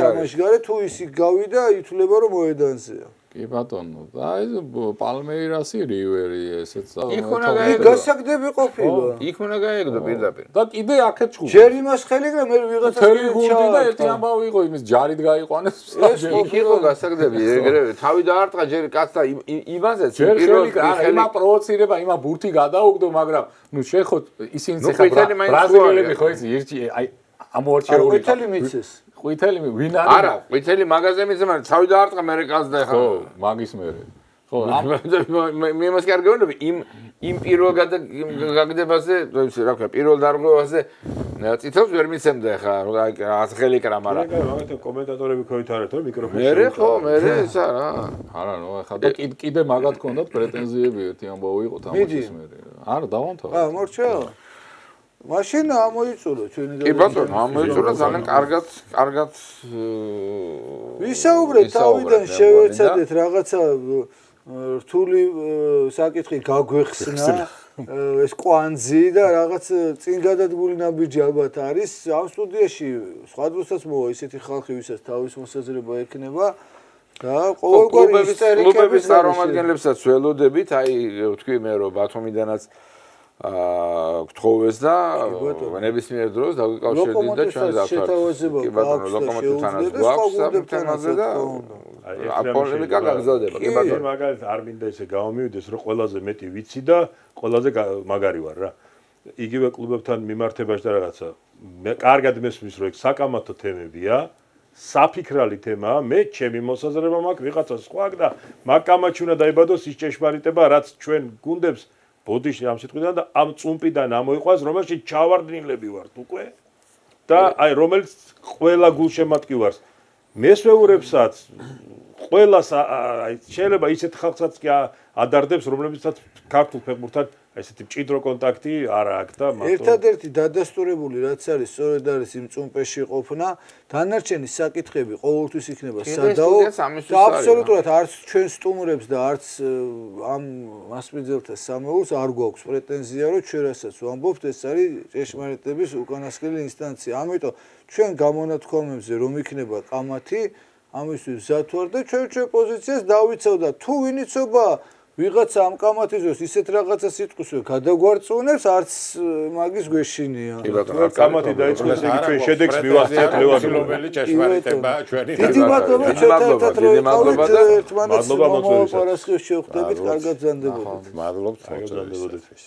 თამაშგარი თუ ისი გავიდა, ითვლება რომ მოედანზეა. კი ბატონო, და ეს პალმეირასი რივერი ესეც იქ უნდა გასაგდები ყოფილა. იქ უნდა გაეგდო პირდაპირ. და კიდე აქეთ ჩხუბი. ჯერ იმას ხელი და მე ვიღაცას თელი გუნდი და ერთი ამბავი იყო იმის ჯარით გაიყვანეს. იქ იყო გასაგდები, ეგრევე თავი დაარტყა ჯერ კაცთა იმაზეც ჯერ ხელი არა, იმა პროვოცირება, იმა ბურთი გადაუგდო, მაგრამ ნუ შეხო ისინი ხა ბრაზილიელები ხო ის აი ამორჩეული. ყვითელი მიცეს. ყვითელი ვინ არის? არა, ყვითელი მაგაზე მიცემ, თავი დაარტყა მე კაცს და ხა. ხო, მაგის მერე. ხო, მე მას კი არ გეუბნები იმ პირველ გაგდებაზე, რა ქვია, პირველ დარღვევაზე წითელს ვერ მიცემდა ხა, ხელი კრა, მაგრამ მაგათო კომენტატორები ქოითარეთ რომ მიკროფონი მერე ხო, მერე ისა რა. არა, ნუ ხა და კიდე მაგათ ქონდათ პრეტენზიები ერთი ამბავი იყო თამაშის მერე. არა, დავამთავრე. მორჩა. მაშინ ამოიწურო ჩვენი და კი ბატონო, ამოიწურა ძალიან კარგად ვისაუბრეთ თავიდან შევეცადეთ რაღაცა რთული საკითხი გაგვეხსნა ეს კვანძი და რაღაც წინ გადადგული ნაბიჯი ალბათ არის ამ სტუდიაში სხვა დროსაც მოვა ისეთი ხალხი ვისაც თავის მოსაზრება ექნება და ყოველგვარი კლუბების წარმომადგენლებსაც ველოდებით აი ვთქვი მე რომ ბათუმიდანაც გთხოვეს და ნებისმიერ დროს დაგვიკავშირდით და ჩვენ დავთვალეთ. კი ბატონო, ლოკომოტივთანაც გვაქვს საფრთხემაზე და პოლემიკა გაგრძელდება. კი ბატონო, მაგალითად არ მინდა ესე გამომივიდეს, რომ ყველაზე მეტი ვიცი და ყველაზე მაგარი ვარ რა. იგივე კლუბებთან მიმართებაში და რაღაცა. მე კარგად მესმის, რომ ეგ საკამათო თემებია, საფიქრალი თემაა, მე ჩემი მოსაზრება მაქვს, ვიღაცა სხვა და მაგ კამათში უნდა დაიბადოს ის ჭეშმარიტება, რაც ჩვენ გუნდებს ბოდიში ამ სიტყვიდან და ამ წუმპიდან ამოიყვას, რომელშიც ჩავარდნილები ვართ უკვე და აი რომელიც ყველა გულშემატკივარს მესვეურებსაც ყველას აი შეიძლება ისეთ ხალხსაც კი ადარდებს, რომლებიცაც ქართულ ფეხბურთთან ესეთი მჭიდრო კონტაქტი არ აქვს და მარტო ერთადერთი დადასტურებული რაც არის, სწორედ არის იმ წუმპეში ყოფნა, დანარჩენი საკითხები ყოველთვის იქნება სადაო და აბსოლუტურად არც ჩვენ სტუმრებს და არც ამ მასპინძელთა სამეულს არ გვაქვს პრეტენზია, რომ ჩვენ რასაც ვამბობთ, ეს არის ჭეშმარიტების უკანასკნელი ინსტანცია. ამიტომ ჩვენ გამონათქვამებზე რომ იქნება კამათი, ამისთვის მზად ვარ და ჩვენ პოზიციას დავიცავ და თუ ვინ იცობა ვიღაცა ამ კამათის დროს ისეთ რაღაცა სიტყვის გადაგვარწმუნებს, არც მაგის გვეშინია. კი ბატონო, კამათი დაიწყოს, იგი ჩვენ შედეგს მივახცეთ ლევანტოველი ჭეშმარიტება ჩვენი დიდი მადლობა ჩვენთან ერთად ერთმანეთს მომავალ პარასხევს შევხვდებით, კარგად ზანდებოდეთ. მადლობთ, მოწვევისთვის.